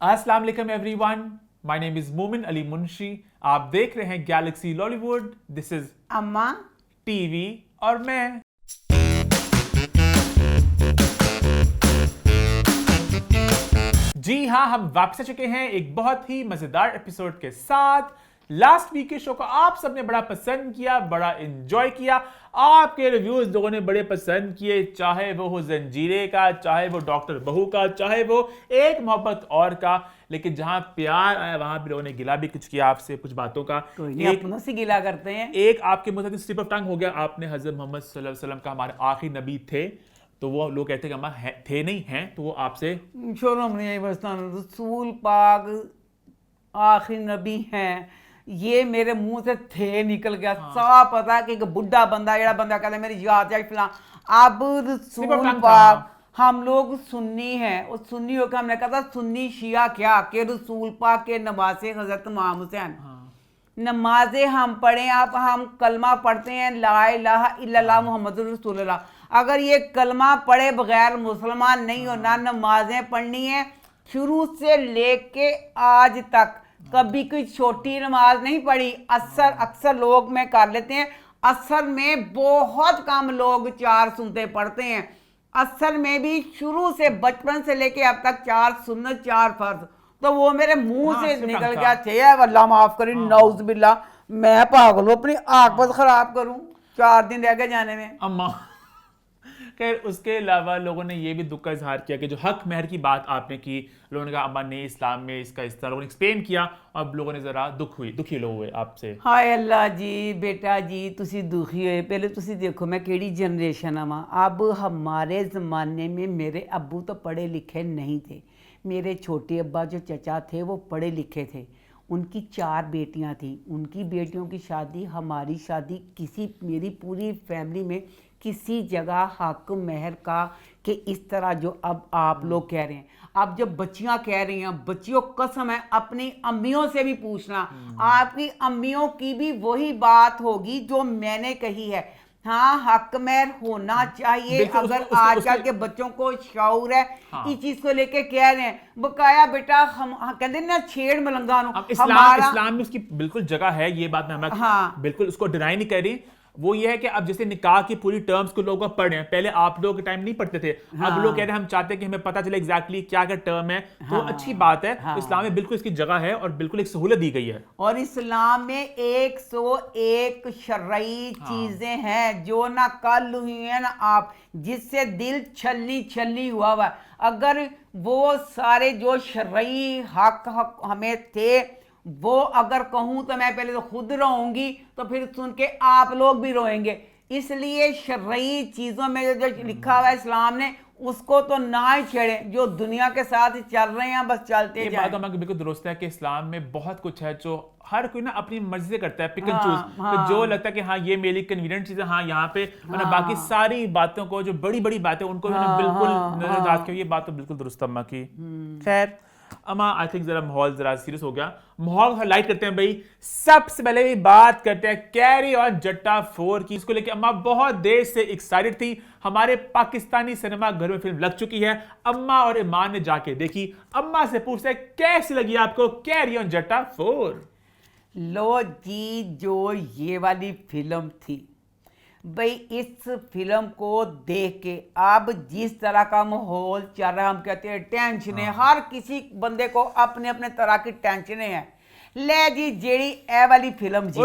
अस्सलाम वालेकुम everyone, my name is मोमिन अली मुंशी। आप देख रहे हैं गैलेक्सी लॉलीवुड। दिस इज अम्मा टीवी और मैं। जी हाँ, हम वापस आ चुके हैं एक बहुत ही मजेदार एपिसोड के साथ। लास्ट वीक के शो को आप सबने बड़ा पसंद किया, बड़ा एंजॉय किया। आपके रिव्यूज लोगों ने बड़े पसंद किए, चाहे वो हो जंजीरे का, चाहे वो डॉक्टर बहू का, चाहे वो एक मोहब्बत और का। लेकिन जहां प्यार आया वहां भी लोगों ने गिला भी कुछ किया आपसे कुछ बातों का। कोई नहीं, अपनों से गिला करते हैं। एक आपके मुंह से स्लिप ऑफ टंग हो गया, आपने हजरत मोहम्मद सल्लल्लाहु अलैहि वसल्लम का हमारे आखिरी नबी थे, तो वो लोग कहते हैं कि अम्मा थे नहीं हैं, तो वो आपसे शोरम नहीं बस्तान रसूल पाक आखिरी नबी हैं, ये मेरे मुंह से थे निकल गया। साफ पता कि एक बुढ़ा बंदा जेड़ा बंदा कहता मेरी याद है फिलहाल। अब रसूल पाक, हम लोग सुन्नी हैं और सुन्नी होकर हमने कहा था सुन्नी शिया क्या कि रसूल पाक के नवासे हजरत इमाम हुसैन। नमाजें हम पढ़ें, अब हम कलमा पढ़ते हैं ला इलाहा इल्लल्लाह मुहम्मदुर रसूलुल्लाह। अगर ये कलमा पढ़े बगैर मुसलमान नहीं होना, नमाजें पढ़नी है शुरू से लेके आज तक। कभी कोई छोटी नमाज नहीं पढ़ी। अक्सर लोग में कर लेते हैं। असर में बहुत कम लोग 4 सुनते पढ़ते हैं। असर में भी शुरू से बचपन से लेके अब तक 4 सुन्नत 4 फर्ज, तो वो मेरे मुंह से निकल गया थे। अल्लाह माफ करी, नौज बिल्ला, मैं पागल हूँ अपनी आकबत खराब करूं 4 दिन रह गए जाने में। अम्मा खैर, उसके अलावा लोगों ने ये भी दुख का इजहार किया कि जो हक महर की बात आपने की, लोगों ने कहा अम्मा ने इस्लाम में इसका इस तरह लोगों ने एक्सप्लेन किया, और लोगों ने जरा दुखी लोग हुए आपसे। हाय अल्लाह जी, बेटा जी तुसी दुखी हुए। पहले तुसी देखो मैं केड़ी जनरेशन आवा। अब हमारे ज़माने में मेरे अब्बू तो पढ़े लिखे नहीं थे। मेरे छोटे अब्बा जो चचा थे वो पढ़े लिखे थे। उनकी 4 बेटियां थी। उनकी बेटियों की शादी, हमारी शादी, किसी मेरी पूरी फैमिली में किसी जगह हक महर का कि इस तरह जो अब आप लोग कह रहे हैं। अब जब बच्चियां कह रही हैं, बच्चियों कसम है अपनी अम्मियों से भी पूछना, आपकी अम्मियों की भी वही बात होगी जो मैंने कही है। हाँ, हक महर होना चाहिए। अगर आजकल के बच्चों को शौर है इस चीज को लेके कह रहे हैं, बकाया बेटा हम कहते ना छेड़ मलंगा इस्लाम में उसकी बिल्कुल जगह है, ये बात मैं बिल्कुल उसको डिनाई नहीं कर रही। वो ये है कि अब जैसे निकाह की पूरी टर्म्स को लोग पढ़ रहे हैं, पहले आप लोग के टाइम नहीं पढ़ते थे। अब लोग कह रहे हैं हम चाहते हैं कि हमें पता चले एग्जैक्टली क्या क्या टर्म है, तो अच्छी बात है। तो इस्लाम में बिल्कुल इसकी जगह है और बिल्कुल एक सहूलत दी गई है। और इस्लाम में 101 शरई चीजें हैं जो ना कल हुई है ना आप, जिससे दिल छलनी हुआ हुआ। अगर वो सारे जो शरई हक हमें थे वो अगर कहूँ तो मैं पहले तो खुद रोऊंगी, तो फिर सुन के आप लोग भी रोएंगे। इसलिए शरई चीज़ों में जो लिखा हुआ है इस्लाम ने, उसको तो ना ही छेड़े। जो दुनिया के साथ चल रहे हैं बस चलते जाएं। ये बात हमारे बिल्कुल दुरुस्त है कि इस्लाम में बहुत कुछ है जो हर कोई ना अपनी मर्जी से करता है, पिक एंड चूज। तो जो लगता है कि हाँ ये मेरी कन्वीनियंट चीज़ है, हाँ यहाँ पे बाकी सारी बातों को, जो बड़ी बड़ी बातें उनको बिल्कुल नजरअंदाज किया। ये बात तो बिल्कुल दुरुस्त अम्मा की। खैर अम्मा, आई थिंक जरा माहौल जरा सीरियस हो गया, माहौल लाइट करते हैं भाई। सबसे पहले भी बात करते हैं कैरी ऑन जट्टा 4 की। इसको लेके अम्मा बहुत देर से एक्साइटेड थी। हमारे पाकिस्तानी सिनेमा घर में फिल्म लग चुकी है, अम्मा और ईमान ने जाके देखी। अम्मा से पूछते हैं कैसी लगी आपको कैरी ऑन जट्टा 4? लो जी, जो ये वाली फिल्म थी भाई, इस फिल्म को देख के अब जिस तरह का माहौल चल रहा है, हम कहते हैं टेंशन है, हर किसी बंदे को अपने अपने तरह की टेंशन है। ले जी जेड़ी ए वाली फिल्म जी,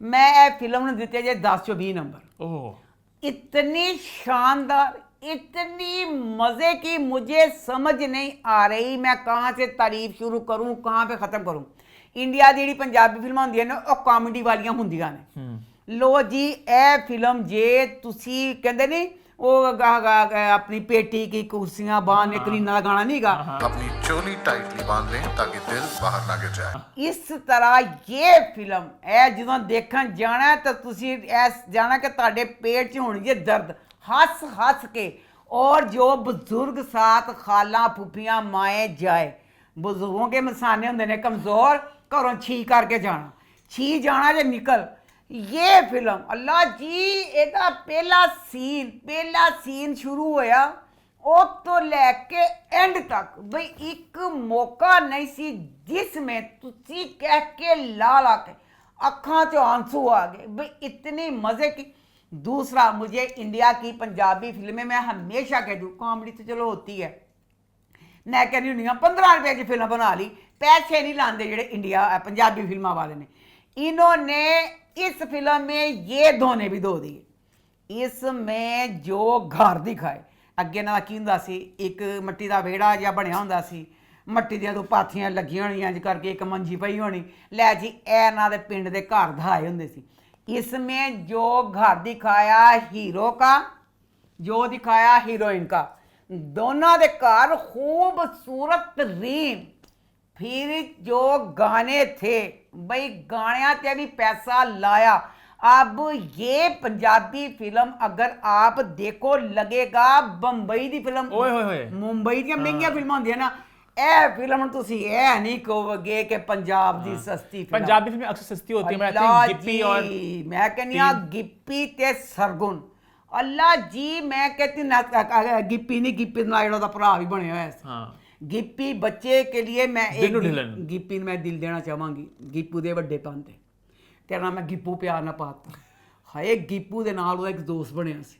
मैं ए फिल्म ने दिते जे 10 चो 20 नंबर। इतनी शानदार, इतनी मजे की, मुझे समझ नहीं आ रही मैं कहाँ से तारीफ शुरू करूँ, कहाँ पे खत्म करूँ। इंडिया दी पंजाबी फिल्म होंदियां ने वो कॉमेडी वालियां होंदियां ने। लो जी ए फिल्म जे तुसी कहंदे नहीं वो अपनी पेटी की कुर्सियां बांध, करीना का गाना नहीं गा, अपनी चोली टाइटली बांध लें ताकि दिल बाहर ना गिर जाए। इस तरह ये फिल्म ए जो देखन जाना है तो तुसी ऐस जाना कि ताड़े पेट च होनी है दर्द, हंस के। और जो बुजुर्ग साथ खाला फूफियां माए जाए, बुजुर्गों के मसाने होंदे ने कमजोर, घरों छी करके जाना, छी जाना जे निकल। ये फिल्म अल्लाह जी, एदा पहला सीन शुरू होया ਉਹ ਤੋਂ ਲੈ ਕੇ ਐਂਡ ਤੱਕ ਬਈ ਇੱਕ ਮੌਕਾ ਨਹੀਂ ਸੀ ਜਿਸ में ਤੁਸੀਂ ਕਹਿ ਕੇ ला के अखा चो आंसू आ गए भाई इतनी मजे की। दूसरा, मुझे इंडिया की पंजाबी फिल्में मैं हमेशा कह दूँ, कॉमेडी तो चलो होती है, मैं कहनी हुई हाँ 15 रुपए की फिल्म बना ली, पैसे नहीं लाते जेडे इंडिया पंजाबी फिल्मों वाले ने। इन्होंने इस फिल्म में ये धोने भी धो दिए। इसमें जो घर दिखाए, अगे ना की हुंदा सी, एक मट्टी का वेड़ा जिहा बनिया हुंदा सी, मट्टी ਦੀਆਂ 2 ਪਾਥੀਆਂ ਲੱਗੀਆਂ ਹੋਣੀਆਂ ਇੰਜ ਕਰਕੇ, एक मंजी पई होनी, लै जी ਇਹਨਾਂ ਦੇ ਪਿੰਡ ਦੇ घर ਦਿਖਾਏ ਹੁੰਦੇ ਸੀ। इसमें जो घर दिखाया हीरो का, जो दिखाया हीरोइन का, दोनों दे घर खूबसूरत रीम। फिर जो गाने थे भाई, गाणियां ते भी पैसा लाया। अब ये पंजाबी फिल्म अगर आप देखो लगेगा बंबई दी फिल्म, मुंबई दी महंगियां फिल्मां होंदियां ना, ਇਹ ਫਿਲਮ ਤੁਸੀਂ ਇਹ ਨਹੀਂ ਕਹੋਗੇ ਕਿ ਪੰਜਾਬ ਦੀ ਸਸਤੀ ਫਿਲਮ। पंजाबी फिल्में अक्सर सस्ती होती है, मैं think गिप्पी और मैं कहनी हाँ गिप्पी ते सरगुन, अल्लाह जी मैं कहती ना गिप्पी नहीं, गिप्पी ਨਾਲ ਜਿਹੜਾ ਦਾ ਭਰਾ ਵੀ ਬਣਿਆ ਹੋਇਆ ਸੀ। हाँ गिप्पी बच्चे के लिए मैं बिन्नू ढिल्लन। गिप्पी ਨੂੰ ਮੈਂ ਦਿਲ ਦੇਣਾ ਚਾਹਾਂਗੀ, ਗਿੱਪੂ ਦੇ ਵੱਡੇਪਨ ਤੇ। ਤੇਰਾ ਨਾਮ ਮੈਂ ਗਿੱਪੂ ਪਿਆਰ ਨਾਲ ਪਾਤਾ। ਹਾਏ ਗਿੱਪੂ ਦੇ ਨਾਲ ਉਹਦਾ ਇੱਕ ਦੋਸਤ ਬਣਿਆ ਸੀ,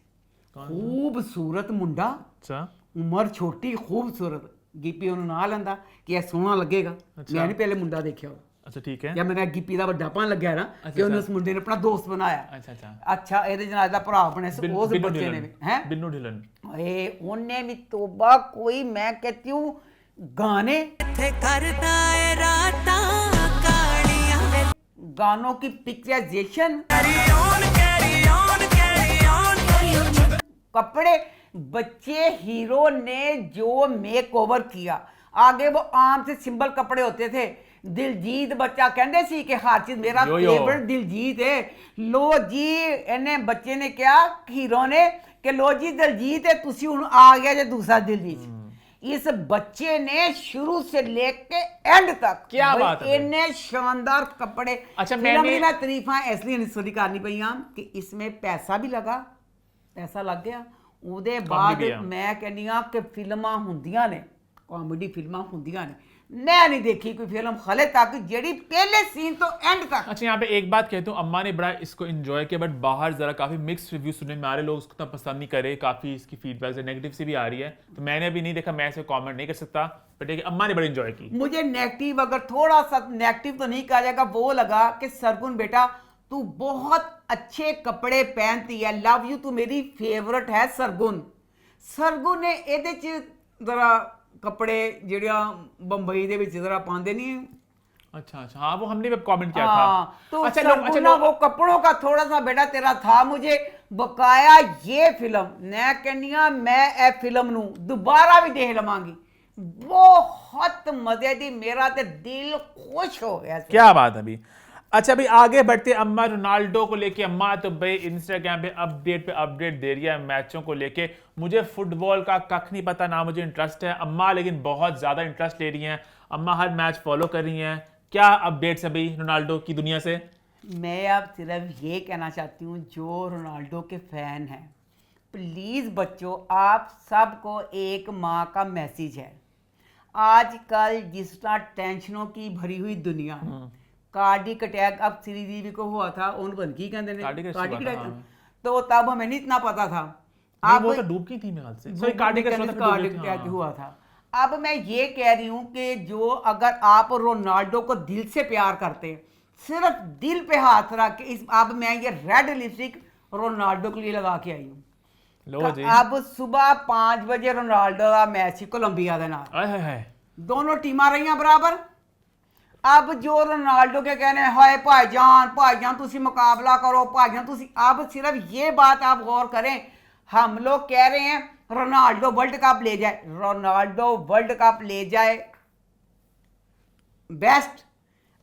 ਖੂਬਸੂਰਤ ਮੁੰਡਾ, अच्छा ਉਮਰ ਛੋਟੀ, ਖੂਬਸੂਰਤ। ਗਿੱਪੀ ਉਹਨੂੰ ਨਾਲ ਲੈਂਦਾ ਕਿ ਇਹ ਸੋਹਣਾ ਲੱਗੇਗਾ। ਮੈਂ ਨਹੀਂ ਪਹਿਲੇ ਮੁੰਡਾ ਦੇਖਿਆ ਉਹ, अच्छा ठीक है। ਜਾਂ ਮੇਰਾ ਗਿੱਪੀ ਦਾ ਵੱਡਾਪਨ ਲੱਗਿਆ ਨਾ ਕਿ ਉਹਨੇ ਉਸ ਮੁੰਡੇ ਨੇ ਆਪਣਾ ਦੋਸਤ ਬਣਾਇਆ। अच्छा अच्छा ਅੱਛਾ, ਇਹਦੇ ਜਨਾਜ਼ ਦਾ ਭਰਾ ਬਣਿਆ ਸੀ ਉਸ ਬੱਚੇ ਨੇ ਵੀ ਹੈ। बिन्नू ढिल्लन ਏ ਉਹਨੇ ਵੀ ਤੋਬਾ ਕੋਈ, ਮੈਂ कहती हूँ गाने गानों की पिक्चराइजेशन, कपड़े, बच्चे हीरो ने जो मेक ओवर किया। आगे वो आम से सिंपल कपड़े होते थे। दिलजीत बच्चा कहते सी कि हर चीज मेरा फेवरेट दिलजीत है। लो जी इन्हें बच्चे ने क्या, हीरो ने कि लो जी दिलजीत है, तुसी हुण आ गया जो दूसरा दिलजीत। इस बच्चे ने शुरू से लेके एंड तक क्या बात है, इन्ने शानदार कपड़े। अच्छा, फिल्म की मैं तारीफा इसलिए नहीं करनी पई कि इसमें पैसा भी लगा, पैसा लग गया। ਉਹਦੇ ਬਾਅਦ ਮੈਂ ਕਹਿੰਦੀ ਹਾਂ ਕਿ ਫਿਲਮਾਂ ਹੁੰਦੀਆਂ ਨੇ, ਕਾਮੇਡੀ ਫਿल्मां ਹੁੰਦੀਆਂ ਨੇ। मैं नहीं देखी कोई फिल्म हले तक जेडी पहले सीन तो एंड तक। अच्छा, यहाँ पे एक बात कहता हूँ, अम्मा ने बड़ा इसको एंजॉय किया, बट बाहर जरा काफी मिक्स रिव्यू सुनने में आ रहे, लोग उसको इतना पसंद नहीं करे, काफी इसकी फीडबैक नेगेटिव से भी आ रही है। तो मैंने अभी नहीं देखा, मैं इसे कमेंट नहीं कर सकता, बट अम्मा ने बड़ा एंजॉय की। मुझे नेगेटिव, अगर थोड़ा सा नेगेटिव तो नहीं कहा जाएगा, वो लगा कि सरगुन बेटा तू बहुत अच्छे कपड़े पहनती है, लव यू, तू मेरी फेवरेट है सरगुन। सरगुन ने ਇਹਦੇ ਚ जरा कपड़े ਜਿਹੜਿਆ ਬੰਬਈ ਦੇ ਵਿੱਚ जरा पाते नहीं। अच्छा अच्छा, हाँ वो हमने भी कमेंट किया था। था। तो अच्छा वो कपड़ों का थोड़ा सा बेटा तेरा था। मुझे बकाया ये फिल्म मैं कहनिया, मैं ए फिल्म नू दोबारा भी देख लवांगी, बहुत मजे दी, मेरा तो दिल खुश हो गया। क्या बात है अभी। अच्छा भाई आगे बढ़ते, अम्मा रोनाल्डो को लेके, अम्मा तो भाई इंस्टाग्राम पे अपडेट दे रही है मैचों को लेके। मुझे फुटबॉल का कख नहीं पता, ना मुझे इंटरेस्ट है अम्मा, लेकिन बहुत ज़्यादा इंटरेस्ट ले रही हैं अम्मा, हर मैच फॉलो कर रही हैं। क्या अपडेट्स है भाई रोनाल्डो की दुनिया से? मैं अब सिर्फ ये कहना चाहती हूँ, जो रोनाल्डो के फ़ैन हैं, प्लीज़ बच्चों, आप सबको एक माँ का मैसेज है। आजकल जिस तरह टेंशनों की भरी हुई दुनिया, कार्डिक अटैक अब श्रीदेवी को हुआ था, उनको की कहते हैं कार्डिक अटैक, तो तब हमें नहीं इतना पता था। अब वो तो डूब गई थी मेरे ख्याल से, सॉरी कार्डिक अटैक हुआ था। अब मैं ये कह रही हूँ कि जो अगर आप रोनाल्डो को दिल से प्यार करते हैं, सिर्फ दिल पे हाथ रख के इस, अब मैं ये रेड लिपस्टिक रोनाल्डो के लिए लगा के आई हूँ। अब सुबह 5 बजे रोनाल्डो का मैच ही कोलंबिया के नाल, दोनों टीमां रही बराबर। अब जो रोनाल्डो के कहने हाय भाईजान तुसी मुकाबला करो भाईजान तुसी, अब सिर्फ ये बात आप गौर करें, हम लोग कह रहे हैं रोनाल्डो वर्ल्ड कप ले जाए, रोनाल्डो वर्ल्ड कप ले जाए बेस्ट,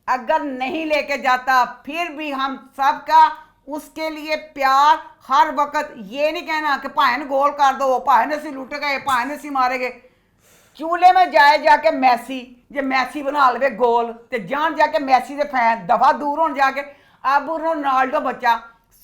अगर नहीं लेके जाता फिर भी हम सबका उसके लिए प्यार हर वक्त। ये नहीं कहना कि भाई ने गोल कर दो, भाई ने सी लुट गए, भाई ने सी मारे गए। चूल्हे में जाके मैसी जे मैसी बना लवे गोल, तो जान जाके मैसी के फैन दफा दूर हो जाके। अब रोनाल्डो बच्चा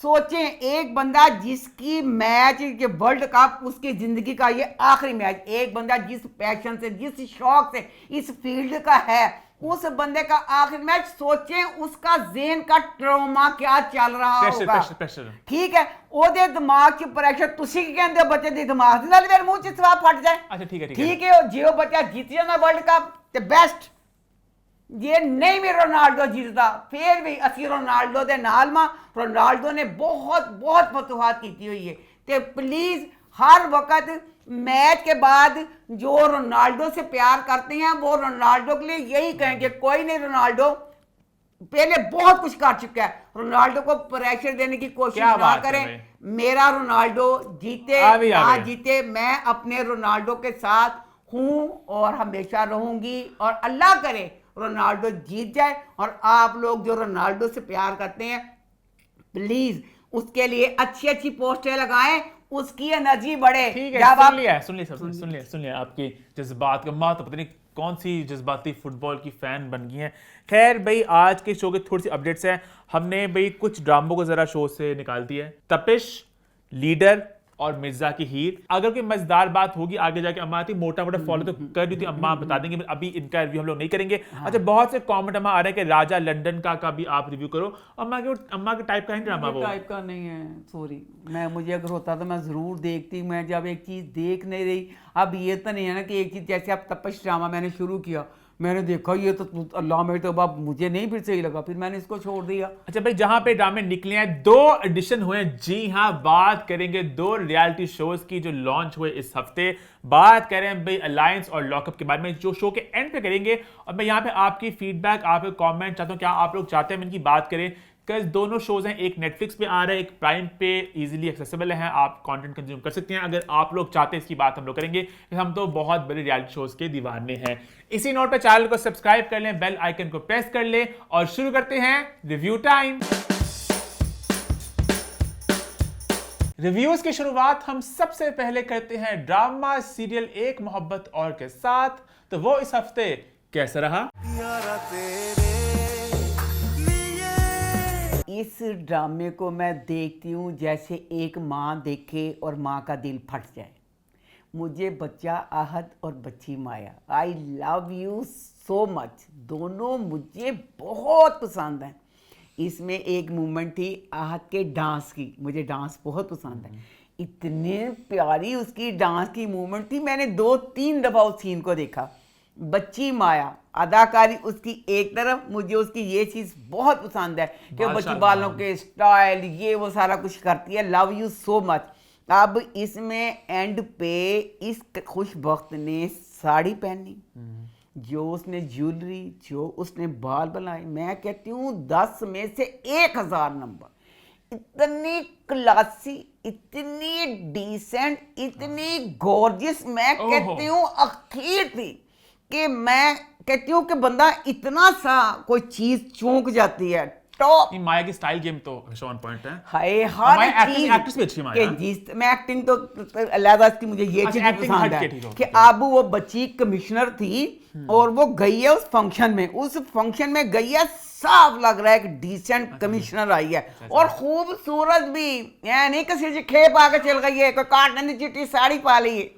सोचें, एक बंदा जिसकी मैच के वर्ल्ड कप उसकी जिंदगी का ये आखिरी मैच, एक बंदा जिस पैशन से, जिस शौक से इस फील्ड का है, उस बंदे का आखिरी मैच, सोचें उसका ज़हन का ट्रॉमा क्या चल रहा होगा। प्रेशर ठीक है, ओदे दिमाग च प्रेशर, तुसी की कहंदे हो बच्चे दे दिमाग दे नाल मेरे मुंह च सवाब फट जाए। अच्छा ठीक है ठीक है, जो बच्चा जीत जाना वर्ल्ड कप ते बेस्ट, ये नहीं भी रोनाल्डो जीतदा फिर भी असी रोनाल्डो दे नाल मां, रोनाल्डो ने बहुत बहुत फतूहात की हुई है। ते प्लीज हर वक्त मैच के बाद जो रोनाल्डो से प्यार करते हैं वो रोनाल्डो के लिए यही कहेंगे, कोई नहीं, रोनाल्डो पहले बहुत कुछ कर चुका है, रोनाल्डो को प्रेशर देने की कोशिश ना करें। मेरा रोनाल्डो जीते ना जीते, मैं अपने रोनाल्डो के साथ हूं और हमेशा रहूंगी, और अल्लाह करे रोनाल्डो जीत जाए। और आप लोग जो रोनाल्डो से प्यार करते हैं प्लीज उसके लिए अच्छी अच्छी पोस्टें लगाएं, उसकी एनर्जी बढ़े। ठीक है, सुन लिया आपकी जज्बात का माँ, तो पता नहीं कौन सी जज्बाती फुटबॉल की फैन बन गई हैं। खैर भाई, आज के शो की थोड़ी सी अपडेट्स हैं। हमने भाई कुछ ड्रामों को जरा शो से निकाल दिया है, तपिश, लीडर और मिर्जा की हीर। अगर कोई मजेदार बात होगी आगे जाके, अम्मा आती मोटा मोटा फॉलो तो कर रही थी, अम्मा बता देंगे, अभी इनका रिव्यू हम लोग नहीं करेंगे। अच्छा, बहुत से कमेंट अम्मा आ रहे हैं कि राजा लंदन का भी आप रिव्यू करो। अम्मा के टाइप का है ड्रामा, वो टाइप का नहीं है, सॉरी। मुझे अगर होता तो मैं जरूर देखती। मैं जब एक चीज देख नहीं रही, अब ये तो नहीं है ना कि एक चीज, जैसे अब तपश ड्रामा मैंने शुरू किया, मैंने देखा ये तो अल्लाह मेरे तो बाप, मुझे नहीं फिर सही लगा, फिर मैंने इसको छोड़ दिया। अच्छा भाई, जहां पे ड्रामे निकले हैं, 2 एडिशन हुए हैं। जी हाँ, बात करेंगे 2 रियलिटी शोज की जो लॉन्च हुए इस हफ्ते। बात करें भाई अलायंस और लॉकअप के बारे में, जो शो के एंड पे करेंगे। और मैं यहाँ पे आपकी फीडबैक, आपके कमेंट चाहता हूँ, क्या आप लोग चाहते हैं इनकी बात करें। दोनों शोज हैं, एक नेटफ्लिक्स पे आ रहा है, एक प्राइम पे इजीली एक्सेसिबल है, आप कंटेंट कंज्यूम कर सकते हैं। अगर आप लोग चाहते हैं इसकी बात हम लोग करेंगे। हम तो बहुत बड़े रियलिटी शोज के दीवाने हैं। इसी नोट पे चैनल को सब्सक्राइब कर लें, बेल आइकन को प्रेस कर लें, और शुरू करते हैं रिव्यू टाइम। रिव्यूज की शुरुआत हम सबसे पहले करते हैं ड्रामा सीरियल एक मोहब्बत और के साथ। तो वो इस हफ्ते कैसा रहा? इस ड्रामे को मैं देखती हूँ जैसे एक माँ देखे और माँ का दिल फट जाए। मुझे बच्चा आहत और बच्ची Maya, I love you so much, दोनों मुझे बहुत पसंद हैं। इसमें एक मूवमेंट थी आहत के डांस की, मुझे डांस बहुत पसंद है, इतनी प्यारी उसकी डांस की मूवमेंट थी। मैंने 2-3 दफ़ा उस सीन को देखा। बच्ची माया, अदाकारी उसकी एक तरफ, मुझे उसकी ये चीज़ बहुत पसंद है कि बच्ची बालों के स्टाइल, ये वो सारा कुछ करती है। Love you so much. अब इसमें एंड पे इस खुशबख्त ने साड़ी पहनी, जो उसने ज्वेलरी, जो उसने बाल बनाए, मैं कहती हूँ 10 में से 1000 नंबर। इतनी क्लासी, इतनी डिसेंट, इतनी गॉर्जियस, मैं कहती हूँ अखीर थी कि मैं कहती हूँ कि बंदा इतना सा कोई चीज चौंक जाती है। टॉप माया की स्टाइल गेम तो ऑन पॉइंट है। हाय, हर चीज एक्ट्रेस भी अच्छी माया के जिस मैं एक्टिंग तो अलहदा की मुझे ये चीज पसंद है कि अब वो बच्ची कमिश्नर थी और वो गई है उस फंक्शन में, उस फंक्शन में गई है, साफ लग रहा है कि डिसेंट कमिश्नर आई है, और खूबसूरत भी, या नहीं किसी खेप आके चल गई है, कोई काटने की चिट्टी साड़ी पा ली है,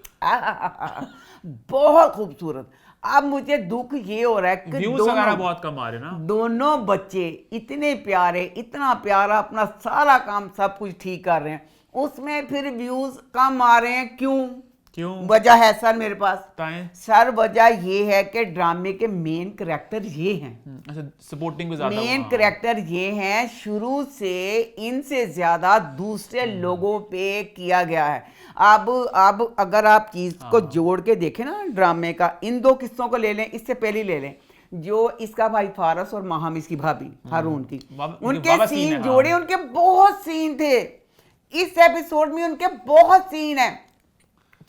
बहुत खूबसूरत। अब मुझे दुख ये हो रहा है कि बहुत कम आ रहे ना, दोनों बच्चे इतने प्यारे, इतना प्यारा, अपना सारा काम सब कुछ ठीक कर रहे हैं, उसमें फिर व्यूज कम आ रहे हैं। क्यों? वजह है सर मेरे पास। सर वजह ये है कि ड्रामे के मेन कैरेक्टर ये हैं। अच्छा, सपोर्टिंग ज्यादा मेन कैरेक्टर ये हैं, शुरू से इनसे ज्यादा दूसरे लोगों पे किया गया है। अब अगर आप चीज को जोड़ के देखें ना ड्रामे का, इन 2 किस्सों को ले लें, इससे पहले ले लें, जो इसका भाई फारस और माहम इसकी भाभी हारून की, उनके सीन जोड़े, उनके बहुत सीन थे। इस एपिसोड में उनके बहुत सीन है।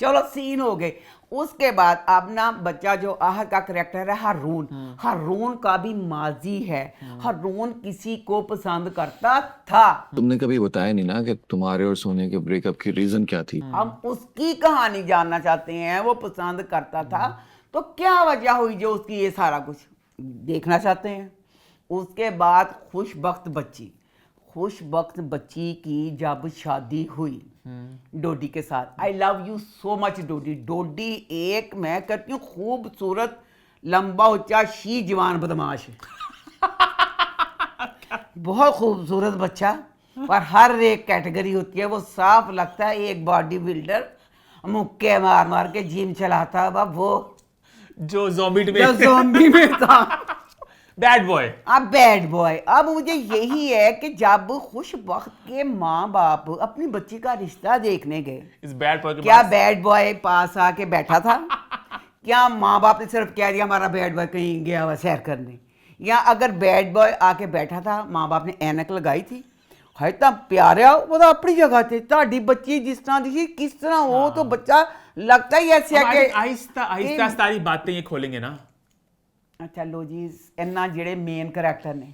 चलो सीन हो गए, उसके बाद अब ना बच्चा जो आहत का कैरेक्टर है हारून, हारून का भी माजी है, हारून किसी को पसंद करता था। तुमने कभी बताया नहीं ना कि तुम्हारे और सोने के ब्रेकअप की रीजन क्या थी। हम उसकी कहानी जानना चाहते हैं। वो पसंद करता था तो क्या वजह हुई जो उसकी ये सारा कुछ देखना चाहते हैं। उसके बाद खुशबख्त बच्ची, खुश वक्त बच्ची की जब शादी हुई डोडी के साथ, I love you so much Dodi. Dodi एक मैं कहती हूँ खूबसूरत लंबा उच्चा शी जवान बदमाश बहुत खूबसूरत बच्चा, पर हर एक कैटेगरी होती है। वो साफ लगता है एक बॉडी बिल्डर, मुक्के मार मार के जिम चलाता है वो जो ज़ॉम्बी जो ज़ॉम्बी में था। Bad boy. अब बैड बॉय। अब मुझे यही है कि जब खुश वक्त के माँ बाप अपनी बच्ची का रिश्ता देखने गए, इस बैड बॉय के क्या पास बैड बॉय पास आके बैठा था? क्या माँ बाप ने सिर्फ कह दिया हमारा बैड बॉय कहीं गया हुआ सैर करने? या अगर बैड बॉय आके बैठा था, माँ बाप ने ऐनक लगाई थी? है तो प्यारा वो तो अपनी जगह थे। ਤੁਹਾਡੀ ਬੱਚੀ जिस तरह दी किस तरह हो तो बच्चा लगता ही ऐसे है कि आहिस्ता आहिस्ता सारी बातें ये खोलेंगे ना। अच्छा लो जी, इन्ना ਜਿਹੜੇ ਮੇਨ ਕਰੈਕਟਰ ਨੇ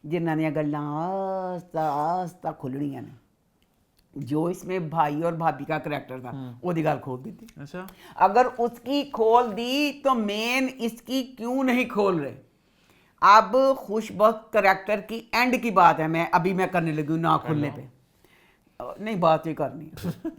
जिन्हां ਦੀਆਂ ਗੱਲਾਂ ਆਸਤਾ ਆਸਤਾ ਖੁੱਲਣੀਆਂ ਨੇ, जो इसमें भाई और भाभी का करैक्टर था वो गल खोल दी थी। अच्छा, अगर उसकी खोल दी तो मेन इसकी क्यों नहीं खोल रहे? अब खुशबख्त करैक्टर की एंड की बात है, मैं अभी मैं करने लगी हूँ ना खुलने पे नहीं, बात ही करनी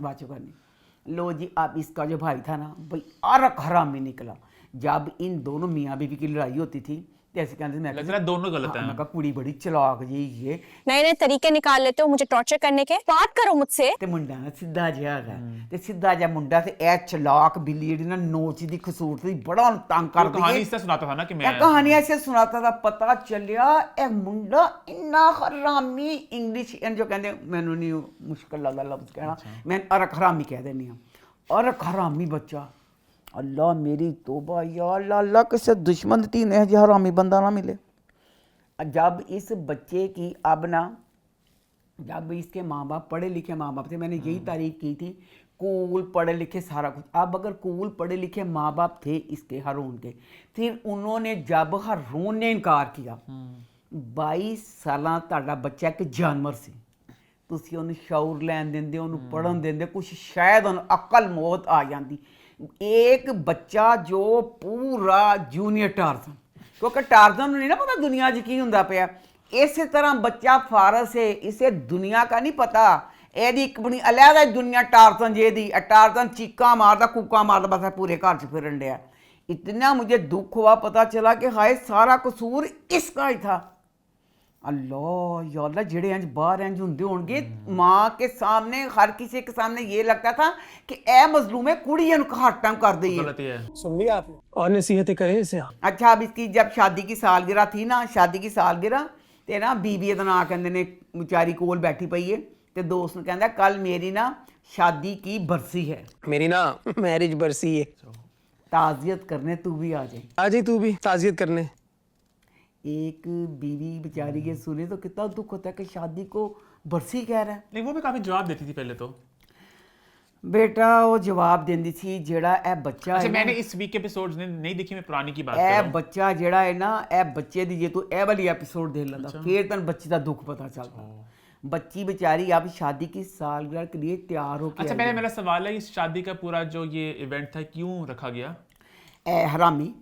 बात ही करनी। लो जी, अब इसका जो भाई था ना भाई अरक हरामी निकला। जब इन दोनों मियाँ बीवी की लड़ाई होती थी तो ऐसे कहते मैं लग रहा है दोनों गलत हैं। मैं कहा कुड़ी बड़ी चलाक जी ये नए नए तरीके निकाल लेते हो मुझे टॉर्चर करने के। बात करो मुझसे। ਤੇ ਮੁੰਡਾ ਨਾ ਸਿੱਧਾ ਜਿਹਾ ਹੈਗਾ ਤੇ ਸਿੱਧਾ ਜਿਹਾ ਮੁੰਡਾ ਤੇ ਇਹ ਚਲਾਕ ਬਿੱਲੀ ਜਿਹੜੀ ਨਾ ਨੋਚ ਦੀ ਖਸੂਰਤ ਦੀ ਬੜਾ ਉਹਨੂੰ ਤੰਗ वो ਕਰਦੀ कहानी ਹੈ। इससे सुनाता था ना कि ਇਹ मैं ਕਹਾਣੀ ਐਸੇ ਸੁਣਾਤਾ ਦਾ ਪਤਾ ਚੱਲਿਆ ਇਹ ਮੁੰਡਾ ਇੰਨਾ ਹਰਾਮੀ ਇੰਗਲਿਸ਼ ਜੋ ਕਹਿੰਦੇ ਮੈਨੂੰ ਨਹੀਂ ਮੁਸ਼ਕਲ ਲੱਗਦਾ ਲਫ਼ਜ਼ ਕਹਿਣਾ, ਮੈਂ ਅਰਕ ਹਰਾਮੀ ਕਹਿ ਦਿੰਦੀ ਹਾਂ। ਅਰਕ ਹਰਾਮੀ ਬੱਚਾ, ਅੱਲਾ ਮੇਰੀ ਤੋਬਾ या अल्लाह अल्लाह किसी दुश्मन धी ने जो हरामी बंदा ना मिले। जब इस बच्चे की अब ना जब इसके माँ बाप पढ़े लिखे माँ बाप थे, मैंने यही तारीफ की थी कूल पढ़े लिखे सारा कुछ। अब अगर कूल पढ़े लिखे माँ बाप थे इसके हारून के, फिर उन्होंने जब हारून ने इनकार किया 22 ਸਾਲਾਂ ਤੁਹਾਡਾ ਬੱਚਾ ਇੱਕ ਜਾਨਵਰ ਸੀ, ਤੁਸੀਂ ਉਹਨੂੰ ਸ਼ੌਰ ਲੈਣ ਦਿੰਦੇ, ਉਹਨੂੰ ਪੜ੍ਹਨ ਦਿੰਦੇ, ਕੁਛ ਸ਼ਾਇਦ ਉਹਨੂੰ ਅਕਲ ਮੌਤ ਆ ਜਾਂਦੀ। एक बच्चा जो पूरा जूनियर टार्जन, क्योंकि टार्जन नहीं ना पता दुनिया च की हुंदा पिया, इस तरह बच्चा फारस है, इसे दुनिया का नहीं पता। एदी एक बड़ी अलहदा दुनिया टार्जन जे दी, टार्जन चीका मारदा कूका मारदा बस पूरे घर च फिरन दिया। इतना मुझे दुख हुआ, पता चला कि हाय सारा कसूर इसका ही था। अल्लाह या अल्लाह जेड़े इंज बाहर इंज हुंदे होणगे माँ के सामने, हर किसी के सामने ये लगता था कि ए मजलूम है कुड़ी इनको हर टाइम कर दी है। गलत ही है। सुन लिया आपने और नसीहतें करें इसे। अच्छा, अब इसकी जब शादी की सालगिरह थी ना, शादी की सालगिरह ते ना बीबी दा नां कहंदे ने, बेचारी कोल बैठी पई है ते दोस्त ने कहंदा कल मेरी ना शादी की बरसी है, मेरी ना मैरिज बरसी है, ताज़ियत करने तू भी आ जाए। आ जाई तू भी ताज़ियत करने। एक बीवी बेचारी ये सुने तो कितना दुख होता है कि शादी को बरसी कह रहा है। लेकिन वो भी काफी जवाब देती थी पहले तो। बेटा वो जवाब देंदी थी जेड़ा ए बच्चा अच्छा, है ना, मैंने इस वीक के एपिसोड्स नहीं देखी, मैं पुरानी की बात कर ए रहा हूं। बच्चा जेड़ा है ना, ए बच्चे दी जे तू ए वाली एपिसोड देख लेंदा फिर तन बच्ची दा दुख पता चलता। बच्ची बेचारी अब शादी की सालगिरह के लिए तैयार हो अच्छा, पहले मेरा सवाल है, इस शादी का पूरा जो ये इवेंट था क्यों रखा गया? ए हरामी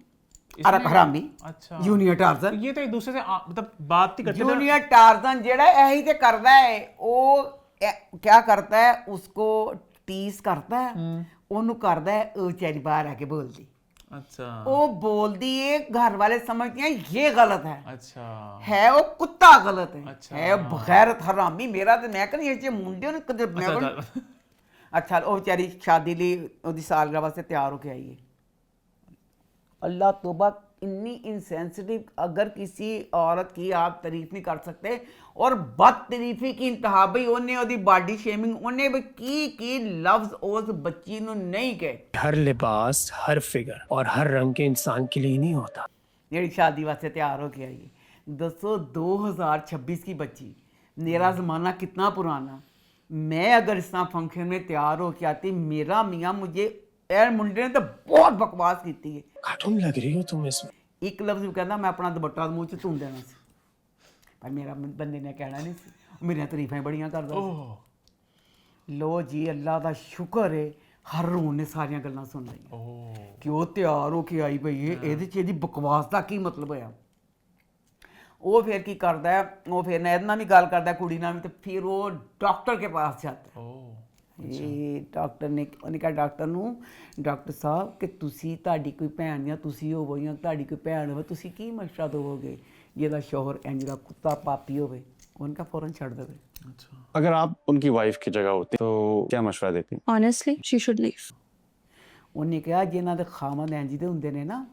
इसमें- अरक हरामी अच्छा, जूनियर टार्जन, ये तो एक दूसरे से मतलब बात ही करते थे ना। जूनियर टार्जन जेड़ा यही ते करदा है, वो क्या करता है उसको टीस करता है, ओनू करदा है ओ बेचारी बाहर आके बोलदी, अच्छा वो बोलदी है, घर वाले समझते हैं ये गलत अच्छा है वो कुत्ता गलत है, अच्छा। है बगैरत हरामी। मेरा तो मैं कहनी ये मुंडे ने कदे मैं अच्छा, कहनी- अच्छा वो बेचारी शादी ली ओदी सालगिरह वास्ते तैयार होके आई है। अल्लाह तौबा, इतनी इनसेंसिटिव अगर किसी औरत की आप तारीफ नहीं कर सकते, और बदतरीफी की इंतहा भाई उन्हें ओदी बॉडी शेमिंग उन्हें भी की लफ्ज उस बच्ची नु नहीं कहे। हर लिबास, हर फिगर और हर रंग के इंसान के लिए नहीं होता। मेरी शादी वास्ते तैयार होके आई है। दसो 2026 की बच्ची, मेरा ज़माना कितना पुराना। मैं अगर इस तरह फंक्शन में तैयार होके आती, मेरा मियाँ मुझे ए मुंडे ने तो बहुत बकवास की है। कार्टून लग रही हो तुम इसमें। एक लफ्ज भी कहना मैं अपना दुपट्टा मूँह च धून देना सी, पर मेरा बंदे ने कहना नहीं सी, मेरिया तारीफां बड़ियां करदा सी। लो जी अल्लाह दा शुक्र है हारून ने सारियां गल्लां सुन लईयां कि वो तैयार होके आई पई है, ਇਹਦੇ ਚ ਇਹਦੀ बकवास दा की मतलब होया। ਉਹ ਫਿਰ ਕੀ ਕਰਦਾ ਹੈ, ਉਹ ਫਿਰ ਨੈਦ ਨਾਲ ਵੀ ਗੱਲ ਕਰਦਾ ਹੈ, ਕੁੜੀ ਨਾਲ ਵੀ, ਤੇ ਫਿਰ ਉਹ ਡਾਕਟਰ के पास जाता है। ਇਹ ਡਾਕਟਰ ਨੇ ਉਹਨੇ ਕਿਹਾ ਡਾਕਟਰ ਨੂੰ, ਡਾਕਟਰ ਸਾਹਿਬ ਕਿ ਤੁਸੀਂ, ਤੁਹਾਡੀ ਕੋਈ ਭੈਣ ਜਾਂ ਤੁਸੀਂ ਹੋਵੋ ਜਾਂ ਤੁਹਾਡੀ ਕੋਈ ਭੈਣ ਹੋਵੇ, ਤੁਸੀਂ ਕੀ ਮਸ਼ਵਰਾ ਦੇਵੋਗੇ ਜਿਹਦਾ ਸ਼ੋਹਰ ਇੰਜ ਦਾ ਕੁੱਤਾ ਪਾਪੀ ਹੋਵੇ? ਉਹਨਾਂ ਕਾ ਫੌਰਨ ਛੱਡ ਦੇਵੇ। अगर आप उनकी वाइफ की जगह होते तो क्या मशवरा देती? Honestly, she should leave. ਉਹਨੇ ਕਿਹਾ ਜਿਨ੍ਹਾਂ ਦੇ ਖਾਮਨ ਇੰਜ ਦੇ ਹੁੰਦੇ ਨੇ ਨਾ,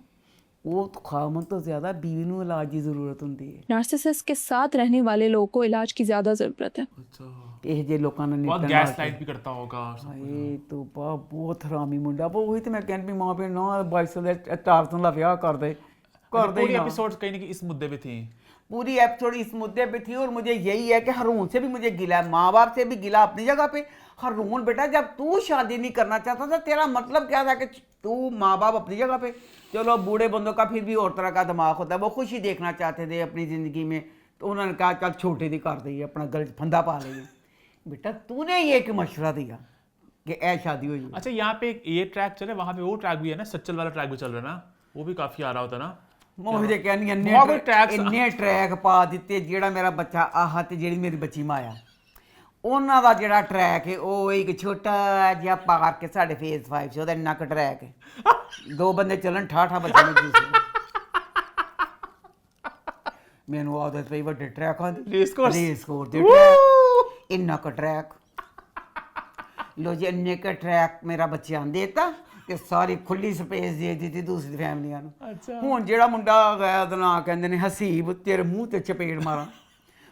ਉਹ ਖਾਮਨ ਤੋਂ ਜ਼ਿਆਦਾ ਬੀਵੀ ਨੂੰ ਇਲਾਜ ਦੀ ਜ਼ਰੂਰਤ ਹੁੰਦੀ ਹੈ। नार्सिसिस्ट के साथ रहने वाले लोगों को इलाज की ज्यादा जरूरत है। ਇਹ ਜੇ ਲੋਕਾਂ ਨੇ बहुत ਨਿੱਤਨ गैस लाइट भी करता होगा और सब। ਇਹ ਤੋਂ ਬਹੁਤ ਹਰਾਮੀ ਮੁੰਡਾ, ਉਹੀ ਤੇ ਮੈਂ ਕਹਿੰਦੀ ਮਾਂ ਪਿਓ ਨਾ 22 ਦੇ ਟਾਰਸਨ ਦਾ ਵਿਆਹ ਕਰਦੇ ਕਰਦੇ पूरी ही ना। एपिसोड्स कहीं ना कहीं इस मुद्दे पे थी। पूरी एपिसोड इस मुद्दे पे थी, और मुझे यही है कि हारून से भी मुझे गिला है, माँ बाप से भी गिला अपनी जगह पे। हारून बेटा, जब तू शादी नहीं करना चाहता था, तेरा मतलब क्या था कि तू माँ बाप अपनी जगह पे, चलो बूढ़े बंदों का फिर भी और तरह का दिमाग होता है, वो खुशी देखना चाहते थे अपनी ज़िंदगी में, तो उन्होंने कहा चल छोटे दी कर दी, अपना गल फंदा पा लेंगे। बेटा तूने ये एक मशवरा दिया कि ऐ शादी हुई। अच्छा, यहाँ पे एक ये ट्रैक चल रहा है, वहाँ पे वो ट्रैक भी है ना, सच्चल वाला ट्रैक भी चल रहा है ना, वो भी काफी आ रहा होता है ना। मुझे कहनी बहुत tracks- ਇੰਨੇ ਟਰੈਕ ਪਾ ਦਿੱਤੇ, ਜਿਹੜਾ ਮੇਰਾ ਬੱਚਾ ਆਹ ਤੇ ਜਿਹੜੀ ਮੇਰੀ ਬੱਚੀ ਮਾਇਆ, ਉਹਨਾਂ ਦਾ ਜਿਹੜਾ ਟਰੈਕ ਹੈ ਉਹ ਇੱਕ ਛੋਟਾ ਜਿਹਾ ਪਾਰਕ ਹੈ ਸਾਡੇ ਫੇਸ 5 'ਚ, ਉਹਦਾ ਇੰਨਾ ਕੁ ਟਰੈਕ ਹੈ, 2 ਬੰਦੇ ਚੱਲਣ ਠਾਠਾ ਬੱਚੇ ਨੂੰ ਦੂਸਰੇ। ਮੈਨੂੰ ਆਦਤ ਪਈ ਵੱਡੇ ਟਰੈਕਾਂ ਦੀ, Race course। ਦੇ ਟਰੈਕ, ਇੰਨਾ ਕੁ ਟਰੈਕ। ਲੋ ਜੀ ਇੰਨੇ ਕੁ ਟਰੈਕ ਮੇਰਾ ਬੱਚਿਆਂ ਨੂੰ ਦੇਤਾ ਕਿ ਸਾਰੀ ਖੁੱਲੀ ਸਪੇਸ ਦੇ ਦਿੱਤੀ ਦੂਸਰੀ ਫੈਮਲੀਆਂ ਨੂੰ। ਹੁਣ ਜਿਹੜਾ ਮੁੰਡਾ ਗਿਆ ਉਹਦਾ ਨਾਂ ਕਹਿੰਦੇ ਨੇ ਹਸੀਬ, ਤੇਰੇ ਮੂੰਹ ਤੇ ਚਪੇੜ ਮਾਰਾਂ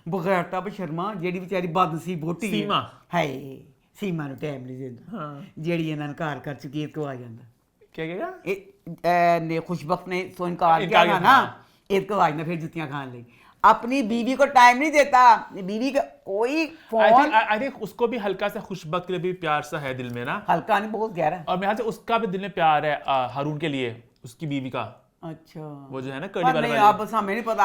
ਬਗੈਰ ਟੱਬ ਸ਼ਰਮਾ, ਜਿਹੜੀ ਵਿਚਾਰੀ ਬਦਨਸੀਬ ਵੋਟੀ ਸੀਮਾ। ਹਾਏ ਸੀਮਾ ਨੂੰ ਟਾਈਮ ਨਹੀਂ ਦਿੰਦਾ, ਜਿਹੜੀ ਇਹਨਾਂ ਨੂੰ ਘਰ ਕਰ ਚੁੱਕੀ ਇਹ ਕੋ ਆ ਜਾਂਦਾ। क्या कहेगा? ਇਹ ਨੇ ਖੁਸ਼ਬਖਤ ਨੇ ਸੋ ਇਨਕਾਰ इनकार किया किया, ना, हाँ। एक को आज ना फिर जुतियां खाने लगी, अपनी बीवी को टाइम नहीं देता, बीवी का कोई फोन I think उसको भी हल्का सा खुशबक के लिए भी प्यार सा है दिल में ना, हल्का नहीं बहुत गहरा। और मेरे ख्याल से उसका भी दिल में प्यार है हारून के लिए, उसकी बीवी का। अच्छा वो जो है ना पर कर्ली नहीं, वाला। आप बस हमें नहीं पता।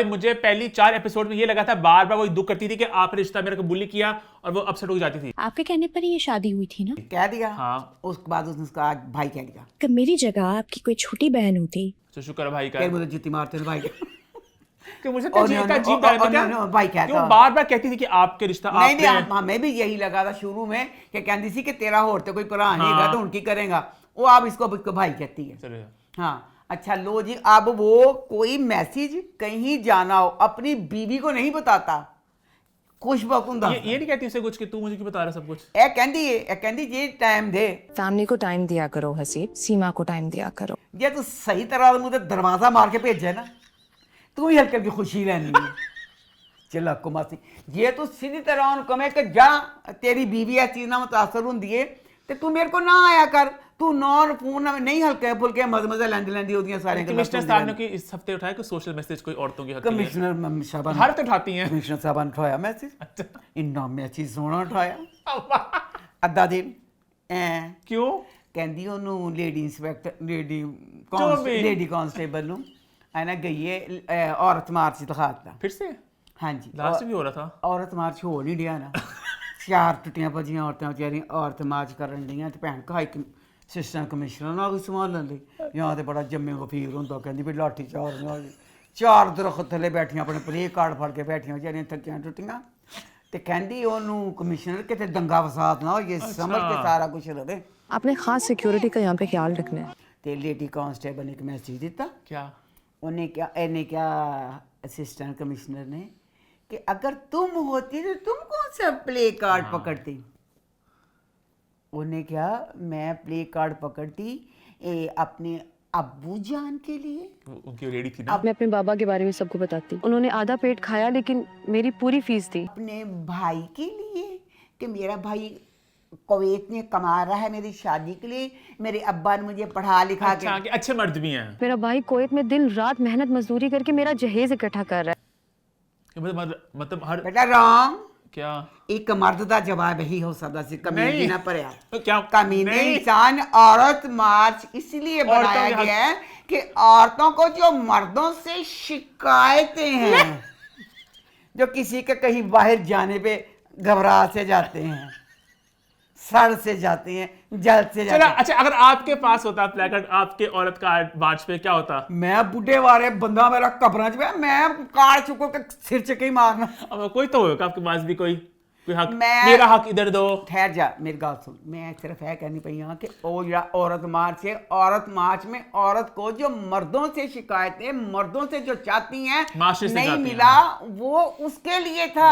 मुझे पहली 4 एपिसोड में ये लगा था, बार बार वही दुख करती थी कि आपने रिश्ता मेरे को बुली किया, और वो अपसेट हो जाती थी। आपके कहने पर ही ये शादी हुई थी ना? कह दिया हाँ। उसके बाद उसने उसका आज भाई कह दिया, कि मेरी जगह आपकी कोई छोटी बहन होती। तो शुक्र है भाई का फिर मुझे जुत्ती मारते थे भाई कि मुझे और अजीब नहीं, अजीब और लगा नहीं, क्या? भाई कहता। कि वो बार बार कहती थी कि आपके रिश्ता नहीं आपने नहीं, हमें भी यही लगा था शुरू में कि कहती थी कि तेरा होर तो कोई भरा नहीं हाँ। है तो उनकी करेगा, वो आप इसको भाई कहती है। चलो। हाँ अच्छा लो जी, अब वो कोई मैसेज कहीं जाना हो अपनी बीवी को नहीं बताता, खुशबक हुंदा। ये नहीं कहती उसे कुछ कि तू मुझे क्यों बता रहा है सब कुछ? ਇਹ ਕਹਿੰਦੀ ਜੇ ਟਾਈਮ ਦੇ, फैमिली को टाइम दिया करो हसीब, सीमा को टाइम दिया करो। ਜੇ ਤੂੰ ਸਹੀ ਤਰ੍ਹਾਂ ਉਹਨੂੰ ਤੇ ਦਰਵਾਜ਼ਾ ਮਾਰ ਕੇ ਭੇਜੇ ਨਾ, ਤੂੰ ਵੀ ਹਲਕੀ ਹਲਕੀ ਖੁਸ਼ੀ ਲੈਣੀ ਹੈ। ਚੱਲ ਹੱਕੋ ਮਾਸੀ, ਜੇ ਤੂੰ ਸਿੱਧੀ ਤਰ੍ਹਾਂ ਉਹਨੂੰ ਕਹੇ ਕਿ ਜਾ ਤੇਰੀ ਬੀਵੀ ਇਸ ਚੀਜ਼ ਨਾਲ ਮੁਤਾਸਰ ਹੁੰਦੀ ਹੈ ਤੇ ਤੂੰ ਮੇਰੇ ਕੋਲ ਨਾ ਆਇਆ ਕਰ, ਤੂੰ ਨੌਨ ਫੋਨ ਨਾਲ ਨਹੀਂ ਹਲਕੇ ਫੁਲਕੇ ਮਜ਼ੇ ਲੈਂਦੀ ਉਹਦੀਆਂ ਸਾਰੀਆਂ ਗੱਲਾਂ। कमिश्नर साहब ने कि इस हफ्ते उठाया कि सोशल मैसेज कोई औरतों की हक के लिए। कमिश्नर साहब हर तो उठाती हैं। कमिश्नर साहब ने उठाया मैसेज, ਇੰਨਾ ਮੈਸੇਜ ਸੋਹਣਾ ਉਠਾਇਆ ਅੱਧਾ ਦਿਨ ਐ क्यों? ਕਹਿੰਦੀ ਉਹਨੂੰ ਲੇਡੀ ਇੰਸਪੈਕਟਰ ਜੋ ਵੀ। ਲੇਡੀ ਕਾਂਸਟੇਬਲ ਨੂੰ ਐਨਾ ਗਈ ਹੈ ਔਰਤ ਮਾਰਚ ਦਿਖਾਤਾ। फिर से ਹਾਂਜੀ लास्ट भी हो रहा था। ਔਰਤ ਮਾਰਚ ਹੋ ਨਹੀਂ ਡਿਆ ਨਾ, 4 ਟੁੱਟੀਆਂ ਭੱਜੀਆਂ ਔਰਤਾਂ ਵਿਚਾਰੀਆਂ ਔਰਤ ਮਾਰਚ ਕਰਨ ਡੀਆਂ ਤੇ ਭੈਣ ਕਾ ਇੱਕ ਅਸਿਸਟੈਂਟ ਕਮਿਸ਼ਨਰ ਨਾਲ ਵੀ ਸੰਭਾਲਣ ਲਈ, ਜਾਂ ਤੇ ਬੜਾ ਜੰਮੇ ਗਫੀਰ ਹੁੰਦਾ, ਕਹਿੰਦੀ ਵੀ ਲਾਠੀ ਚਾਰ ਨਾਲ 4 ਦਰਖਤ ਥੱਲੇ ਬੈਠੀਆਂ ਆਪਣੇ ਪਲੇ ਕਾਰਡ ਫੜ ਕੇ ਬੈਠੀਆਂ ਵਿਚਾਰੀਆਂ ਥੱਕੀਆਂ ਟੁੱਟੀਆਂ, ਤੇ ਕਹਿੰਦੀ ਉਹਨੂੰ ਕਮਿਸ਼ਨਰ ਕਿਤੇ ਦੰਗਾ ਫਸਾਦ ਨਾ ਹੋਏ, ਸਮਝ ਕੇ ਸਾਰਾ ਕੁਝ ਰਵੇ। आपने खास सिक्योरिटी का यहाँ पे ख्याल रखना है। ਤੇ ਲੇਡੀ ਕਾਂਸਟੇਬਲ ਨੇ ਇੱਕ ਮੈਸੇਜ ਦਿੱਤਾ, क्या? ਇਹਨੇ ਕਿਹਾ असिस्टेंट कमिश्नर ने कि अगर तुम होती तो तुम कौन सा प्ले कार्ड पकड़ती? उन्हें क्या, मैं प्ले कार्ड पकड़ती अपने अब्बू जान के लिए। उनकी रेडी थी ना। मैं अपने बाबा के बारे में सबको बताती। उन्होंने आधा पेट खाया लेकिन मेरी पूरी फीस थी। अपने भाई के लिए कि मेरा भाई कुवैत में कमा रहा है मेरी शादी के लिए, मेरे अब्बा ने मुझे पढ़ा लिखा अच्छा, कि अच्छे मर्द भी हैं। मेरा भाई कुवैत में दिन रात मेहनत मजदूरी करके मेरा जहेज इकट्ठा कर रहा है। मतलब हर बेटा रॉन्ग। क्या? एक मर्द का जवाब यही हो सकता है, कमीने नहीं। ना पड़या। क्या? कमीने नहीं। इंसान औरत मार्च इसलिए बनाया औरतों के गया है कि औरतों को जो मर्दों से शिकायतें हैं, जो किसी के कहीं बाहर जाने पे घबरा से जाते हैं, सड़ से जाते हैं, जल्द से चलो जाते हैं। अच्छा, अगर आपके पास होता प्लेकार्ड आपके औरत का मार्च पे, क्या होता? मैं बुढ़े वाले बंदा मेरा कब्रां च पिया, मैं कार चुको के सिर च ही मारना। अब कोई तो होगा आपके पास भी कोई हक, मैं- मेरा हक इधर दो। ठहर जा, मेरी गल सुन, मैं सिर्फ यह कहनी पई हाँ कि वो जो औरत मार्च है, औरत मार्च में औरत को जो मर्दों से शिकायतें, मर्दों से जो चाहती हैं माशरे से नहीं चाहती हैं। मिला, वो उसके लिए था।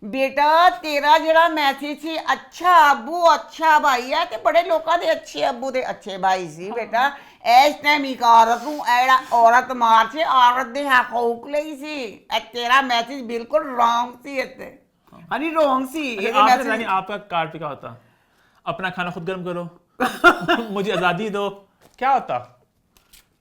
बेटा तेरा जरा मैसेज सी अच्छा अबू अच्छा भाई है, ते बड़े लोगों दे अच्छे अबू दे अच्छे भाई सी बेटा। इस टाइम एक औरत नूं एड़ा औरत मार्च औरत दे हकूक लई सी, तेरा मैसेज बिल्कुल रॉन्ग सी इत्ते हनी रॉन्ग सी। ये आपने मैसेज जानी आपका कार्ड पे क्या होता? अपना खाना खुद गर्म करो मुझे आजादी दो, क्या होता?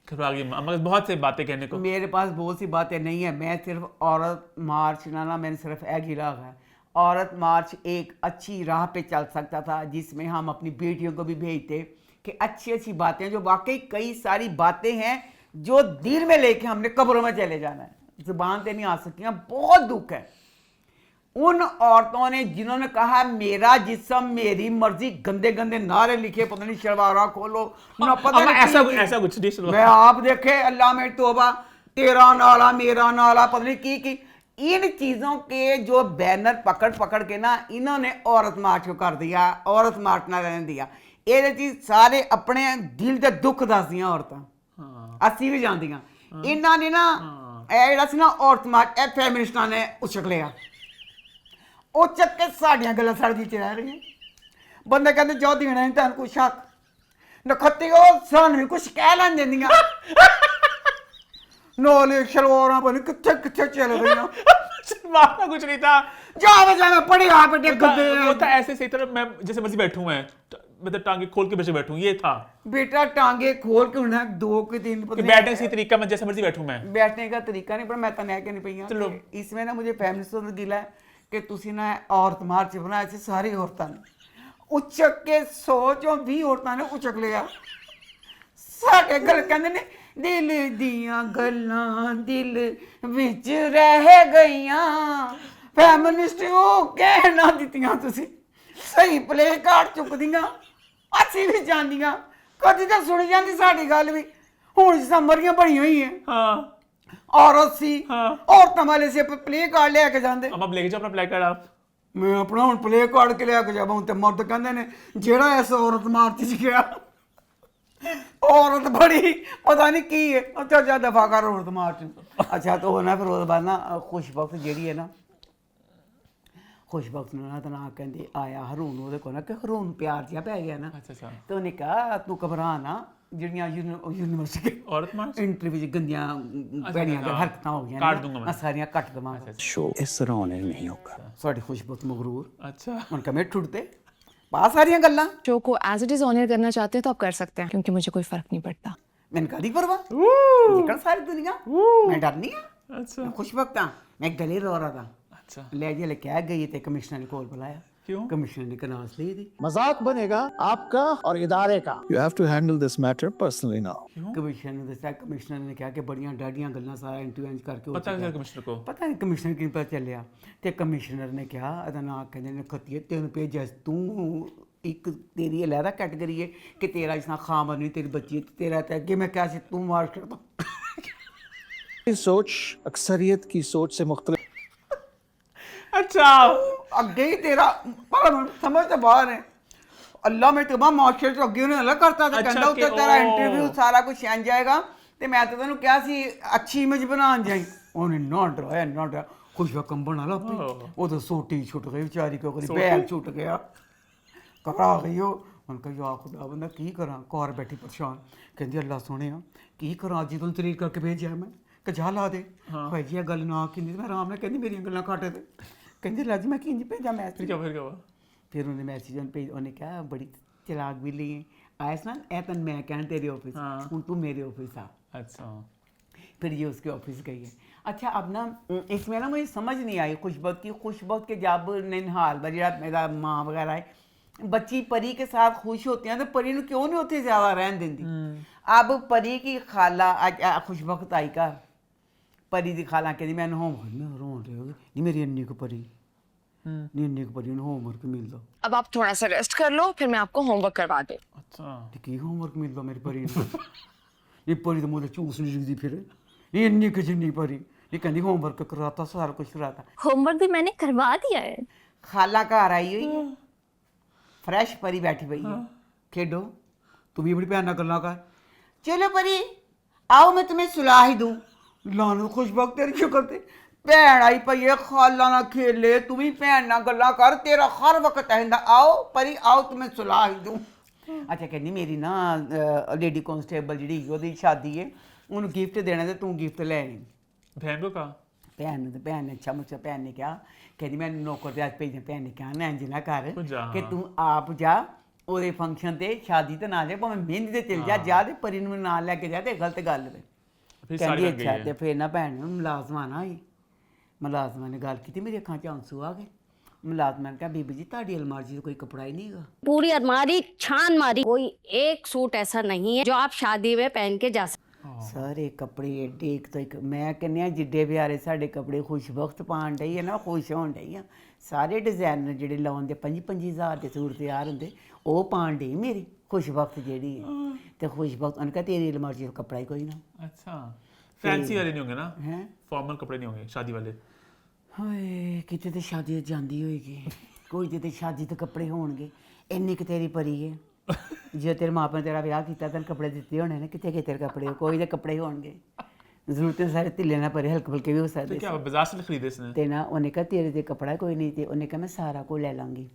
मगर बहुत से बातें कहने को। मेरे पास बहुत सी बातें नहीं है, मैं सिर्फ औरत मार्च ना मैंने सिर्फ एक ही राह है। औरत मार्च एक अच्छी राह पे चल सकता था जिसमें हम अपनी बेटियों को भी भेजते कि अच्छी अच्छी बातें, जो वाकई कई सारी बातें हैं जो दिल में लेके हमने कब्रों में चले जाना है, जुबान पे नहीं आ सकती हैं। बहुत दुख है उन औरतों ने जिन्होंने कहा मेरा जिस्म मेरी मर्जी, गंदे गंदे नारे लिखे, पता नहीं शलवारा खोलो ना पता नहीं ऐसा की- ऐसा कुछ नहीं। मैं आप देखे अल्लाह में तोबा, तेरा नाला मेरा नाला, पता नहीं की इन चीजों के जो बैनर पकड़ पकड़ के ना इन्होंने औरत मार्च को कर दिया, औरत मार्च ना रहने दिया। ये चीज सारे अपने दिल के दुख दसदियां औरतां, अस्सी भी जानदियां। इन्होंने ना ਜਿਹੜਾ ਸੀ ਨਾ औरत मार्च ਇਹ ਫੈਮਿਨਿਸਟਾਂ ਨੇ ਉਚਕ ਲਿਆ, ਉਹ ਚੱਕ ਕੇ ਸਾਡੀਆਂ ਗੱਲਾਂ ਸਾਡੀ ਚ ਰਹਿ ਰਹੀਆਂ। ਬੰਦੇ ਕਹਿੰਦੇ ਜੋ ਦੇਣਾ ਨਹੀਂ ਤੁਹਾਨੂੰ ਕੁਛ ਹੱਕ ਨਖੱਤੀ, ਉਹ ਸਾਨੂੰ ਵੀ ਕੁਛ ਕਹਿ ਲੈਣ ਦਿੰਦੀਆਂ ਨੋਲੇ ਸ਼ਲਵਾਰਾਂ ਬਣ ਕਿੱਥੇ ਕਿੱਥੇ ਚਲੇ ਗਈਆਂ। मारना कुछ नहीं था। जावे जावे पड़े आप बेटे गद्दे। वो था ऐसे सही तरह मैं जैसे मर्जी बैठूं, मैं मतलब टांगे खोल के बैठे बैठूं, ये था बेटा टांगे खोल के उन्हें दो के दिन कि बैठने का सही तरीका, मैं जैसे मर्जी बैठूं मैं। बैठने का तरीका नहीं, पर मैं तो नहीं कहनी पई चलो। हां इसमें ना मुझे फैमिनिस्टों से गिला है कि तुसी ना औरत मार्च बनाया से सारी औरतां ने उचक के 100 चों 20 औरतां ने उचक लिया। साडे गल कहंदे ने दिल दियां गल्लां दिल विच रह गईयां। फैमिनिस्ट हो कहना दित्तियां तुसी सही प्ले कार्ड चुकदियां, ਅਸੀਂ ਵੀ ਜਾਂਦੀਆਂ, ਕਦੀ ਤਾਂ ਸੁਣੀ ਜਾਂਦੀ ਸਾਡੀ ਗੱਲ ਵੀ। ਹੁਣ ਜਿਸਾਂ ਮਰੀਆਂ ਬਣੀ ਹੋਈ ਹੈ ਔਰਤ ਸੀ, ਔਰਤਾਂ ਵਾਲੇ ਸੇ ਪਲੇ ਕਾਰਡ ਲੈ ਕੇ ਜਾਂਦੇ। अब लेके जाओ अपना प्ले कार्ड आप। ਮੈਂ ਆਪਣਾ ਹੁਣ ਪਲੇ ਕਾਰਡ ਕੇ ਲੈ ਕੇ ਜਾਵਾਂ ਤੇ ਮਰਦ ਕਹਿੰਦੇ ਨੇ ਜਿਹੜਾ ਇਸ ਔਰਤ ਮਾਰਚ ਚ ਗਿਆ ਔਰਤ ਬੜੀ ਪਤਾ ਨਹੀਂ ਕੀ ਹੈ। ਅੱਛਾ ਜਾ ਦਫਾ ਕਰ ਔਰਤ ਮਾਰਚ। ਅੱਛਾ ਤਾਂ ਉਹ ਨਾ ਫਿਰ ਉਹਦੇ ਬਾਅਦ ਨਾ ਖੁਸ਼ਬਖਤ ਜਿਹੜੀ ਹੈ ਨਾ, खुशबख्त तो ना कहते आया हरून वो को ना कि हरून प्यार जिहा पै गया ना। अच्छा। तो उन्हें कहा तू घबरा ना, ਜਿਹੜੀਆਂ यूनिवर्सिटी औरत मार्च इंटरव्यू च गंदियां भैड़ियां हरकतां हो गई काट दूंगा मैं। सारियां कट देवांगा। शो इस तरह होने नहीं होगा। साडी खुशबख्त मगरूर अच्छा उनका मैं ठुड़ते पा सारियां गल्लां शो को एज इट इज ऑनर करना चाहते हैं तो आप कर सकते हैं, क्योंकि मुझे कोई फर्क नहीं पड़ता। मैंने कहा नहीं परवाह, निकल सारी दुनिया, मैं डरनी है, अच्छा खुशबख्त हां। मैं गले रो रहा था, अच्छा ले जे क्या गई थे कमिश्नर ने कॉल बुलाया। क्यों? कमिश्नर ने कनास ली थी। मजाक बनेगा आपका और इदारे का। You have to handle this matter personally now. Commissioner ने दसा, कमिश्नर ने कहा कि बड़ियां डाडियां गल्लां सारा इंटरव्यू करके पता है कमिश्नर को? पता नहीं कमिश्नर की पता चलिया। ते कमिश्नर ने कहा अदा ना कहंदे ने खतिए तेन भेजा तू एक तेरी अलहदा कैटेगरी है कि तेरा इसना खामर नहीं तेरी बच्ची है, तेरा तो अगे मैं क्या से तू मार करता। सोच अक्सरियत की सोच से मुख्तलिफ। अच्छा अगे ही तेरा पर समझ तो बाहर है। अल्लाह में तबा माशरे तो अगे उन्हें अलग करता था, अच्छा कहंदा कि उत्ते तेरा ओ। इंटरव्यू सारा कुछ आन जाएगा ते मैं तो तेनू क्या सी अच्छी इमेज बनान जाई। उन्हें ना डराया ना डराया, खुशबा कंबन वाला पे वो तो सोटी छुट गई बेचारी को, कभी बैग छुट गया, घबरा गई हो। उनका या खुदा बंदा की करा, घर बैठी परेशान, कहंदी अल्लाह सोने की करा जी तुम तरीक करके भेजा मैं कि जा ला दे। भाई जी गल ना की मैं आराम नाल कहंदी मेरी गल्लां घट दे, कहंदी अल्लाह जी मैं किंज भेजा मैसेज। फिर क्या हुआ? फिर उन्हें मैसेज भेज, उन्हें कहा बड़ी चलाक भी ली आया ना ए तन मैं कहन तेरे ऑफिस हूँ तू मेरे ऑफिस आ। अच्छा फिर ये उसके ऑफिस गई है। अच्छा अब ना इसमें ना मुझे समझ नहीं आई खुशबख्त के जब ननिहाल बजा मेरा माँ वगैरह है बच्ची परी के साथ खुश होती हैं तो परी ने क्यों नहीं उत्थे ज्यादा रहन देंदी। अब परी की खाला खुशबख्त आई घर, परी की खाला कहती मैं रोन रही होगी नहीं मेरी अन्नी को परी ਨਹੀਂ ਇੰਨੇ ਕੁ ਪਰੀ ਨੂੰ ਹੋਮਵਰਕ ਮਿਲਦਾ। अब आप थोड़ा सा रेस्ट कर लो, फिर मैं आपको होमवर्क करवा दूँ। अच्छा ਤੇ ਕੀ ਹੋਮਵਰਕ ਮਿਲਦਾ ਮੇਰੀ ਪਰੀ ਨੂੰ? ਇਹ ਪਰੀ ਤਾਂ ਮੂੰਹ ਚੂਸ ਨਹੀਂ ਲਿਖਦੀ ਫਿਰ। ਇਹ ਇੰਨੀ ਕੁ ਜਿੰਨੀ ਪਰੀ ਇਹ ਕਹਿੰਦੀ ਹੋਮਵਰਕ ਕਰਾਤਾ, ਸਾਰਾ ਕੁਝ ਕਰਾਤਾ। होमवर्क भी मैंने करवा दिया है। ਖਾਲਾ ਘਰ ਆਈ ਹੋਈ ਹੈ, ਫਰੈਸ਼ ਪਰੀ ਬੈਠੀ ਪਈ ਹੈ। ਖੇਡੋ, ਤੂੰ ਵੀ ਆਪਣੀ ਭੈਣ ਨਾਲ ਗੱਲਾਂ ਕਰ। ਚਲੋ ਪਰੀ आओ मैं तुम्हें सुला ही दूं। लानू खुशबक तेरी शक्ल ते भैन आई पई है, खाला ना खेले, तू भी भैन ना गल्ला कर, तेरा हर वक्त कहंदा आओ परी आओ तुम्हें सुला ही दूं। अच्छा कहनी मेरी ना लेडी कांस्टेबल जी ओदी शादी है, उन्हें गिफ्ट देना ते तू गिफ्ट ले आई। बहन को कहा भैन ने अच्छा मुझसे भैन ने कहा, कहती मैं नौकर ते आज भेजना। भैन ने कहा ना इंज ना कर तू जा, कि तू आप जा ਉਹਦੇ ਫੰਕਸ਼ਨ ਤੇ ਸ਼ਾਦੀ ਤੇ ਨਾ ਜਾ, ਭਾਵੇਂ ਮਹਿੰਦੀ ਤੇ ਚਲ ਜਾ ਤੇ ਪਰੀ ਨੂੰ ਨਾਲ ਲੈ ਕੇ ਜਾ ਤੇ ਗਲਤ ਗੱਲ ਵੇ। फिर ਕਹਿੰਦੀ सारी ਅੱਛਾ ਤੇ ਫਿਰ ਨਾ ਭੈਣ ਨੂੰ ਮੁਲਾਜ਼ਮਾਂ ਨਾ ਆਈ, ਮੁਲਾਜ਼ਮਾਂ ਨੇ ਗੱਲ ਕੀਤੀ, ਮੇਰੀ ਅੱਖਾਂ 'ਚ ਆਂਸੂ ਆ ਗਏ। ਮੁਲਾਜ਼ਮਾਂ ਨੇ ਕਿਹਾ ਬੀਬੀ ਜੀ ਤੁਹਾਡੀ ਅਲਮਾਰੀ 'ਚ ਕੋਈ ਕੱਪੜਾ ਹੀ ਨਹੀਂ ਹੈਗਾ। पूरी अलमारी छान मारी, कोई एक सूट ऐसा नहीं है जो आप शादी में पहन के जा सकते। ਸਾਰੇ ਕੱਪੜੇ ਏਡੇ ਇੱਕ ਤੋਂ ਇੱਕ। ਮੈਂ ਕਹਿੰਦੀ ਜਿੱਡੇ ਪਿਆਰੇ ਸਾਡੇ ਕੱਪੜੇ ਖੁਸ਼ਬਖਤ ਪਾਉਣ ਡਈ ਹੈ ਨਾ, ਖੁਸ਼ ਹੋਣ ਡਈ ਆ। ਸਾਰੇ ਡਿਜ਼ਾਈਨਰ ਜਿਹੜੇ ਲਾਉਣ ਦੇ 25,000 ਦੇ ਸੂਟ ਤਿਆਰ ਹੁੰਦੇ ਉਹ ਪਾਉਣ ਡਈ ਮੇਰੀ ਖੁਸ਼ਬਖਤ ਜਿਹੜੀ ਹੈ। ਤੇ ਖੁਸ਼ਬਖਤ ਉਹਨੇ ਕਿਹਾ ਤੇਰੀ ਅਲਮਾਰੀ 'ਚ ਕੱਪੜਾ ਹੀ ਕੋਈ ਨਾ। अच्छा फैंसी वाले नहीं होंगे ना, हैं फॉर्मल कपड़े नहीं होंगे शादी वाले। ਹਾਏ ਕਿਤੇ ਤੇ ਸ਼ਾਦੀ ਜਾਂਦੀ ਹੋਏਗੀ, ਕੋਈ ਤੇ ਸ਼ਾਦੀ ਤੇ ਕੱਪੜੇ ਹੋਣਗੇ। ਇੰਨੀ ਕਿ ਤੇਰੀ ਪਰੀ ਹੈ, ਜੇ ਤੇਰੇ ਮਾਪਿਆਂ ਨੇ ਤੇਰਾ ਵਿਆਹ ਕੀਤਾ ਤੈਨੂੰ ਕੱਪੜੇ ਦਿੱਤੇ ਹੋਣੇ ਨੇ, ਕਿੱਥੇ ਗਏ ਤੇਰੇ ਕੱਪੜੇ? ਕੋਈ ਦੇ ਕੱਪੜੇ ਹੋਣਗੇ। ਜ਼ਰੂਰਤ ਹੈ ਸਾਰੇ ਢਿੱਲੇ ਨਾ ਪਰੇ, ਹਲਕੇ ਫੁਲਕੇ ਵੀ ਹੋ तो ਸਕਦੇ क्या बाजार से खरीदे इसने? ਤੇ ਨਾ ਉਹਨੇ ਕਿਹਾ ਤੇਰੇ ਤੇ ਕੱਪੜਾ ਕੋਈ ਨਹੀਂ, ਤੇ ਉਹਨੇ ਕਿਹਾ ਮੈਂ ਸਾਰਾ ਕੁਝ ਲੈ ਲਾਂਗੀ,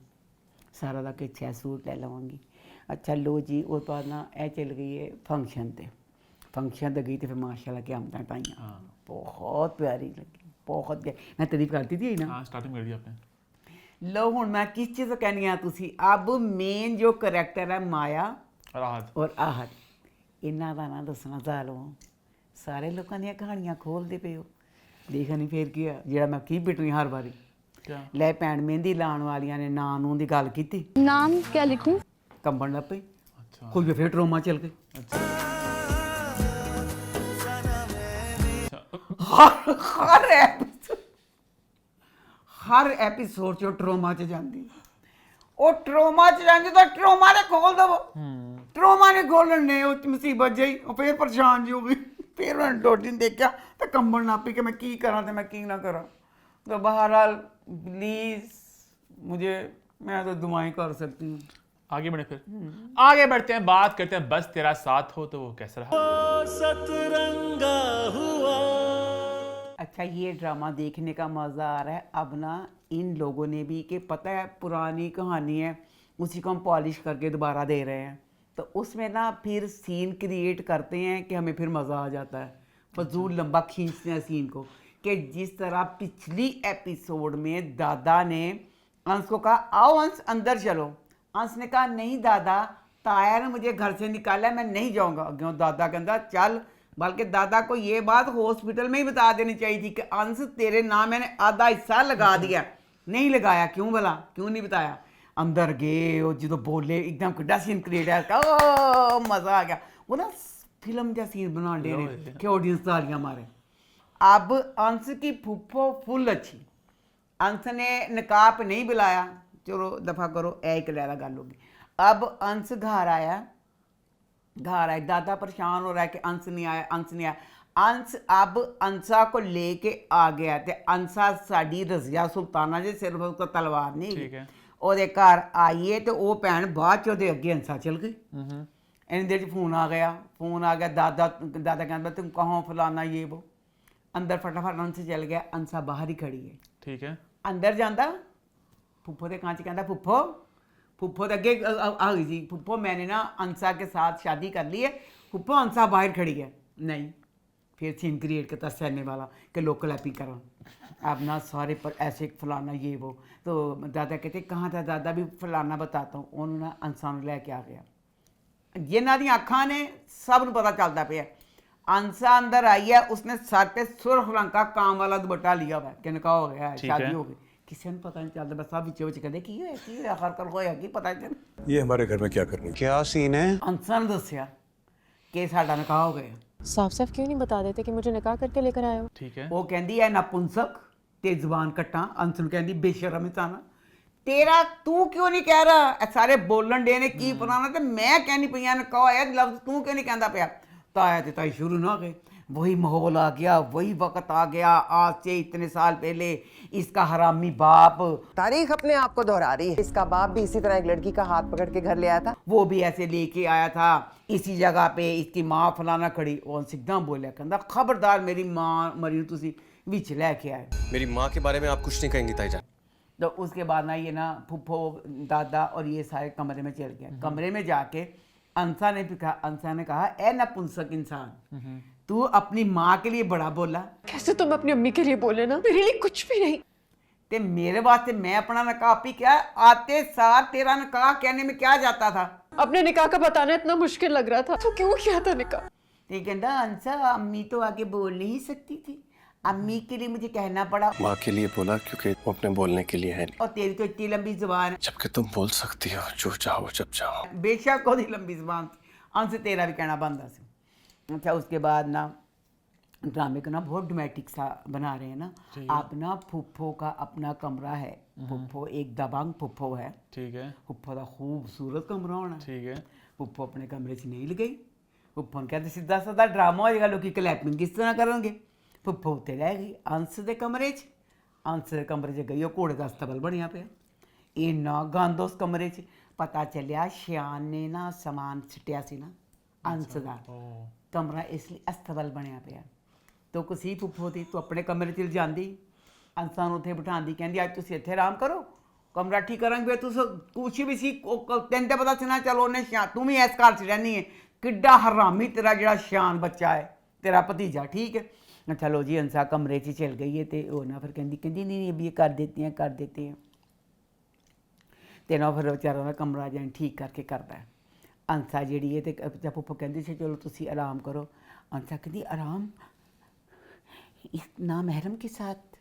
ਸਾਰਾ ਦਾ ਕਿ 6 ਸੂਟ ਲੈ ਲਵਾਂਗੀ। ਅੱਛਾ ਲੋ ਜੀ ਉਸ ਤੋਂ ਬਾਅਦ ਨਾ ਇਹ ਚਲ ਗਈ ਹੈ ਫੰਕਸ਼ਨ ਤੇ। ਫੰਕਸ਼ਨ ਤੇ ਗਈ ਤੇ ਫਿਰ ਮਾਸ਼ਾਅੱਲਾ ਕਿ ਆਮਦਾਂ ਟਾਈਆਂ ਬਹੁਤ ਪਿਆਰੀ ਲੱਗੀ, ਬਹੁਤ ਮੈਂ ਤਾਰੀਫ ਕਰਤੀ थी ना। हाँ स्टार्टिंग कर दी आपने। लो हुण मैं किस चीज़ कहनी आ तुसी, अब मेन जो करैक्टर है माया राहत और आहट, इन्हां दा ना दसना चालो। सारे लोगों दी कहानियां खोलदे पे हो, देखा नहीं फिर की जेड़ा मैं की पिटनी हर बारी। क्या ले भैन मेहंदी लाण वालियां ने नां नूं दी गल कीती, नाम क्या लिखूं? कंबण लग पई। अच्छा कोई भी फिर ट्रोमा चल गई। अच्छा हर एपिसोड चो ट्रोमा च जांदी, ਉਹ ਟਰੋਮਾ ਚ ਜਾਂਦੀ ਤਾਂ ਟਰੋਮਾ ਨੇ ਖੋਲ ਦਵੋ। ਟਰੋਮਾ ਨੇ ਖੋਲਣ ਨੇ ਉਹ ਮੁਸੀਬਤ ਜਈ, ਉਹ ਫੇਰ ਪਰੇਸ਼ਾਨ ਜੀ ਹੋ ਗਈ। ਫਿਰ ਉਹਨੇ ਡੋਡੀ ਨੂੰ ਦੇਖਿਆ ਤਾਂ ਕੰਬਣ ਲੱਗ ਪਈ ਕਿ ਮੈਂ ਕੀ ਕਰਾਂ ਤੇ ਮੈਂ ਕੀ ਨਾ ਕਰਾਂ। तो बहरहाल प्लीज मुझे, मैं तो दुआएं कर सकती हूँ। आगे बढ़े फिर आगे बढ़ते हैं, बात करते हैं बस तेरा साथ हो तो वो कैसा रहा। सतरंगा हुआ। अच्छा ये ड्रामा देखने का मज़ा आ रहा है। अब ना इन लोगों ने भी कि पता है पुरानी कहानी है, उसी को हम पॉलिश करके दोबारा दे रहे हैं, तो उसमें ना फिर सीन क्रिएट करते हैं कि हमें फिर मज़ा आ जाता है, फजूल लंबा खींचते हैं सीन को। कि जिस तरह पिछली एपिसोड में दादा ने अंश को कहा आओ अंश अंदर चलो, अंश ने कहा नहीं दादा, ताया ने मुझे घर से निकाला, मैं नहीं जाऊंगा। क्यों दादा कहता चल, बल्कि दादा को ये बात हॉस्पिटल में ही बता देनी चाहिए थी कि अंश तेरे नाम मैंने आधा हिस्सा लगा दिया। नहीं लगाया, क्यों भला, क्यों नहीं बताया? अंदर गए और जो बोले एकदम किड्डा सीन क्रिएट है, ओ मज़ा आ गया। वो ना फिल्म जैसा सीन बना दे रहे कि ऑडियंस तालियां मारे। अब अंश की फुफ्फो फुल अच्छी, अंश ने नकाब नहीं बुलाया, चलो दफ़ा करो, एक लहरा गल होगी। अब अंश घर आया, दादा परेशान हो रहा है कि अंश नहीं आया, अंश नहीं आया। अंश अब अंसा को लेके आ गया, ते अंसा साड़ी रज़िया सुल्ताना जे सिर्फ उसको तलवार नहीं ठीक है, ਉਹਦੇ ਘਰ ਆਈਏ ਤੇ ਉਹ ਭੈਣ ਬਾਅਦ ਚ ਉਹਦੇ ਅੱਗੇ ਅੰਸਾ ਚਲ ਗਈ। ਇੰਨੀ ਦੇਰ ਚ ਫੋਨ ਆ ਗਿਆ, दादा कहता तुम कहाँ फलाना ये वो। अंदर फटाफट अंश चल गया, अंसा बाहर ही खड़ी है। ठीक है, अंदर जाता फुफ्फो के कांच कहता फुफ्फो तो अगे आ गई जी, फुफ्फो मैंने ना अंसा के साथ शादी कर ली है। फुफ्फो अंसा बाहर खड़ी है, नहीं फिर सीन क्रिएट करता सहने वाला कि लोकल एपी करो। अब ना सारे पर ऐसे फलाना ये वो, तो दादा कहते कहाँ था दादा, भी फलाना बताता हूँ। उन्होंने अंसा नूं लैके आ गया, जिन्हां दी अखां ने सब नूं पता चलता पे। अंसा अंदर आई है, उसने सर पे सुर्ख रंग का काम वाला दुपट्टा लिया हुआ है कि निकाह हो गया है, शादी हो गई। किसी ने पता नहीं चलता, बस सब विच कहते की होया आखिर होया की पता नहीं चल। ये हमारे घर में क्या कर रही है? क्या सीन है? अंसा ने दस्या कि साडा निकाह हो गया। साफ साफ क्यों नहीं बता देते कि मुझे निकाह करके लेकर आए हो? ठीक है, वो कहती है नपुंसक, ਤੇ ਜ਼ੁਬਾਨ ਕੱਟਾਂ ਅੰਸ ਨੂੰ ਕਹਿੰਦੀ ਬੇਸ਼ਰਮ ਇਨਸਾਨ ਤੇਰਾ ਤੂੰ ਕਿਉਂ ਨਹੀਂ ਕਹਿ ਰਿਹਾ ਇਹ ਸਾਰੇ ਬੋਲਣ ਦੇ ਨੇ ਕੀ ਪੁਰਾਣਾ ਤੇ ਮੈਂ कहनी ਪਈਆਂ ਨੇ ਕਹੋ ਇਹ ਲਫ਼ਜ਼ ਤੂੰ ਕਿਉਂ नहीं कहता ਪਿਆ ताया ते ताई शुरू ना गए वही माहौल आ गया वही वक्त आ गया आज से इतने साल पहले इसका हरामी बाप तारीख अपने आप को दोहरा रही है इसका बाप भी इसी तरह एक लड़की का हाथ पकड़ के घर ले आया था वो भी ऐसे लेके आया था इसी जगह पे इसकी माँ फलाना खड़ी और सिद्धम बोलिया कहता खबरदार मेरी माँ मरी तुसी विच लेके आए मेरी माँ के बारे में आप कुछ नहीं कहेंगी ताईजान तो उसके बाद ना ये ना फुफ्फो दादा और ये सारे कमरे में चल गए कमरे में जाके अंसा ने कहा ए नपुंसक इंसान तू अपनी माँ के लिए बड़ा बोला कैसे तुम अपनी अम्मी के लिए बोले ना मेरे लिए कुछ भी नहीं ते मेरे वास्ते मैं अपना निकाह भी क्या आते सार तेरा निकाह कहने में क्या जाता था अपने निकाह का बताना इतना मुश्किल लग रहा था तो क्यों किया था निकाह ते कहता अंसा अम्मी तो आगे बोल नहीं सकती थी अम्मी के लिए मुझे कहना पड़ा माँ के लिए बोला क्योंकि वो अपने बोलने के लिए है नहीं और तेरी तो इतनी लंबी जुबान है जबकि तुम बोल सकती हो जो चाहो जब चाहो बेशक ओदी लंबी जुबान थी अंश तेरा भी कहना बनता सी अच्छा उसके बाद ना ड्रामे को ना बहुत ड्रामेटिक सा बना रहे हैं ना आप ना फुफ्फो का अपना कमरा है फुफ्फो एक दबंग फुफ्फो है ठीक है फुफ्फो का खूबसूरत कमरा होना ठीक है फुफ्फो अपने कमरे से नहीं गई फुफ्फो ने कहते सीधा साधा ड्रामा हो जाएगा लोग क्लैपिंग किस तरह करेंगे फुफ्फो उत्ते रह गई अंश के कमरे अंश के कमरे च गई वो घोड़े का अस्तबल बनया पे इन्ना गंद उस कमरे च पता चलिया श्यान ने ना समान सुटिया सी ना अंश का कमरा इसलिए अस्तबल बनया पे तो कुसी फुफ्फो थी तू अपने कमरे च जाती अंसा उत्थे बिठाती कहती अज तुम इत्थे आराम करो कमरा ठीक करांगे तुस कुछ भी सी तेन तो पता सी ना चलो उन्हें श्यान तू भी इस घर च रहनी है किड्डा हरामी तेरा जो श्यान बच्चा है तेरा भतीजा ठीक है चलो जी अंसा कमरे च चल गई है तो वो ना फिर कहती नहीं अभी ये कर देते हैं तो ना फिर बेचारा ना कमरा जैन ठीक करके करता है अंसा जी है तो फुफ्फो कहती से चलो तुसी आराम करो अंसा कहती आराम इस ना महरम के साथ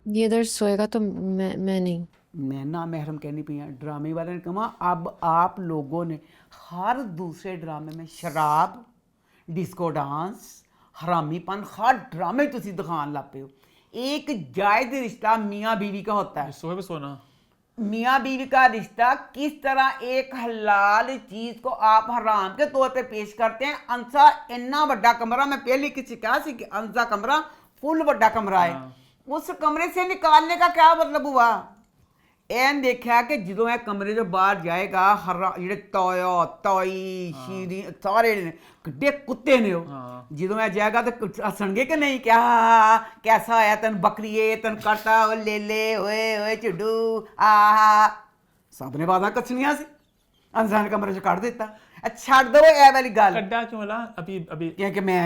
ये इधर सोएगा तो मैं नहीं मैं ना महरम कहनी पई ड्रामे वाले ने कहा अब आप लोगों ने हर दूसरे ड्रामे में शराब डिस्को डांस हरामीपन हर ड्रामे तुसी दिखान लग पे हो एक जायज़ रिश्ता मियाँ बीवी का होता है सोए पे सोना मियाँ बीवी का रिश्ता किस तरह एक हलाल चीज को आप हराम के तौर पे पेश करते हैं अंसा इन्ना बड़ा कमरा मैं पहले किसी कहा सी कि अंसा कमरा फुल बड़ा कमरा है उस कमरे से निकालने का क्या मतलब हुआ एन देखा कि जो है कमरे जो बाहर जाएगा हरा जेडे ताया ताई शीरी सारे किड्डे कुत्ते ने हो जो मैं जाएगा तो हसणगे कि नहीं क्या कैसा आया तन बकरीए तन करता ले ओए चिड्डू आ सब ने बाधा कछनियां सी अंसा ने कमरे से काट देता छड़ दो ए वाली गल कड्डा क्यों ला अभी अभी कि मैं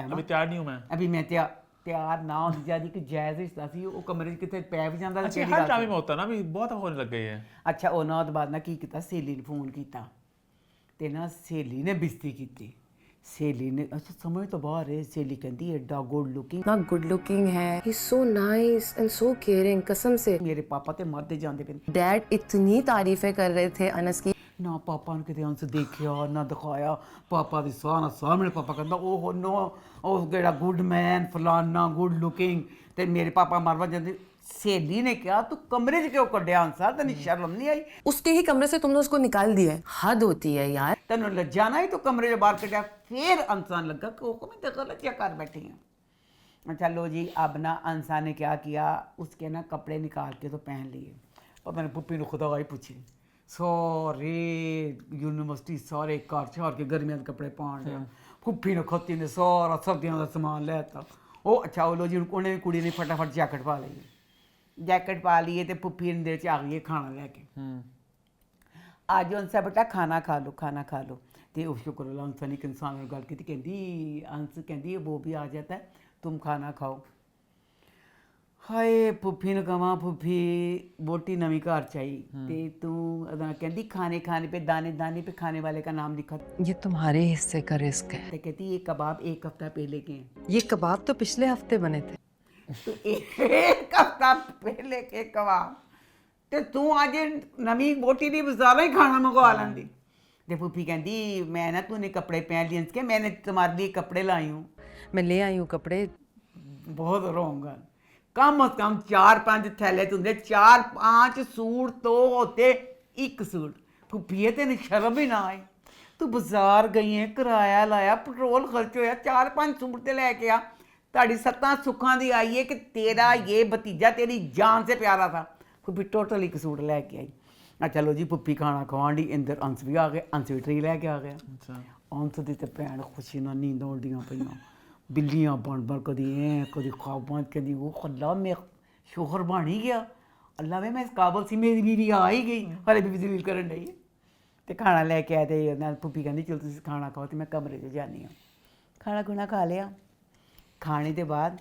अभी तैयार नहीं हूं मैं अभी मैं तैयार ना होनी चाहिए कि जायज़ रिश्ता सी वो कमरे च किते पै भी जांदा अच्छा हर ड्रामे में होता ना अभी बहुत होने लग गई है अच्छा ਉਹਨਾਂ ਤੋਂ ਬਾਅਦ ਨਾ ਕੀ ਕੀਤਾ ਸਹੇਲੀ ਨੂੰ ਫੋਨ ਕੀਤਾ ਤੇ ਨਾ ਸਹੇਲੀ ਨੇ ਬਿਸਤੀ ਕੀਤੀ ਸਹੇਲੀ ਨੇ ਅੱਛਾ ਸਮਝ ਤੋਂ ਬਾਹਰ ਹੈ ਸਹੇਲੀ ਕਹਿੰਦੀ ਐਡਾ ਗੁੱਡ ਲੁਕਿੰਗ ना गुड लुकिंग है he is so nice and so caring कसम से ਮੇਰੇ ਪਾਪਾ ਤੇ ਮਰਦੇ ਜਾਂਦੇ ਪਏ डैड इतनी तारीफें कर रहे थे अनस की ਨਾ ਪਾਪਾ ਨੇ ਕਿਤੇ ਅੰਸ ਦੇਖਿਆ ਨਾ ਦਿਖਾਇਆ ਪਾਪਾ ਦੀ ਸਾਰਾ ਸਾਹਮਣੇ ਪਾਪਾ ਕਹਿੰਦਾ ਉਹ ਨੋ ਉਹ ਜਿਹੜਾ ਗੁੱਡ ਮੈਨ ਫਲਾਨਾ ਗੁੱਡ ਲੁਕਿੰਗ ਤੇ ਮੇਰੇ ਪਾਪਾ ਮਰਵਾ ਜਾਂਦੇ सहेली ने कहा तू कमरे से क्यों कड्या अंसार तेन शर्म नहीं आई उसके ही कमरे से तुमने उसको निकाल दिया है हद होती है यार तेन लज्जा ना ही तो कमरे से बाहर कटिया फिर अंसान लगा कि वो मैं देखो लज्जा कर बैठी हैं अच्छा लो जी अब ना अंसा ने क्या किया उसके ना कपड़े निकाल के तो पहन लिए पता नहीं पुप्पी ने खुदा ही पूछी सारे यूनिवर्सिटी सारे घर छाड़ के गर्मियों के कपड़े पा लिया पुप्पी ने खत्ती ने सारा सर्दियों का समान लेता वो अच्छा वो लो जी उन्हें कुड़ी ने फटाफट जैकेट पा ली जैकेट पा लिए तो पुप्पी ने देर च आ गई खाना लैके आज अंसा बेटा खाना खा लो तो उस शुक्र अल्लाह अंसा ने एक इंसान गल की कहती अंस कहती वो भी आ जाता है तुम खाना खाओ हाय पुप्पी ने कहा पुप्पी बोटी नवी घर चाहिए तो तू कहती खाने पे दाने पे खाने वाले का नाम लिखा ये तुम्हारे हिस्से का रिस्क है तो कहती ये कबाब एक हफ्ता पहले के हैं ये कबाब तो पिछले हफ्ते बने थे तो एक हफ्ता पहले के कबाब तो तू आज नवी बोटी दी बाजारों ही खाना मंगवा लेंदी ते पुप्पी कहती मैं ना तूने कपड़े पहन लिए इसके मैंने तुम्हारे लिए कपड़े लाई हूँ मैं ले आई हूँ कपड़े बहुत रॉन्ग है कम से कम 4-5 थैले तो होंगे, 4-5 सूट तो होते, एक सूट। फुप्पी तेन शर्म भी ना आए, तू बाजार गई है, किराया लाया, पेट्रोल खर्च होया, 4-5 सूट ते लैके आ, ताड़ी 7 सुखां दी आई है कि तेरा ये भतीजा तेरी जान से प्यारा था। फुप्पी टोटल एक सूट लैके आई। अच्छा लो जी, पुप्पी खाना खवान दी, इंदर अंश भी आ गए, अंश भी ट्री लैके आ गया। अंश दी ते भैन खुशी नाल नींद उड़दियां पईयां, बिल्लियां बन बन कदी ऐ कदी ख्वाबां कदी वो, अल्लाह मैं शोहर बन ही गया, अल्लाह वे मैं इस काबल सी, मेरी बीवी आ ही गई, हले भी जलील करन डई। ते खाना लैके आए ते नाल पुप्पी कहंदी चल तुसीं खाना खाओ ते मैं कमरे च जानी आं। खाना खुना खा लिया, खाने के बाद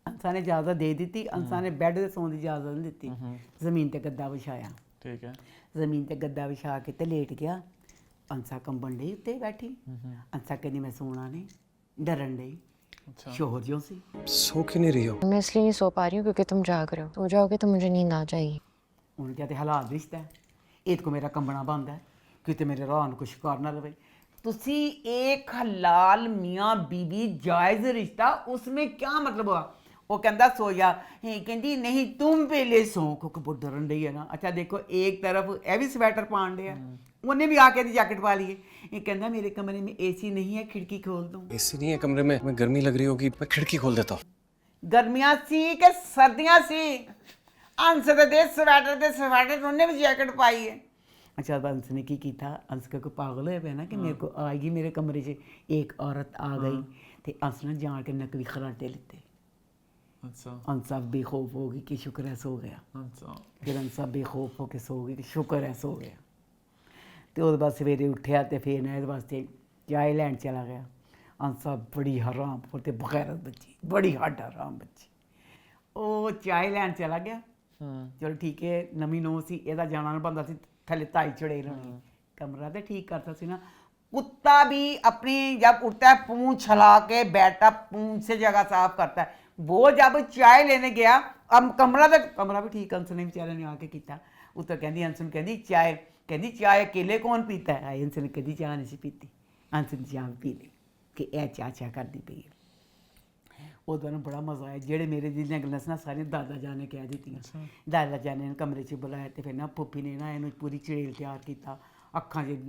अंसा ने इजाज़त दे दी, अंसा ने बैड ते सोने की इजाज़त नहीं दी, जमीन ते गद्दा बिछाया। ठीक है, जमीन ते गद्दा बिछा के ते लेट गया। अंसा कंबन डई उत्ते बैठी, अंसा कहनी मैं सोना नहीं, डरन डई। अच्छा, शोहर जो सी सो क्यों नहीं रही हो? मैं इसलिए नहीं सो पा रही हूँ क्योंकि तुम जाग रहे हो, सो जाओगे तो मुझे नींद आ जाएगी। उन्हें क्या हालात रिश्ता है, एक को मेरा कंबना बंद है कि मेरे राह को शिकार ना लवे। तुसी एक हलाल मियाँ बीवी जायज़ रिश्ता, उसमें क्या मतलब हुआ? वो कहता सो जा, कहती नहीं तुम पहले सो, क्योंकि बहुत डरन रही है ना। अच्छा देखो, एक तरफ ए भी स्वेटर पान डे, उन्हें भी आके जैकेट पा लिए। ये कहता मेरे कमरे में एसी नहीं है, खिड़की खोल दूँ। एसी नहीं है कमरे में, मैं गर्मी लग रही होगी, मैं खिड़की खोल देता हूँ। गर्मियाँ सी के सर्दियाँ सी, अंश दे स्वेटर उन्हें भी जैकेट पाई है। अच्छा अंश ने की किया, अंश का कोई पागल हो पे ना कि मेरे को आएगी मेरे कमरे से एक औरत आ गई, तो अंश ने जान के नकली खराटे लिते। अच्छा, अंसा बेखौफ होगी कि शुक्र है सो गया। अच्छा, फिर अंसा बेखौफ होके सो गई कि शुक्र है सो गया। तो उसके बाद सवेरे उठा तो फिर ना वास्ते चाय लैन चला गया। अंसा बड़ी हराम और बगैरत बच्ची, बड़ी हड हराम बच्ची, वो चाय लैन चला गया। चलो ठीक है, नवी नौ सी, एदा जाना ना बनता सी, थले ताई चढ़े रहनी, कमरा तो ठीक करता सी ना। कुत्ता भी अपनी जब उठता है पूंछ हिला के बैठा, पूंछ से जगह साफ करता है। वो जब चाय लेने गया, अब कमरा भी ठीक अंश ने बेचारे ने आके किया। उस तो कहती अंश कहती चाय अकेले कौन पीता है? अंश ने कभी चाह नहीं पीती, अंश ने चाह पी ली कि यह चाह करती पई है। उस दिन बड़ा मज़ा आया, जेड़े मेरे जिन्हें गल्लां ना सारियां दादा जान ने कह दी। दादा जान ने कमरे च बुलाया तो फिर ना पुप्पी ने ना इन्हू पूरी चड़ेल तैयार किया, अक्खां च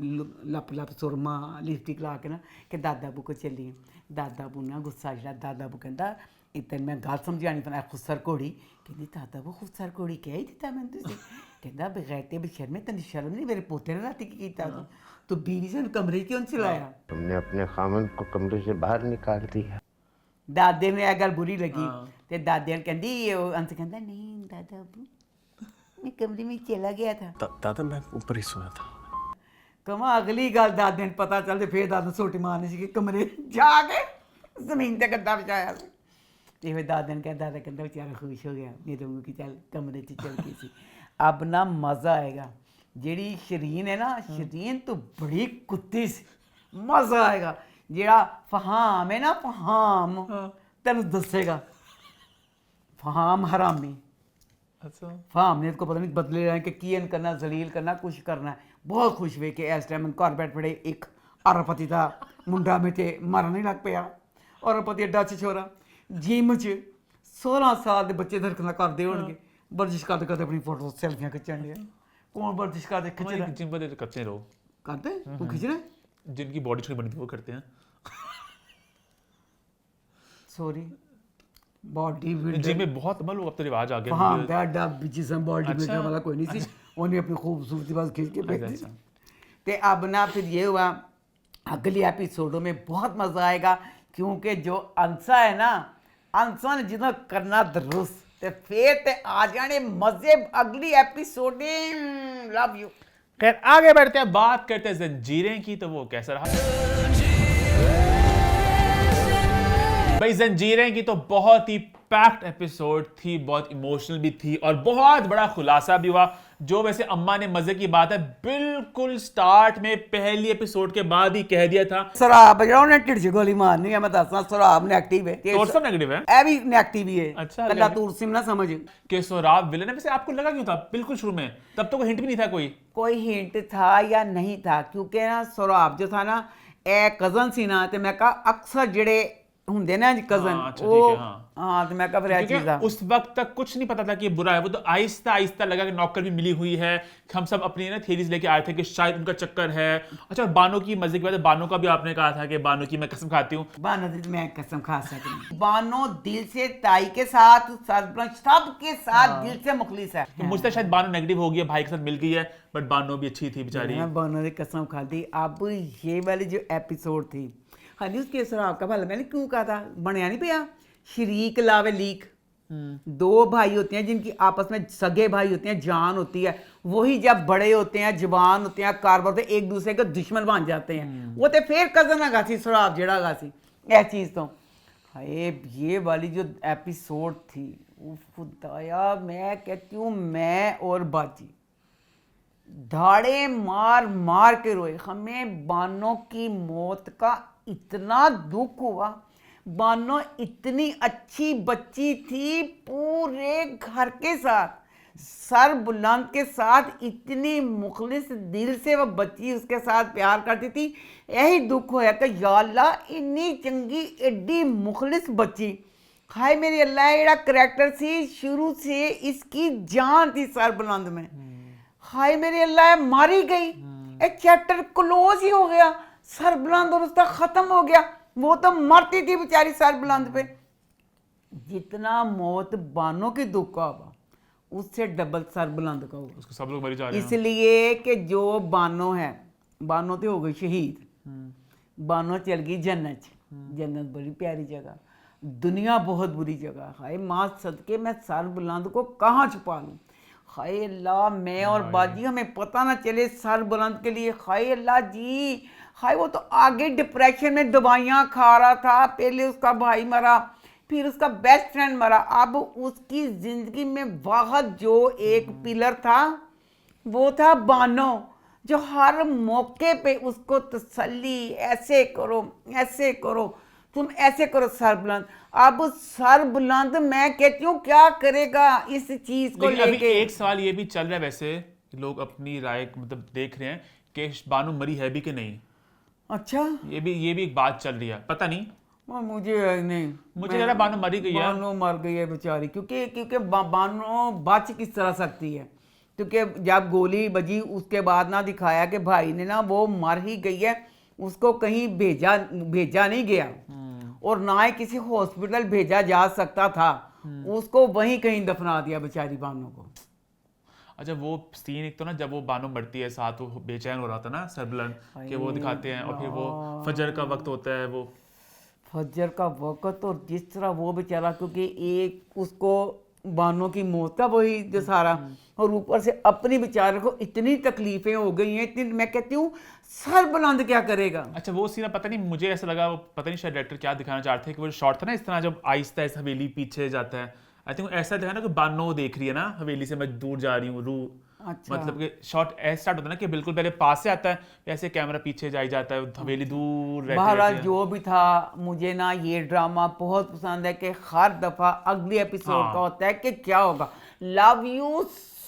लप लप सुरमा लिपस्टिक ला के ना कि दादा बू को चलिए। दादा बू ना गुस्सा जेड़ा, दादा बू कहता इतने मैं गल समझानी पना खुसर घोड़ी, कहती दादा बू खुसर घोड़ी कह ही दिता मैं तुझे, कहता बगैर ते बेशर्मे तेन शर्म नहीं, मेरे पोते ने राती की किया तू बीवी से कमरे क्यों चलाया? तुमने अपने खामन को कमरे से बाहर निकाल दिया। दादे ने यह गल बुरी लगी, तो दादे ने कहती अंश कहता नहीं दादा बू मैं कमरे में चला गया था। दादा मैं ऊपर ही सोया था। कमा अगली गल दादे ने पता चलते फिर दादा सोटी मारनी सी कि कमरे जाके जमीन ते गद्दा बिछाया। तो फिर दादे ने कहा, दादा कहता बेचारा खुश हो गया, मेरे मुँह की चल कमरे च चल गई सी। अब ना मज़ा आएगा, जेड़ी शरीन है ना, शरीन तो बड़ी कुत्ती सी, मज़ा आएगा। जेड़ा फहाम है ना, फहाम तेन दसेगा, फहाम हरामी। अच्छा, फहाम ने इसको पता नहीं बदले रहे कि कीन करना, जलील करना, कुछ करना है। बहुत खुश हुए कि इस टाइम घर बैठ पड़े एक अरबपति का मुंडा में ते मरन नहीं लग पाया। अरबपति एडा अच्छा छोरा, जिम च 16 साल के बच्चे धरकना करते होंगे, वर्जिश करते करते अपनी फोटो सेल्फियां खिंचन दिया। कौन वर्जिश करते खिंचना जिम पर करते हैं लोग, करते तू खिंच रहे, जिनकी बॉडी छोटी बनी थी वो करते हैं। सॉरी बॉडी जिम में बहुत मतलब अब तो रिवाज आ गया। हाँ दैट जिसम बॉडी बिल्डर वाला कोई नहीं सी, उन्हें अपनी खूबसूरती बस खींच के फेंक दी। तो अब ना फिर ये हुआ, अगले एपिसोडों में बहुत मज़ा आएगा, क्योंकि जो अंसा है ना, अंसा ने जितना करना दुरुस्त, तो फिर ते आ जाने मज़े अगली एपिसोड में। Love you. खैर आगे बढ़ते हैं, बात करते हैं जंजीरें की, तो वो कैसा रहा? भाई जंजीरें की तो बहुत ही पैक्ड एपिसोड थी, बहुत इमोशनल भी थी और बहुत बड़ा खुलासा भी हुआ, जो वैसे अम्मा ने मजे की बात है बिल्कुल स्टार्ट में पहली एपिसोड के बाद ही कह दिया था। सराब ने टिड़ से गोली मारनी है, मैं दसना सराब नेगेटिव है, तोरसम नेगेटिव है, ए भी नेगेटिव ही है। अच्छा, अल्लाह तुरसिम ना समझ कि सोराब विलन है। वैसे आपको लगा क्यों था बिल्कुल शुरू में? तब तो कोई हिंट भी नहीं था, कोई हिंट था या नहीं था, क्योंकि ना सोराब जो था ना ए कजन सी ना, तो मैं कहा अक्सर जेड़े ਹੁੰਦੇ ਨਾ ਕਜ਼ਨ, ਉਹ हाँ तो मैं कब रह क्योंकि चीज़ उस वक्त तक कुछ नहीं पता था कि ये बुरा है, वो तो आहिस्ता आहिस्ता लगा कि नौकर भी मिली हुई है। हम सब अपनी ना थ्योरीज लेके आए थे कि शायद उनका चक्कर है। अच्छा, और बानो की मजे की बात है, बानो का भी आपने कहा था कि बानो की मैं कसम खाती हूँ। बानो दिल मैं कसम खा सकती, बानो दिल से ताई के साथ सब के साथ दिल से मुखलिस है। तो मुझसे शायद बानो नेगेटिव हो गया, भाई के साथ मिल गई है, बट बानो भी अच्छी थी बेचारी। मैं बानो की कसम खा दी। अब ये वाली जो एपिसोड थी, हाँ जी, उसके सर आपका भला मैंने क्यों कहा था, बनया नहीं पिया शरीक लावे लीक। दो भाई होते हैं जिनकी आपस में सगे भाई होते हैं, जान होती है, वही जब बड़े होते हैं, जवान होते हैं, कारोबार होते हैं, एक दूसरे के दुश्मन बन जाते हैं। वो तो फिर कजन है गासी सराब जेड़ा गासी यह चीज़। तो हाय ये वाली जो एपिसोड थी, खुदाया मैं कहती हूँ, मैं और बाजी धाड़े मार मार के रोए। हमें बानो की मौत का इतना दुख हुआ। बानो इतनी अच्छी बच्ची थी, पूरे घर के साथ, सर बुलंद के साथ इतनी मुखलिस दिल से वह बच्ची उसके साथ प्यार करती थी। यही दुख होया कि या अल्लाह इन्नी चंगी एडी मुखलिस बच्ची, हाय मेरी अल्लाह एड़ा करैक्टर सी शुरू से इसकी जान थी सर बुलंद में, हाय मेरी अल्लाह मारी गई, एक चैप्टर क्लोज ही हो गया, सर बुलंद और उसका खत्म हो गया। वो तो मरती थी बेचारी सर बुलंद पे। जितना मौत बानो की दुख का होगा उससे डबल सर बुलंद का होगा। उसको सब लोग मरी जा रहे हैं। इसलिए कि जो बानो है, बानो तो हो गई शहीद, बानो चल गई जन्नत। जन्नत बड़ी प्यारी जगह, दुनिया बहुत बुरी जगह। हाय माँ सदके मैं सर बुलंद को कहाँ छुपा लूँ। हाय अल्लाह, मैं और बाजी हमें पता ना चले सर बुलंद के लिए। हाय अल्लाह जी, हाय वो तो आगे डिप्रेशन में दवाइयाँ खा रहा था, पहले उसका भाई मरा, फिर उसका बेस्ट फ्रेंड मरा, अब उसकी ज़िंदगी में वाहद जो एक पिलर था वो था बानो, जो हर मौके पे उसको तसल्ली, ऐसे करो ऐसे करो, तुम ऐसे करो सर बुलंद। अब सर बुलंद मैं कहती हूँ क्या करेगा इस चीज को लेकिन अभी लेके। एक सवाल ये भी चल रहा है, वैसे लोग अपनी राय मतलब देख रहे हैं कि बानो मरी है भी कि नहीं। अच्छा, ये भी एक बात चल रही है, पता नहीं। मुझे नहीं, मुझे लग रहा बानो मरी गई है। बानो मर गई है बेचारी, क्योंकि बानो बच किस तरह सकती है, क्योंकि जब गोली बजी उसके बाद ना दिखाया कि भाई ने ना वो मर ही गई है, उसको कहीं भेजा नहीं गया और ना ही किसी हॉस्पिटल भेजा जा सकता था, उसको वहीं कहीं दफना दिया बेचारी बानो को। अच्छा, वो सीन एक तो ना जब वो बानो मरती है साथ, वो बेचैन हो रहा था ना सरबुलंद, कि वो दिखाते हैं, और फिर वो फजर का वक्त होता है, वो फजर का वक्त, और जिस तरह वो बेचारा, क्योंकि एक उसको बानो की मौत का वही जो सारा, और ऊपर से अपनी बेचारे को इतनी तकलीफें हो गई हैं, इतनी, मैं कहती हूँ सर बुलंद क्या करेगा। अच्छा वो सीन पता नहीं, मुझे ऐसा लगा, वो पता नहीं शायद डायरेक्टर क्या दिखाना चाहते थे कि वो शॉट था ना इस तरह जब आहिस्ता आहिस्ता हवेली पीछे जाता है, आई थिंक ऐसा दिखाना कि बानो देख रही है ना हवेली से, मैं दूर जा रही हूँ रू। अच्छा। मतलब कि शॉट ऐसा स्टार्ट होता है ना कि बिल्कुल पहले पास से आता है, ऐसे कैमरा पीछे जाई जाता है, हवेली दूर रहती बहरहाल है। जो भी था, मुझे ना ये ड्रामा बहुत पसंद है कि हर दफा अगली एपिसोड का होता है कि क्या होगा। लव यू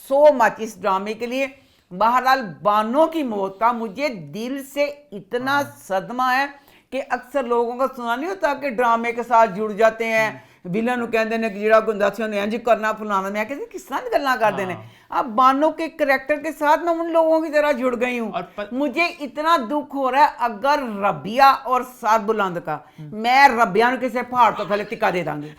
सो मच इस ड्रामे के लिए। बहरहाल बानो की मौत का मुझे दिल से इतना सदमा है कि अक्सर लोगों का सुना नहीं होता कि ड्रामे के साथ जुड़ जाते हैं, विलन कहते हैं कि जिहड़ा गुंदा सी उन्हें इंज करना फलाना, मैं कहती किस तरह की गल्लां करते हैं। अब बानो के करैक्टर के साथ मैं उन लोगों की तरह जुड़ गई हूँ। मुझे इतना दुख हो रहा है, अगर रबिया और सर बुलंद का, मैं रबिया किसी पहाड़ तो थले टिक्का दे दांगी,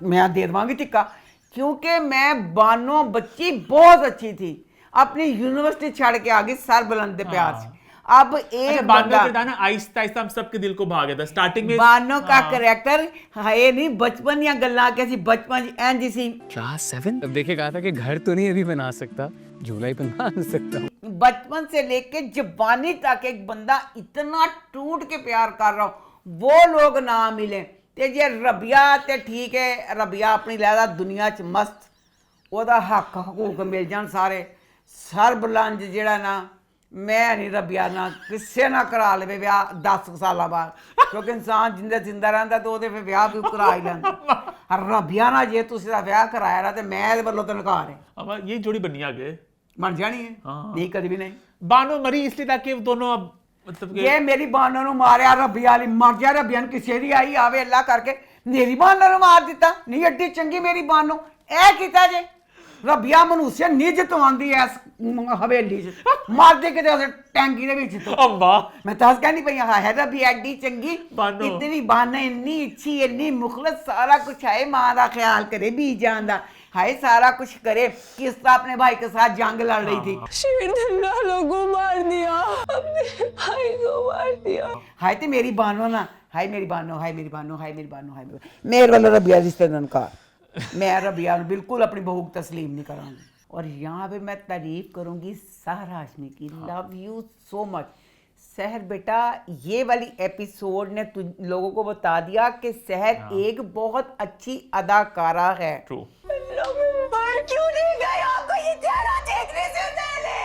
मैं दे देवांगी टिक्का, क्योंकि मैं बानो बच्ची बहुत अच्छी थी, अपनी यूनिवर्सिटी छड़ के आ गई सर बुलंद के प्यार से। अब एक बंदा ना आहिस्ता आहिस्ता हम सबके दिल को भा गया था स्टार्टिंग में। बानो का करैक्टर है नहीं बचपन या गल्ला कैसी बचपन एंड सी। क्लास 7 तब देखे कहा था कि घर तो नहीं अभी बना सकता, झूला ही बना सकता हूँ। बचपन से लेके जवानी तक एक बंदा इतना टूट के प्यार कर रहा हो, वो लोग ना मिले ते जे रबिया ते ठीक है, रबिया अपनी लैदा दुनिया च मस्त, ओदा हक हकूक मिल जान सारे। सर बुलंद जेड़ा ना, मैं नहीं रबिया ना किसे ना करा ले ब्याह 10 साल बाद, क्योंकि इंसान जिंदा रहता तो फिर ब्याह भी करा ही लेंदा। रबिया ना जे तुसी दा ब्याह कराया रहा ते मैं वालों तो नकार है। अब ये जोड़ी बनी आगे बन जानी है। नहीं कभी भी नहीं। बानो मरी इसलिए ताकि दोनों अब मतलब ये मेरी बानो नु मारिया रबिया वाली मर जा, रबिया किसे दी आई आवे अल्लाह करके, ਮੇਰੀ ਬਾਨੋ ਨੂੰ ਮਾਰ ਦਿੱਤਾ, ਨਹੀਂ ਐਡੀ ਚੰਗੀ ਮੇਰੀ ਬਾਨੋ, ਇਹ ਕੀਤਾ ਜੇ ਰੱਬਿਆ ਮਨੂਸਿਆ ਨਿਜ ਤੋਂ ਆਂਦੀ ਐ ਹਵੇਲੀ ਚ ਮਾਰਦੇ ਕਿਤੇ ਉਸ ਟੈਂਕੀ ਦੇ ਵਿੱਚ ਤੋਂ अम्मा ਮੈਂ ਤਾਂ ਕਹਿੰਦੀ ਪਈ ਹਾਂ ਹੈ ਰੱਬੀ ਐਡੀ ਚੰਗੀ ਬਾਨੋ। ਇਤਨੀ ਬਾਨਾ ਇੰਨੀ ਅੱਛੀ ਇੰਨੀ ਮੁਖਲਸ ਸਾਰਾ कुछ है माँ का ख्याल करे भी जान दा हाय सारा कुछ करे किस तरह अपने भाई के साथ जंग लड़ रही थी शिविर ने लालों को मार दिया, अपने भाई को मार दिया। हाय ते मेरी बानो ना, हाय मेरी बानो, हाय मेरी बानो, हाय मेरी बानो, हाय मेरी मेरे वाला रबिया रिश्ते ननकार मैं रबिया बिल्कुल अपनी बहू को तस्लीम नहीं कराऊंगी। और यहाँ पे मैं तारीफ करूंगी सहर हाशमी की, लव यू सो मच सहर बेटा। ये वाली एपिसोड ने लोगों को बता दिया कि सहर एक बहुत अच्छी अदाकारा है। ट्रू। क्यों नहीं गए आपको ये चेहरा देखने से पहले?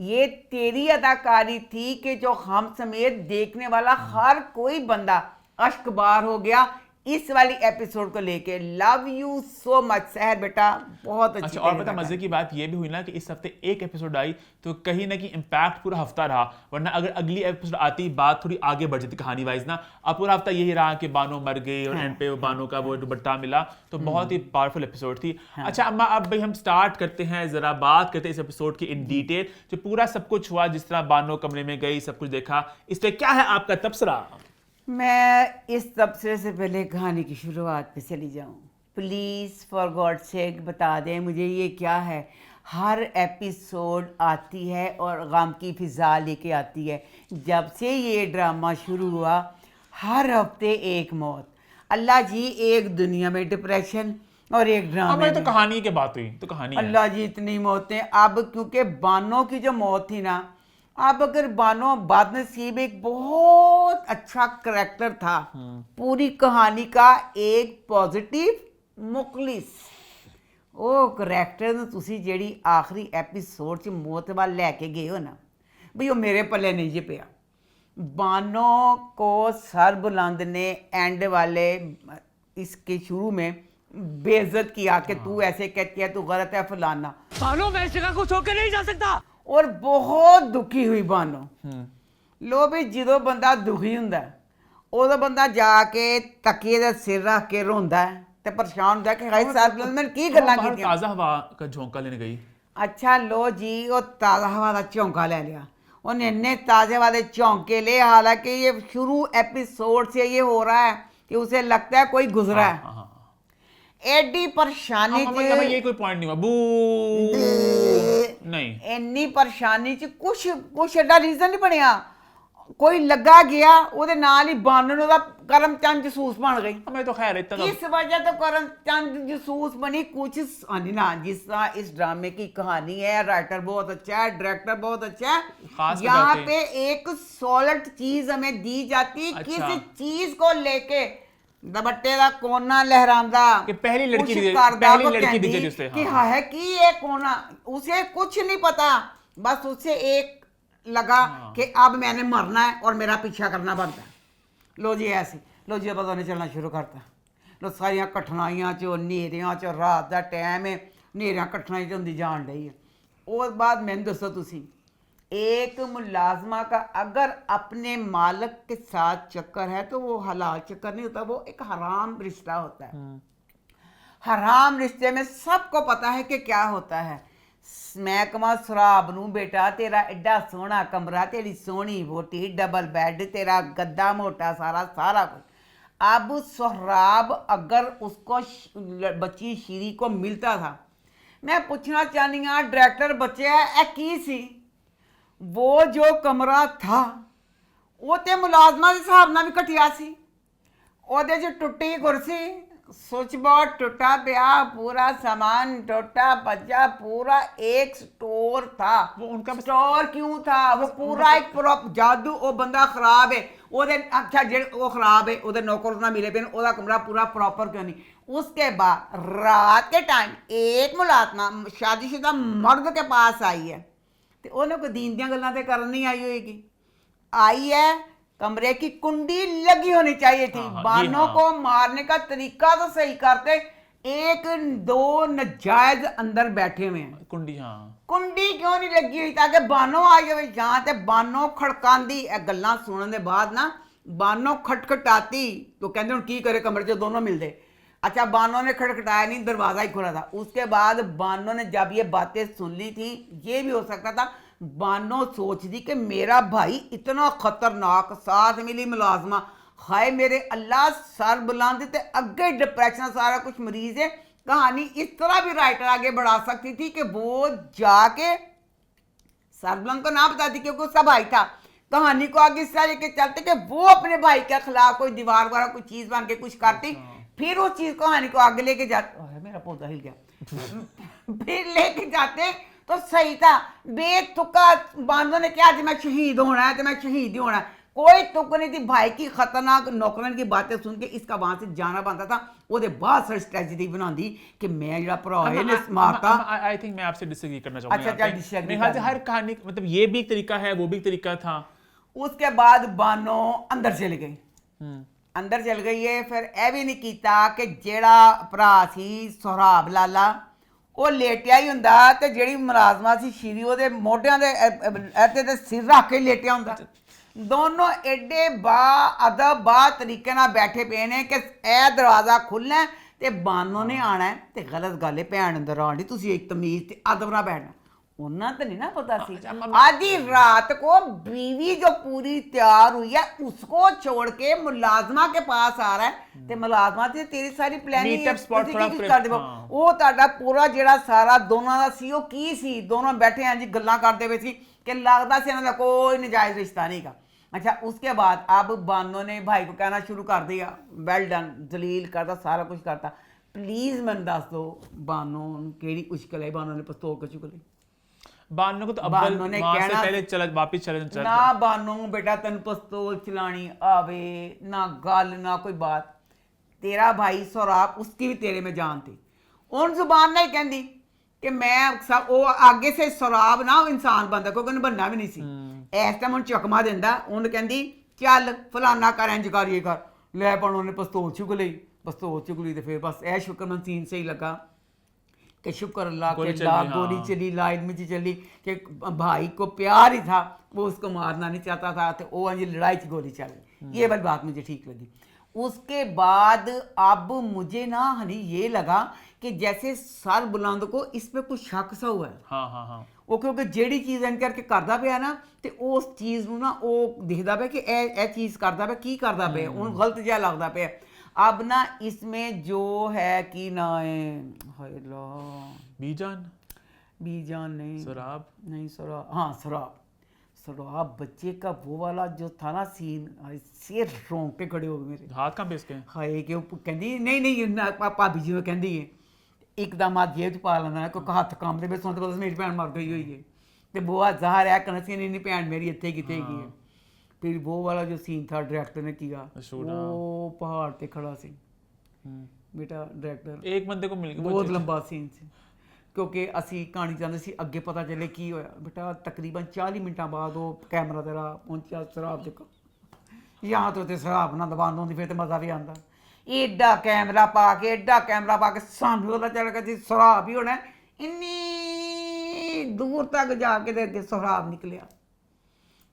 ये तेरी अदाकारी थी कि जो हम समेत देखने वाला हर कोई बंदा अश्कबार हो गया इस वाली एपिसोड को लेके। लव यू सो मच सहर बेटा, बहुत अच्छी। अच्छा, और पता मजे की बात ये भी हुई ना कि इस हफ्ते एक एपिसोड आई तो कहीं ना कहीं इम्पैक्ट पूरा हफ्ता रहा, वरना अगर अगली एपिसोड आती बात थोड़ी आगे बढ़ जाती कहानी वाइज ना। अब पूरा हफ्ता यही रहा कि बानो मर गई और एंड पे बानो का वो दुपट्टा मिला, तो बहुत ही पावरफुल एपिसोड थी। अच्छा अम्मा, अब भाई हम स्टार्ट करते हैं, जरा बात करते हैं इस एपिसोड की इन डिटेल, जो पूरा सब कुछ हुआ, जिस तरह बानो कमरे में गई, सब कुछ देखा, इस पे क्या है आपका तबसरा? मैं इस तबसरे से पहले कहानी की शुरुआत पे चली जाऊं, प्लीज़ फॉर गॉड सेक बता दें मुझे ये क्या है। हर एपिसोड आती है और गम की फिजा लेके आती है। जब से ये ड्रामा शुरू हुआ हर हफ्ते एक मौत। अल्लाह जी, एक दुनिया में डिप्रेशन और एक ड्रामा। तो कहानी की बात हुई तो कहानी है। अल्लाह जी, इतनी मौतें। अब क्योंकि बानो की जो मौत थी ना, अब अगर बानो बदनसीब एक बहुत अच्छा करैक्टर था, पूरी कहानी का एक पॉजिटिव मुखलिस, वो करैक्टर ਨੂੰ ਤੁਸੀਂ ਜਿਹੜੀ ਆਖਰੀ ਐਪੀਸੋਡ 'ਚ ਮੌਤ ਵੱਲ ਲੈ ਕੇ ਗਏ ਹੋ ਨਾ ਬਈ, ਉਹ ਮੇਰੇ ਪੱਲੇ नहीं जी ਪਿਆ। बानो को सर बुलंद ने एंड वाले इसके शुरू में बेइज्जत किया कि तू ऐसे कहती है, तू गलत है, फलाना। बानो मैं इस जगह को छोड़ के नहीं जा सकता। और बहुत दुखी हुई बानो। लो भी जो बंदा दुखी हुंदा उदो बंदा जाके तकिए दे सिर रख के रोंदा है ते परेशान होंदा कि हाय सार मैंने की गल्लां कीतियां। ताज़ा हवा का झोंका लेने गई। अच्छा लो जी, वो ताज़ा हवा का झोंका ले लिया उन्हें, इन्ने ताज़े वाले झोंके ले, हालांकि ये शुरू एपिसोड से ये हो रहा है कि उसे लगता है कोई गुजरा है। एडी परेशानी ये कोई पॉइंट नहीं हुआ, बू नहीं, इन्नी परेशानी च कुछ एडा रीजन नहीं बनया। कोई लगा गया ਉਹਦੇ ਨਾਲ ਹੀ ਬਾਨੋ ਨੂੰ ਦਾ ਕਰਮਚੰਦ ਜਸੂਸ ਬਣ ਗਈ। हमें तो खैर इतना इस वजह तो करमचंद जसूस बनी कुछ आनी ना। जिस तरह इस ड्रामे की कहानी है, राइटर बहुत अच्छा है, डायरेक्टर बहुत अच्छा है, यहाँ पे एक सॉलिड चीज हमें दी जाती है। किसी चीज को लेके दुपट्टे का कोना लहरांदा कि पहली लड़की दी उसे, कि हाँ है कि ये कोना, उसे कुछ नहीं पता, बस उसे एक लगा कि अब मैंने मरना है और मेरा पीछा करना बनता है। लो जी ऐसे लो जी पता नहीं चलना शुरू करता। लो सारिया कठिनाइयां चो नेरियां चो रात का टाइम है, नेरियां कठिनाई होंदी जान रही है। और बाद मैंने दसो तुसी, एक मुलाजमा का अगर अपने मालिक के साथ चक्कर है तो वो हलाल चक्कर नहीं होता, वो एक हराम रिश्ता होता है। हराम रिश्ते में सबको पता है कि क्या होता है। मैं कमा सराब नू बेटा तेरा एडा सोहना कमरा, तेरी सोहनी वोटी, डबल बेड, तेरा गद्दा मोटा, सारा सारा कुछ। अब सराब अगर उसको बच्ची शीरी को मिलता था, मैं पूछना चाहनी हाँ डायरेक्टर बच्चे है की सी वो जो कमरा था वो तो मुलाजमा के हिसाब नाल भी घटिया सी। ਉਹਦੇ 'ਚ टुटी कुर्सी, स्विच बोर्ड टूटा पिया, पूरा सामान टूटा बचा, पूरा एक स्टोर था। वो उनका स्टोर क्यों था? वो पूरा एक प्रॉप जादू, वो बंदा खराब है ओदे, अच्छा जे वो खराब है ओदे नौकर ना मिले पे ओदा कमरा पूरा प्रॉपर क्यों नहीं। उसके बाद रात के टाइम एक मुलाजमा शादीशुदा मर्द के पास आई है तो उन्हें कोई दीन दियां गल्लां ते करन नहीं आई होगी। आई है, कमरे की कुंडी लगी होनी चाहिए थी। बानों को मारने का तरीका तो सही करते, एक दो नजायज अंदर बैठे हुए हैं। कुंडी कुंडी क्यों नहीं लगी हुई ताकि बानो आ जाए। जहाँ ते बानो खड़कांदी गल्लां सुनने के बाद ना बानो खटखटाती तो कहते हैं की करे कमरे से दोनों मिल दे। अच्छा बानो ने खटखटाया नहीं, दरवाजा ही खुला था। उसके बाद बानो ने जब ये बातें सुन ली थी, ये भी हो सकता था बानो सोचती कि मेरा भाई इतना खतरनाक, साथ मिली मुलाजमा, हाय मेरे अल्लाह सर बुलंद ते अगे डिप्रेशन सारा कुछ मरीज है। कहानी इस तरह भी राइटर आगे बढ़ा सकती थी कि वो जाके सरबुलंद को ना बताती क्योंकि उसका भाई था। कहानी को आगे इस तरह लेके चलते कि वो अपने भाई के खिलाफ कोई दीवार वगैरह कोई चीज बन के कुछ करती, फिर उस चीज कहानी को आगे लेके जाते। मेरा पौधा हिल गया फिर लेके जाते तो सही था। बेतुका बांधो ने क्या मैं शहीद होना है तो मैं शहीद ही होना है, कोई तुक नहीं थी। भाई की खतरनाक नौकरन की बातें सुन के इसका वहां से जाना बनता था। ਉਹਦੇ ਬਾਅਦ सर स्ट्रेटजी बनाती कि मैं जरा भरा है ने मारता। आई थिंक मैं आपसे डिसएग्री करना चाहूंगा। अच्छा चल डिसएग्री। मेरे ख्याल से हर कहानी मतलब ये भी एक तरीका है, वो भी एक तरीका था। उसके बाद बानो अंदर चल गई, अंदर चल गई है। फिर यह भी नहीं किया कि जेड़ा भरा सी सोहराब लाला वो लेटिया ही हुंदा ते जेड़ी मुलाजमा सी श्री ਉਹਦੇ ਮੋਢਿਆਂ ਦੇ ਤੇ ਸਿਰ ਰੱਖ ਕੇ ਲੇਟਿਆ ਹੁੰਦਾ। दोनों एडे बा अदब बा तरीके नाल बैठे पे ने कि ए दरवाजा खुलना ते बानो ने आना है ते गलत गल है भैन अंदर आनी, तुसी एक तमीज ते अदब नाल बैठना। उन्हें तो नहीं ना पता सी आधी रात को बीवी जो पूरी तैयार हुई है उसको छोड़ के मुलाजमा के पास आ रहा है ते मुलाजमा ते तेरी सारी प्लानिंग कर दे वो ताड़ा पूरा जेड़ा सारा दोनों दा सी वो की सी। दोनों बैठे हैं जी गल्लां करदे वे सी कि लगदा सी इन्हां दा कोई नजायज रिश्ता नहीं का। अच्छा उसके बाद अब बानो ने भाई को कहना शुरू कर दिया वेल डन, जलील करता सारा कुछ करता। प्लीज मैंने दस दो बानो केड़ी उश्कल है। बानो ने पिस्तौल को चुक ली। बानो को तो अव्वल वहां से पहले चला वापस चले ना बानो बेटा तेन पिस्तौल चलानी आवे ना गल ना कोई बात। तेरा भाई सोहराब उसकी भी तेरे में जान थी। उन जुबान नहीं कहती कि मैं सब वो आगे से सोहराब ना इंसान बनता क्योंकि उन्हें बनना भी नहीं सी। इस टाइम उन्हें चकमा देंदा, उन्हें कहती चल फलाना कर इंज कर ये कर लै पर उन्हें पिस्तौल चुक ली। पिस्तौल चुक ली तो फिर बस ए शुक्रमन सीन सही लगा कि शुक्र अल्लाह के गोली चली लाइन में चली कि भाई को प्यार ही था, वो उसको मारना नहीं चाहता था तो वो लड़ाई की गोली चल गई। ये वाली बात मुझे ठीक लगी। उसके बाद अब मुझे ना हनी ये लगा कि जैसे सर बुलंद को इस पे कुछ शक सा हुआ है। हाँ हाँ हाँ वो क्योंकि जेड़ी चीज़ इन करके करदा पिया ना तो उस चीज़ नूं ना वो दिखदा पे कि ए चीज़ करदा पे की करदा पे उन गलत जिहा लगदा पे। अब ना इसमें जो है कि ना हाय अल्लाह बीजान नहीं सोहराब नहीं सोहराब हाँ सोहराब बच्चे का वो वाला जो था ना सीन सिर रोंगटे खड़े हो गए मेरे। हाथ कहाँ पे इसके हाय कि कहती नहीं भाभी जी कहती है एकदम हाथ जेब च पा लेंदा ना कोई हत्थ काम दे सुनते पता मेरी भैन मर गई हुई है तो बुआ ज़ाहिर है कनसी नहीं भैन मेरी इतने कितने की है। फिर वो वाला जो सीन था डायरेक्टर ने किया वो पहाड़ पे खड़ा सी बेटा डायरेक्टर एक बंदे को मिल गया बहुत लंबा सीन सी क्योंकि असी कहानी चाहते सी अगे पता चले की होया। बेटा तकरीबन 40 मिनटां बाद वो कैमरा तेरा पहुंचा शराब चुका यहाँ तो शराब ना दबान होंदी फिर तो मज़ा भी आंदा। एडा कैमरा पा के सानू पता चल गया शराब ही होना इन्नी दूर तक जाके दे शराब निकलिया।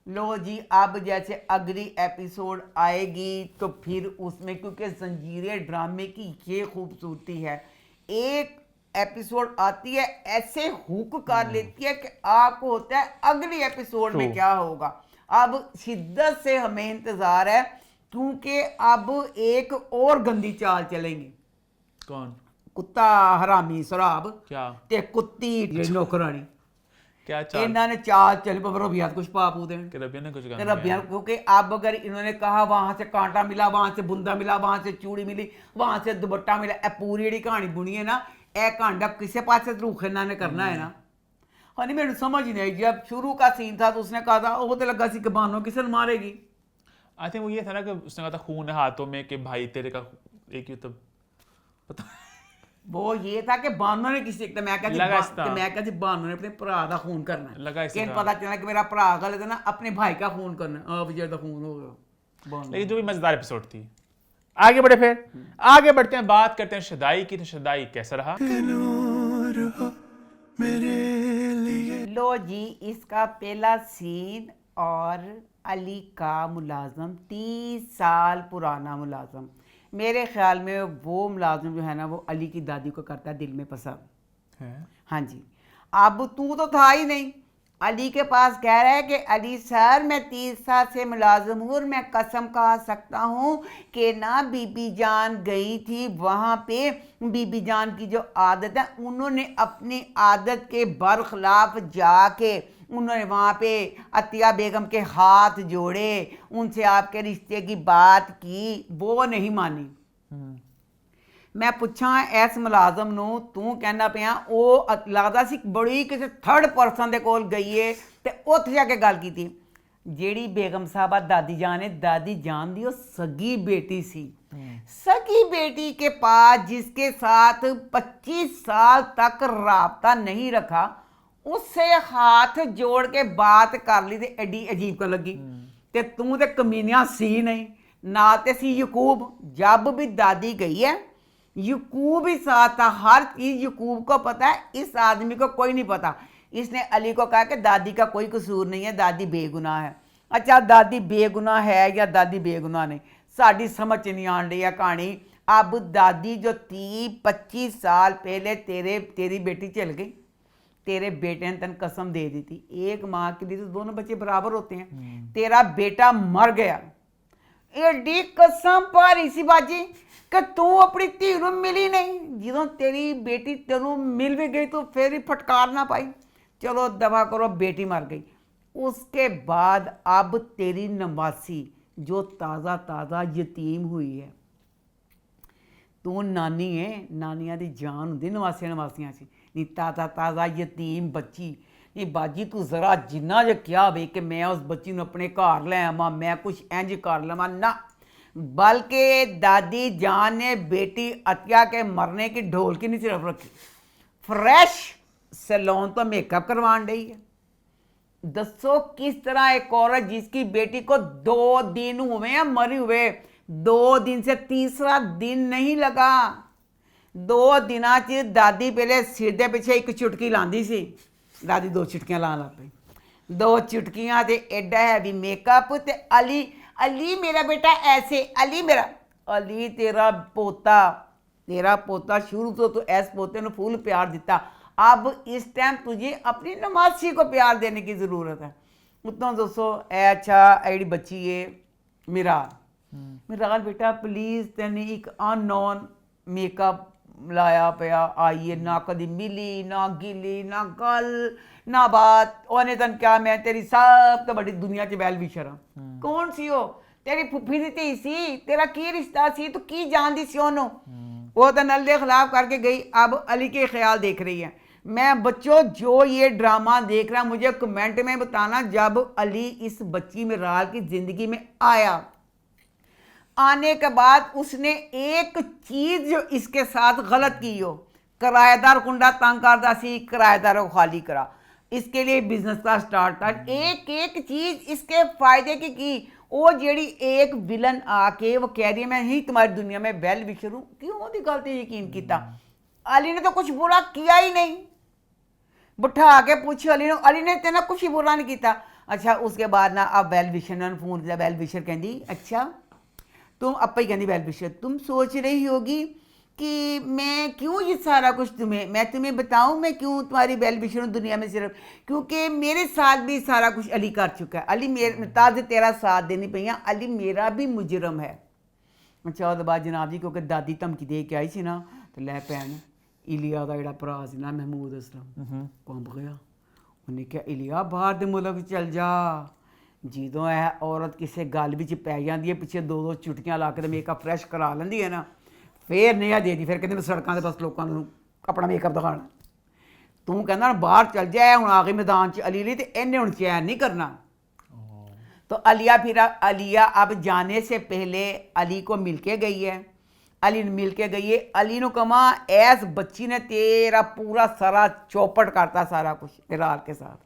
लो जी अब जैसे अगली एपिसोड आएगी तो फिर उसमें क्योंकि जंजीरें ड्रामे की ये खूबसूरती है एक एपिसोड आती है ऐसे हुक कर लेती है कि आपको होता है अगली एपिसोड में क्या होगा। अब शिद्दत से हमें इंतजार है क्योंकि अब एक और गंदी चाल चलेंगी। कौन? कुत्ता हरामी शराब क्या ते कुत्ती नौकरानी क्या चाल? इन्होंने चाल चली पर रबिया कुछ पापू दें रबिया ने कुछ रबिया क्योंकि अब अगर इन्होंने कहा वहां से कांटा मिला वहां से बुंदा मिला वहां से चूड़ी मिली वहां से दुपट्टा मिला ए पूरी जी कहानी बुनी है ना ए कांडा किसी पास रूख इन्होंने करना है ना। हाँ नहीं मेरे समझ नहीं आई जब शुरू का सीन था तो उसने कहा था वो तो लगा सी कि बानो किसे मारेगी। आई थिंक वो ये था ना कि उसने कहा था खून है हाथों में कि भाई तेरे का एक ही तो पता वो ये था कि बानो ने किसी मैं कहती बानो ने अपने भरा का खून करना है लगा कि पता चला कि मेरा भरा गलत है ना अपने भाई का खून करना है विजय का खून हो गया। लेकिन जो भी मजेदार एपिसोड थी। आगे बढ़े फिर आगे बढ़ते हैं बात करते हैं शदाई की। तो शदाई कैसा रहा? लो जी इसका पहला सीन और अली का मुलाजम 30 साल पुराना मुलाजम, मेरे ख्याल में वो मुलाजम जो है ना वो अली की दादी को करता है दिल में पसंद है। हाँ जी। अब तू तो था ही नहीं, अली के पास कह रहा है कि अली सर मैं 30 साल से मुलाजिम हूँ और मैं कसम खा सकता हूँ कि ना बीबी जान गई थी वहाँ पे, बीबी जान की जो आदत है उन्होंने अपनी आदत के बरखिलाफ जाके उन्होंने वहाँ पे अतिया बेगम के हाथ जोड़े, उनसे आपके रिश्ते की बात की, वो नहीं मानी। मैं पूछा इस मुलाजम ਨੂੰ ਤੂੰ ਕਹਿੰਦਾ ਪਿਆ ਉਹ ਲੱਗਦਾ ਸੀ ਬੜੀ ਕਿਸੇ ਥਰਡ ਪਰਸਨ ਦੇ ਕੋਲ ਗਈ ਏ ਤੇ ਉੱਥੇ ਜਾ ਕੇ ਗੱਲ ਕੀਤੀ। ਜਿਹੜੀ बेगम साहबा दादी जान है, दादी जान दी वो सगी बेटी सी, सगी बेटी के पास जिसके साथ 25 साल तक राबता नहीं रखा, उससे हाथ जोड़ के बात कर ली तो एडी अजीब को लगी। ते तू तो कमीनिया सी नहीं ना, ते सी यकूब। जब भी दादी गई है यकूब ही साथ था, हर चीज़ यकूब को पता है, इस आदमी को कोई नहीं पता। इसने अली को कहा कि दादी का कोई कसूर नहीं है, दादी बेगुनाह है। अच्छा दादी बेगुनाह है या दादी बेगुनाह नहीं, साड़ी समझ नहीं आन रही है कहानी। अब दादी जो 30-25 साल पहले तेरी बेटी चल गई, तेरे बेटे ने तेन कसम दे दी थी, एक माँ के लिए तो दोनों बच्चे बराबर होते हैं, तेरा बेटा मर गया, एडी कसम भारी सी बाजी कि तू अपनी धी नूं मिली नहीं। जो तेरी बेटी तेनों मिल भी गई तो फिर ही फटकार ना पाई, चलो दफा करो बेटी मर गई। उसके बाद अब तेरी नवासी जो ताज़ा ताज़ा यतीम हुई है, तू नानी है, नानिया की जान होंगी नवासिया नवासियां च, नहीं ताज़ा ताज़ा यतीम बच्ची नहीं बाजी। तू ज़रा जिन्ना जो क्या वे कि मैं उस बच्ची नूं अपने घर लै आवां, मैं कुछ इंज कर लवां ना, बल्कि दादी जान ने बेटी अतिया के मरने की ढोलकी नहीं सिर्फ रखी, फ्रेश सैलून तो मेकअप करवान रही है। दसो किस तरह एक औरत जिसकी बेटी को 2 दिन हुए हैं मरी हुए, 2 दिन से तीसरा दिन नहीं लगा, 2 दिनां च दादी पहले सिर दे पिछे एक चुटकी लांदी सी, दादी 2 चुटकियां लान लग पई, 2 चुटकियां ते एडा हैवी मेकअप। ते अली अली मेरा बेटा ऐसे, अली मेरा, अली तेरा पोता शुरू तो इस पोते ने फुल प्यार दिता, अब इस टाइम तुझे अपनी नमासी को प्यार देने की ज़रूरत है। उतना दोस्तों अच्छा एडी बच्ची है मिराल बेटा प्लीज़ तेने एक अननोन मेकअप लाया पिया आई है, ना कभी मिली ना गिली ना गल ना बात, उन्हें तन क्या मैं तेरी सब तो बड़ी दुनिया च बैल विशर हाँ। कौन सी हो, तेरी फुफी दी धी सी, तेरा की रिश्ता सी, तू की जानती सी ओनू, वो तो नल के खिलाफ करके गई, अब अली के ख्याल देख रही है। मैं बच्चों जो ये ड्रामा देख रहा मुझे कमेंट में बताना, जब अली इस बच्ची मिराल की ज़िंदगी में आया, आने के बाद उसने एक चीज़ जो इसके साथ गलत की हो, किराएदार कुंडा तंग करता सी, किराएदार को खाली करा, इसके लिए बिजनेस का स्टार्ट था, एक एक चीज़ इसके फायदे की। वो जेड़ी एक विलन आके वो कह रही है मैं ही तुम्हारी दुनिया में वेल विशर हूँ, क्यों ओदी गल ते यकीन किया? अली ने तो कुछ बुरा किया ही नहीं, बिठा के पूछो अली ने तेना कुछ ही बुरा नहीं किया। अच्छा उसके बाद ना अब वेल विशर ने फोन किया, वेल विशर कहती अच्छा तुम अपा ही कहती वेल विशर, तुम सोच रही होगी कि मैं क्यों ये सारा कुछ तुम्हें, मैं तुम्हें बताऊं मैं क्यों तुम्हारी वेल विशर हूँ दुनिया में, सिर्फ क्योंकि मेरे साथ भी सारा कुछ अली कर चुका है, अली मेरे ताज तेरा साथ देनी पई, अली मेरा भी मुजरम है। अच्छा उसके बाद जनाब जी क्योंकि दादी धमकी दे के आई सी ना, तो लै भैन इलिया का जोड़ा भरा सी ना महमूद असलम कंब गया, उन्हें क्या इलिया बाहर दे मुल्क चल जा, ਜਦੋਂ ਇਹ औरत किसी गल विच पै जाती है पिछे 2-2 चुटकियां ला के मेकअप फ्रैश करा लेंदी है ना, फिर नहीं देती, फिर कहते सड़कों से बस लोगों को अपना मेकअप दिखाना, तू कहना बाहर चल जाए हूँ आ गई मैदान च अली तो इन्हें हूँ चैन नहीं करना। तो अलिया अब जाने से पहले अली को मिल के गई है, अली ने मिल के गई है, अली ने कहा ऐस बच्ची ने तेरा पूरा सारा चौपट करता सारा कुछ मिराल के साथ,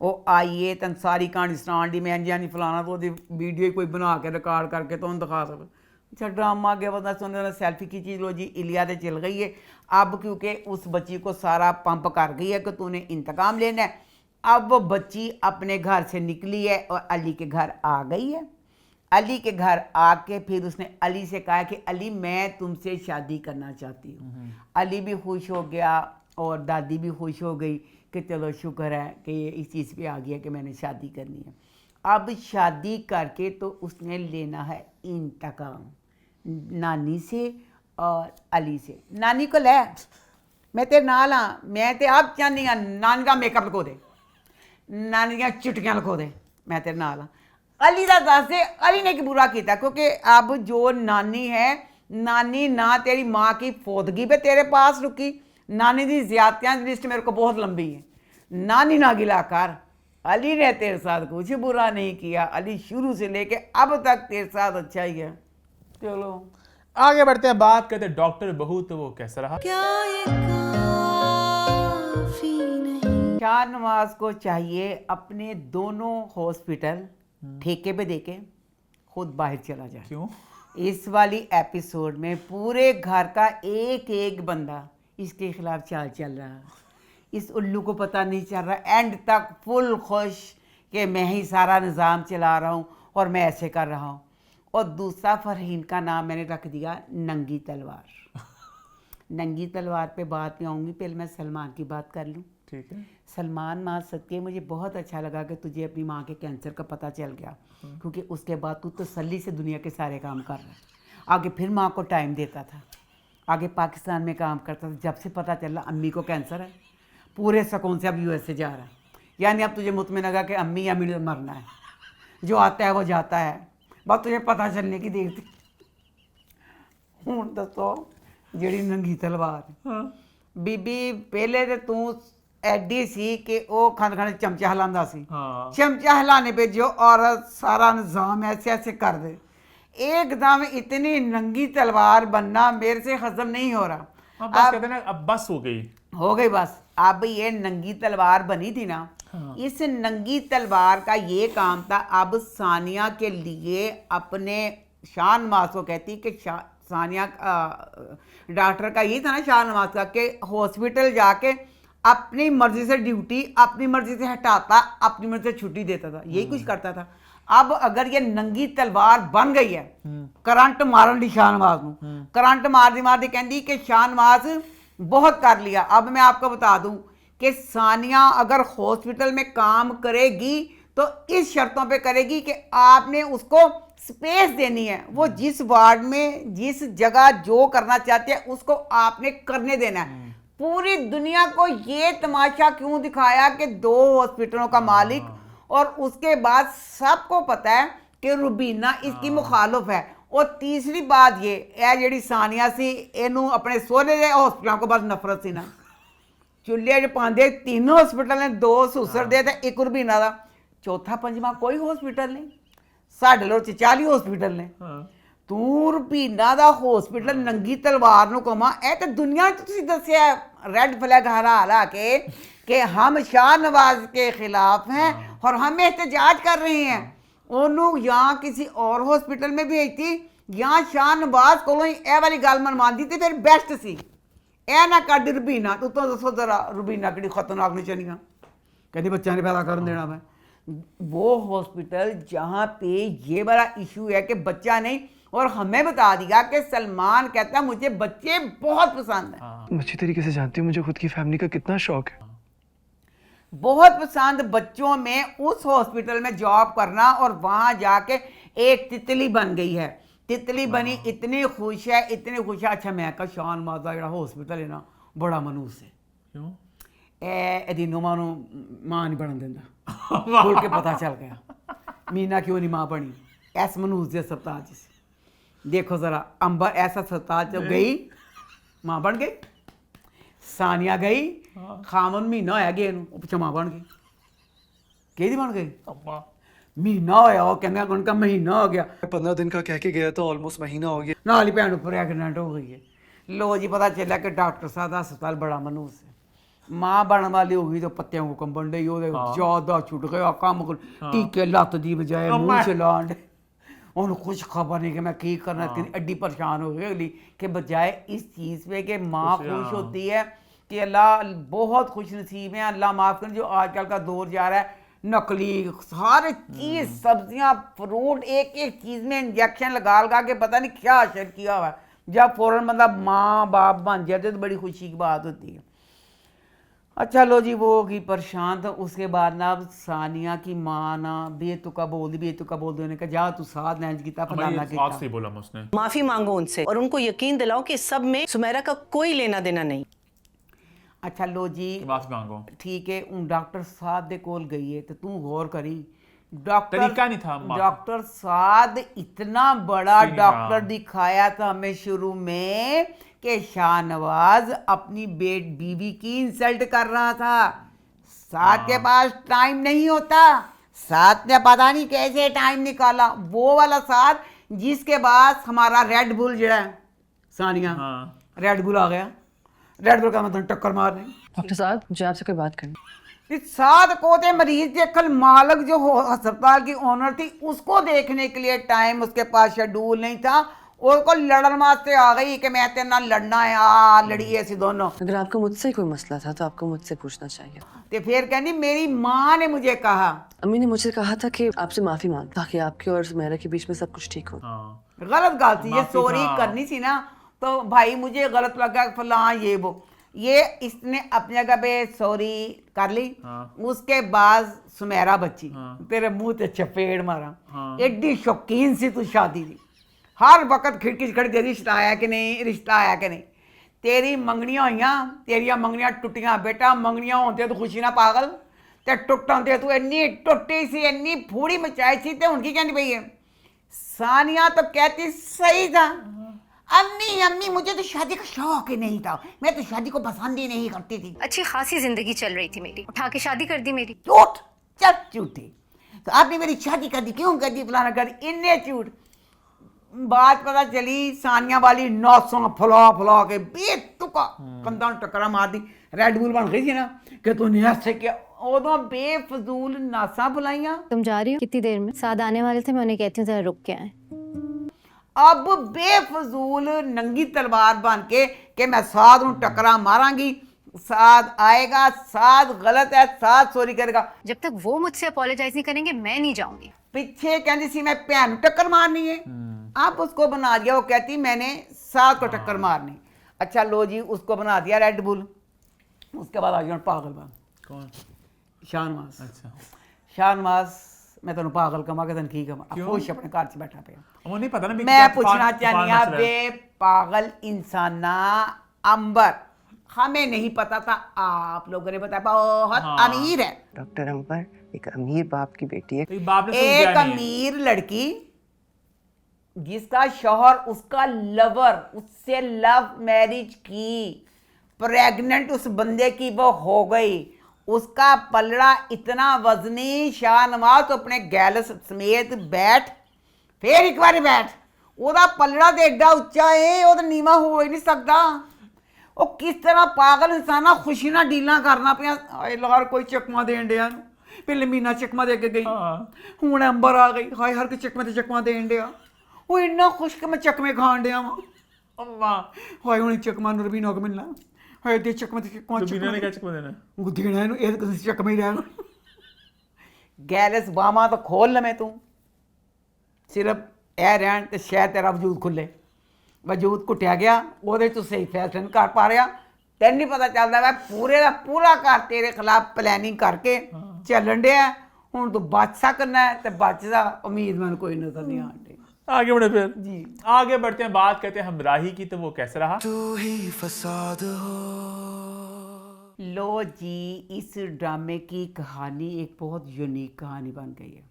वो आइए तन सारी कहानी सुनान दी, मैं इंज फलाना तो वीडियो कोई बना के रिकॉर्ड करके तो दिखा सक। अच्छा ड्रामा आगे बता सुन सेल्फी की चीज़ लो जी, इलिया तो चल गई है अब, क्योंकि उस बच्ची को सारा पंप कर गई है कि तूने इंतकाम लेना है, अब वो बच्ची अपने घर से निकली है और अली के घर आ गई है। अली के घर आके फिर उसने अली से कहा कि अली मैं तुमसे शादी करना चाहती हूँ। अली भी खुश हो गया और दादी भी खुश हो गई कि चलो शुक्र है कि ये इस चीज़ पे आ गया कि मैंने शादी करनी है। अब शादी करके तो उसने लेना है इंतकाम नानी से और अली से। नानी को ले मैं तेरे नाल हाँ, मैं ते आप चाहनी हाँ नानी का मेकअप लखो दे, नानी दियां चुटकियां लखो दे, मैं तेरे नाल हाँ। अली का दस दे अली ने की बुरा किया, क्योंकि अब जो नानी है, नानी ना तेरी माँ की फौतगी पे तेरे पास रुकी, नानी दी ज़्यादतियां की लिस्ट मेरे को बहुत लंबी है, नानी ना गिला कर। अली ने तेरे साथ कुछ बुरा नहीं किया, अली शुरू से लेके अब तक तेरे साथ अच्छा ही है। चलो आगे बढ़ते हैं, बात करते हैं डॉक्टर बहू, तो वो कैसा रहा? शाहनवाज को चाहिए अपने दोनों हॉस्पिटल ठेके पे देके खुद बाहर चला जाए। क्यों? इस वाली एपिसोड में पूरे घर का एक एक बंदा इसके खिलाफ चाल चल रहा है, इस उल्लू को पता नहीं चल रहा, एंड तक फुल खुश कि मैं ही सारा निज़ाम चला रहा हूँ और मैं ऐसे कर रहा हूँ। और दूसरा फरहीन का नाम मैंने रख दिया नंगी तलवार। नंगी तलवार पे बात में आऊँगी, पहले मैं सलमान की बात कर लूँ। ठीक है। सलमान माँ सदके मुझे बहुत अच्छा लगा कि तुझे अपनी माँ के कैंसर का पता चल गया, क्योंकि उसके बाद तू तसल्ली से दुनिया के सारे काम कर रहा है। आगे फिर माँ को टाइम देता था, आगे पाकिस्तान में काम करता था। जब से पता चला अम्मी को कैंसर है, पूरे सुकून से अब यूएसए जा रहा है। यानी अब तुझे मुतमिन लगा कि अम्मी या मिल मरना है, जो आता है वो जाता है, बस तुझे पता चलने की देर थी। हूँ दसो जी नंगी तलवार बीबी, पहले तो तू एडी सी कि वो खाने खाने चमचा हिलांदा सी। चमचा हिलाने पे जो औरत सारा निज़ाम ऐसे ऐसे कर दे, एकदम इतनी नंगी तलवार बनना मेरे से हजम नहीं हो रहा। बस कहते ना अब बस हो गई बस। अब ये नंगी तलवार बनी थी ना, इस नंगी तलवार का ये काम था अब सानिया के लिए अपने शाहनवाज को कहती कि सानिया डॉक्टर का यही था ना शाहनवाज का कि हॉस्पिटल जाके अपनी मर्जी से ड्यूटी अपनी मर्जी से हटाता, अपनी मर्जी से छुट्टी देता था, यही कुछ करता था। अब अगर ये नंगी तलवार बन गई है, करंट मारन दी शाहनवाज नूं, करंट मारदी कहती कि शाहनवाज बहुत कर लिया। अब मैं आपको बता दूं कि सानिया अगर हॉस्पिटल में काम करेगी तो इस शर्तों पे करेगी कि आपने उसको स्पेस देनी है, वो जिस वार्ड में जिस जगह जो करना चाहते हैं उसको आपने करने देना है। पूरी दुनिया को ये तमाशा क्यों दिखाया कि 2 हॉस्पिटलों का मालिक, और उसके बाद सबको पता है कि रुबीना इसकी मुखालिफ है। और तीसरी बात ये जेड़ी सानिया सी इनू अपने सोहरे दे हॉस्पिटलों को बस नफरत सी ना, चुल्हे जो पांदे 3 हॉस्पिटल ने, 2 सुसर दे ते 1 रुबीना दा, चौथा पंजवा कोई हॉस्पिटल नहीं। साढ़े लोग 40 हॉस्पिटल ने, तू रुबीना दा हॉस्पिटल नंगी तलवार नू कमा। ए ते दुनिया च तुसीं दस्सिया रेड फ्लैग हरा के कि हम शाहनवाज के खिलाफ हैं और हम एहतजाज कर रहे हैं। ओनू यहाँ किसी और हॉस्पिटल में भेजती, यहाँ शाहनवाज को ए वाली गल मनवांदी ते फिर बेस्ट सी। ए ना कड रुबीना, तू तो दसो जरा रुबीना कितनी खतरनाक निशानियाँ, कहती बच्चा ने पैदा कर देना मैं। वो हॉस्पिटल जहाँ पे ये बड़ा इशू है कि बच्चा नहीं, और हमें बता दिया कि सलमान कहता है मुझे बच्चे बहुत पसंद हैं। अच्छी तरीके से जानती हूँ मुझे खुद की फैमिली का कितना शौक है। बहुत पसंद बच्चों में उस हॉस्पिटल में जॉब करना, और वहाँ जाके एक तितली बन गई है। तितली बनी, इतनी खुश है, इतनी खुश है। अच्छा मैं कहा शाहनवाज दा जेड़ा हॉस्पिटल है ना बड़ा मनूस है, क्यों एदी नुमा नू मां नहीं बनन देंदा। खोल के पता चल गया मीना क्यों नहीं मां बनी, ऐस मनूस दे अस्पताल से। देखो जरा अंबर ऐसा अस्पताल जब गई मां बन गई, सानिया गई खामन महीना होया गए पिछे मां बन गई। कि बन गई महीना होया, वो कहंगे उनका महीना हो गया। 15 दिन का कह के गया तो ऑलमोस्ट महीना हो गया। नाली भैन प्रेगनेंट हो गई है। लो जी पता चला कि डॉक्टर साहब का अस्पताल बड़ा मनूस है। मां बनने वाली होगी तो पत्तियों को कंबन डई, ज्यादा छुट गया काम, टीके लत्त दी बजाय मुंह से लान डे। उन्हें कुछ खबर नहीं कि मैं की करना, एड्डी परेशान हो गई अगली के बजाय इस चीज़ पे कि माँ खुश होती है कि अल्लाह बहुत खुश नसीब है, अल्लाह माफ़ कर, जो आजकल का दौर जा रहा है नकली हर चीज़, सब्जियां, फ्रूट, एक एक चीज़ में इंजेक्शन लगा लगा के पता नहीं क्या असर किया हुआ है। जब फ़ौरन बंदा माँ बाप बन जाते तो बड़ी खुशी की बात होती है। अच्छा लो जी, वो होगी परेशान। तो उसके बाद ना अब सानिया की माँ ना बेतुका बोल दी, बेतुका बोल दी, उन्होंने कहा जा तू साथ लैंज किया फलाना किया। से बोला उसने, माफी मांगो उनसे और उनको यकीन दिलाओ कि इस सब में सुमेरा का कोई लेना देना नहीं। अच्छा लो जी, माफी मांगो, ठीक है, उन डॉक्टर साहब दे कोल गई है तो तू गौर करी, डॉक्टर तरीका नहीं था डॉक्टर साद इतना बड़ा हाँ। डॉक्टर दिखाया था हमें शुरू में कि शाहनवाज अपनी बीवी की इंसल्ट कर रहा था। साद के पास टाइम नहीं होता, साद ने पता नहीं कैसे टाइम निकाला, वो वाला साद जिसके पास हमारा रेड बुल जड़ा है सानिया, रेड बुल आ गया, रेड बुल का मतलब टक्कर मारने। डॉक्टर साहब मुझे आपसे कोई बात करनी। इस साथ को ते मरीज देखल मालक जो हो अस्पताल की ओनर थी उसको देखने के लिए टाइम उसके पास शेड्यूल नहीं था, और को लड़न वास्ते आ गई कि मैं तेरे नाल लड़ना है, लड़ी ऐसी दोनों। अगर आपको मुझसे कोई मसला था तो आपको मुझसे पूछना चाहिए। तो फिर कहनी मेरी माँ ने मुझे कहा, अम्मी ने मुझे कहा था कि आपसे माफी मांग ताकि आपके और मेरे के बीच में सब कुछ ठीक हो। गलत गलती ये सॉरी करनी थी ना, तो भाई मुझे गलत लगा फलां ये वो, ये इसने अपनी जगह पे सॉरी कर ली। उसके बाद सुमेरा बच्ची तेरे मुंह ते चपेड़ मारा, एडी शौकीन सी तू शादी दी, हर वक्त खिड़की खड़के रिश्ता आया कि नहीं, रिश्ता आया कि नहीं। तेरी मंगनियां हुई, तेरिया मंगनियां टुटियां, बेटा मंगनियां होते तो खुशी ना पागल, ते टुटन ते तू इन्नी टुटी सी, इन्नी फूड़ी मचाई सी, ते उनकी कहनी पई है। सानिया तो कहती सही था, अम्मी अम्मी मुझे तो शादी का शौक ही नहीं था, मैं तो शादी को पसंद ही नहीं करती थी। अच्छी खासी जिंदगी चल रही थी मेरी, उठा के शादी कर दी मेरी। झूठ, सब झूठे। तो आपने मेरी शादी कर दी, क्यों कर दी, फलाना कर दी, इन्ने झूठ। बात पता चली सानिया वाली 900 फुला फुला के बेतुका कंधा टकरा मार दी, रेड बुल बन गई थी ना कि तू ऐसे क्या, उदों बेफजूल नासा बुलाइयां। तुम जा रही हो? कितनी देर में? साथ आने वाले थे, मैं उन्हें कहती हूँ जरा रुक के आए। अब बेफजूल नंगी तलवार बन के कि मैं साथ हूँ टकरा मारांगी, साथ आएगा, साथ गलत है, साथ सॉरी करेगा। जब तक वो मुझसे अपोलोजाइज नहीं करेंगे मैं नहीं जाऊंगी। पीछे कहती सी मैं भैन टक्कर मारनी है, अब उसको बना दिया, वो कहती मैंने साथ को टक्कर मारनी। अच्छा लो जी, उसको बना दिया रेड बुल। उसके बाद आ गया पागल बन, कौन? शाहनवाज। अच्छा शाहनवाज, मैं तेन पागल कमा के तेन की कमा, खुश अपने घर च बैठा पे। वो नहीं पता ना, मैं पूछना चाहनी हूं बे पागल इंसाना अंबर, हमें नहीं पता था, आप लोगों ने बताया, बहुत अमीर है डॉक्टर अंबर, एक अमीर बाप की बेटी है, एक अमीर लड़की जिसका शौहर उसका लवर, उससे लव मैरिज की, प्रेग्नेंट उस बंदे की वो हो गई, उसका पलड़ा इतना वजनी। शाहनवाज तो अपने गैलस समेत बैठ, फिर एक बार बैठ, ओदा पलड़ा तो एडा उच्चा है, वो तो नीवा हो ही नहीं सकता। वो किस तरह पागल इंसान खुशी ना डील करना पे, लार कोई चकमा देन दिया, पहले मीना चकमा दे के गई, हूँ अंबर आ गई, हाय हर चकमे तो चकमा देन दिया, वो इन्ना खुश कि मैं चकमे खान दिया वा, अम्मा हाय हूँ चकमा नरबीना को मिलना, हाय दे चकमे तो चकमा देना, वो देना है ये तो चकमे ही रहेगा। गैलस बामा तो खोल ले मैं, तू सिर्फ ए रहन तो शायद तेरा वजूद खुले, वजूद घुटिया गया, वो तू सही फैसला नहीं कर पा रहा, तेन नहीं पता चलता वै पूरे का पूरा घर तेरे खिलाफ प्लैनिंग करके चलन दिया, हूँ तू बच सकना है तो बचदा, उम्मीद मैंने कोई नजर नहीं आती। आगे बढ़े फिर जी, आगे बढ़ते हैं, बात करते हैं हमराही की, तो वो कैसे रहा? तू ही फसाद हो। लो जी, इस ड्रामे की कहानी एक बहुत यूनिक कहानी बन गई है।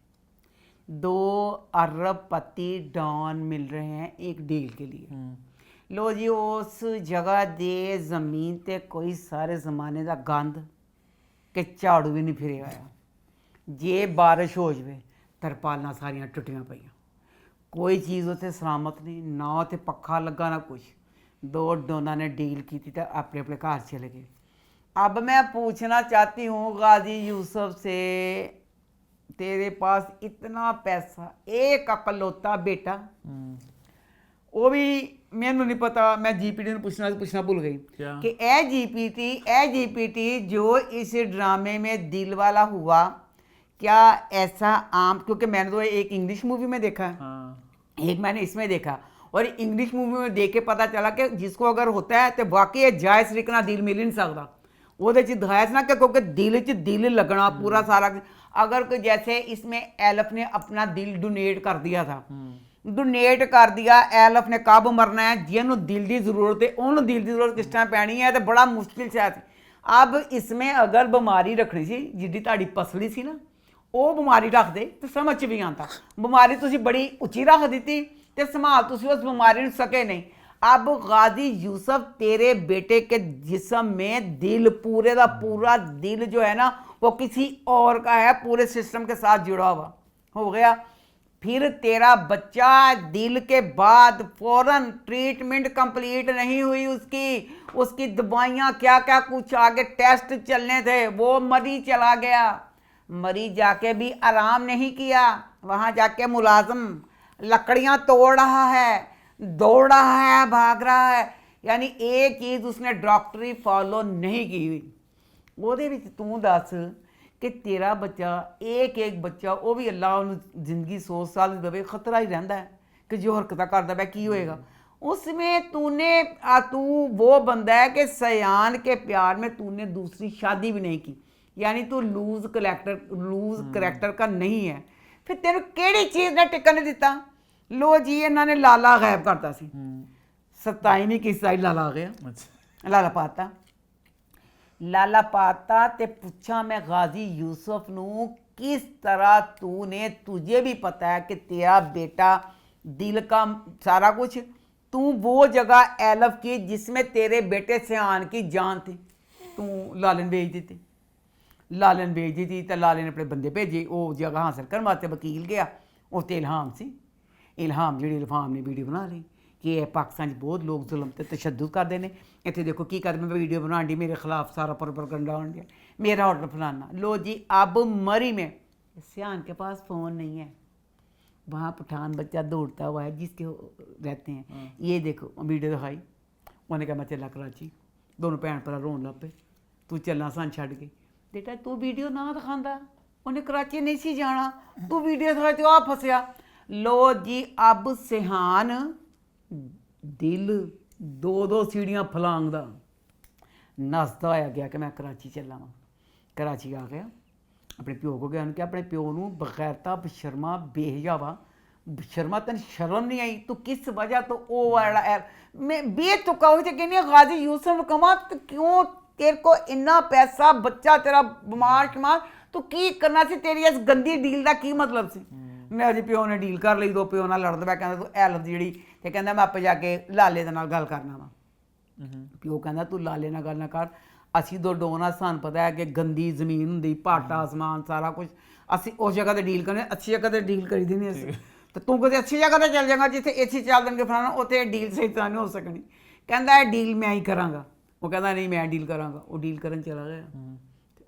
2 अरबपति डॉन मिल रहे हैं एक डील के लिए। लो जी, उस जगह दे जमीन ते कोई सारे जमाने का गंद कि झाड़ू भी नहीं फिरे आया, जे बारिश हो जाए तरपालना सारियां टुटियां पईयां, कोई चीज़ उत्थे सलामत नहीं, ना उत्थे पक्खा लगा ना कुछ। 2 डोना ने डील की थी तो अपने अपने घर चले गए। अब मैं पूछना चाहती हूँ गाजी यूसुफ से, तेरे पास इतना पैसा, एक अकलौता बेटा, वो भी ਮੈਨੂੰ नहीं पता, मैं जीपीटी ਨੂੰ पूछना भूल गई क्या? कि ए जीपीटी जो इस ड्रामे में दिल वाला हुआ, क्या ऐसा आम, क्योंकि मैंने तो एक इंग्लिश मूवी में देखा है, हाँ। एक मैंने इसमें देखा, और इंग्लिश मूवी में देख के पता चला कि जिसको अगर होता है तो वाकई जायज़ तरीके ਨਾਲ दिल मिल ही नहीं सकता। ਉਹਦੇ ਚ ਦਿਖਾਇਆ ਸੀ ਨਾ कि क्योंकि दिल च दिल लगना पूरा सारा, अगर कोई जैसे इसमें एलफ ने अपना दिल डोनेट कर दिया था, डोनेट कर दिया, एलफ ने कब मरना है, ਜਿਹਨੂੰ दिल की जरूरत है ਉਹਨੂੰ दिल की जरूरत किस टाइम पैनी है, तो बड़ा मुश्किल से है। अब इसमें अगर बीमारी रखनी सी जिद्दी ਤੁਹਾਡੀ पसली सी ना, ਉਹ ਬਿਮਾਰੀ ਰੱਖ ਦੇ ਤੇ ਸਮਝ ਚ ਵੀ ਆਂਦਾ, ਬਿਮਾਰੀ ਤੁਸੀਂ ਬੜੀ ਉੱਚੀ ਰੱਖ ਦਿੱਤੀ ਤੇ ਸੰਭਾਲ ਤੁਸੀਂ ਉਸ ਬਿਮਾਰੀ ਨੂੰ ਸਕੇ नहीं। अब गाजी यूसुफ तेरे बेटे के जिस्म में दिल पूरे का पूरा दिल जो है ना वो किसी और का है, पूरे सिस्टम के साथ जुड़ा हुआ हो गया। फिर तेरा बच्चा दिल के बाद फौरन ट्रीटमेंट कंप्लीट नहीं हुई उसकी दवाइयाँ क्या क्या कुछ आगे टेस्ट चलने थे, वो मरी चला गया। मरी जाके भी आराम नहीं किया, वहाँ जाके मुलाजिम लकड़ियाँ तोड़ रहा है, दौड़ रहा है, भाग रहा है, यानी एक चीज़ उसने डॉक्टरी फॉलो नहीं की हुई। ਉਹਦੇ ਵਿੱਚ ਤੂੰ ਦੱਸ ਕਿ ਤੇਰਾ ਬੱਚਾ ਇੱਕ ਬੱਚਾ ਉਹ ਵੀ ਅੱਲਾਹ ਉਹਨੂੰ ਜ਼ਿੰਦਗੀ 100 ਸਾਲ ਦੀ ਦੇਵੇ, ਖਤਰਾ ਹੀ ਰਹਿੰਦਾ ਹੈ कि जो हरकत करता है की होएगा। उसमें तू वो बंदा है कि सयान के प्यार में तूने दूसरी शादी भी नहीं की, यानी तू लूज करैक्टर का नहीं है। फिर तेरे केड़ी चीज़ ने टिकन नहीं दिता। लो जी इन्होंने लाला गायब करता सी, 27वीं किस्त आई लाला आ गया, लाला पाता ते पूछा मैं गाजी यूसुफ नू किस तरह तूने, तुझे भी पता है कि तेरा बेटा दिल का सारा कुछ, तू वो जगह एलफ की जिसमें तेरे बेटे सियान की जान थी, तू लालन भेज दी थी, लालन भेज दी थी तो लाले ने अपने बंदे भेजे, वो जगह हासिल करने वास्ते वकील गया, उस ते इल्हाम सी, इल्हाम जी इल्हाम ने वीडियो बना ली कि पाकिस्तान बहुत लोग जुल्म ते तशद्दुद करते हैं, इतने देखो की कर, मैं वीडियो बना दी मेरे खिलाफ सारा प्रोपेगेंडा हो गया, मेरा ऑर्डर फलाना। लो जी अब मरी में सियान के पास फ़ोन नहीं है, वहाँ पठान बच्चा दौड़ता हुआ है जिसके रहते हैं, ये देखो वीडियो दिखाई, उन्हें कहा मैं चला कराची, दोनों भैन भरा रोन लग पे, तू चलना सन छड़ के, बेटा तू वीडियो ना दिखांदा, उन्हें कराची नहीं सी जाना, तू वीडियो दिखाई तो आप फंसया। लो जी अब सिहान दिल 2-2 सीढ़ियाँ फलांगदा नसदा होया गया कि मैं कराची चला वा। कराची आ गया, अपने प्यो को गया, उन्होंने अपने प्यो नू बगैरता बशर्मा बेहजावा, शर्मा तेन शर्म नहीं आई, तू किस वजह तो ओ वाला मैं बेतुका हो कहनी गाजी यूसुफ कमा क्यों, तेरे को इन्ना पैसा, बच्चा तेरा बीमार शमार, तू की करना सी, तेरी इस गंदी डील का की मतलब सी। मेरे प्यो ने डील कर ली, दो प्यो नाल लड़दा पिया, कहंदा तू एलफ जी ते कहंदा मैं आपे जाके लाले दे नाल गल करना वा। प्यो कहंदा तू लाले नाल गल ना कर, असी दो डोना, सानू पता है कि गंदी जमीन हुंदी, पाटा आसमान सारा कुछ, असी उस जगह ते डील करने, अच्छी जगह ते डील करी देनी असी, तो तू किसी अच्छी जगह ते चल जाएगा जिथे इत्थे चल देंगे फलाना, उत्थे डील सही तरह नहीं हो सकनी। कहंदा है डील मैं ही करांगा, वो कहंदा नहीं मैं डील करांगा, वो डील करन चला गया,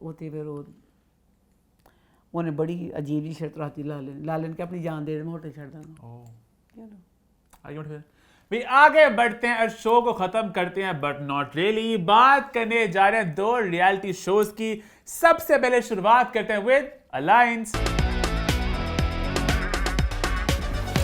उत्थे फिर उन्हें बड़ी अजीब जी शर्त रखती लालन के अपनी जान दे दे, मैं होटल छड़ देना। भी आगे बढ़ते हैं और शो को खत्म करते हैं, बट नॉट रियली। बात करने जा रहे हैं 2 रियलिटी शोज की। सबसे पहले शुरुआत करते हैं विद अलायंस।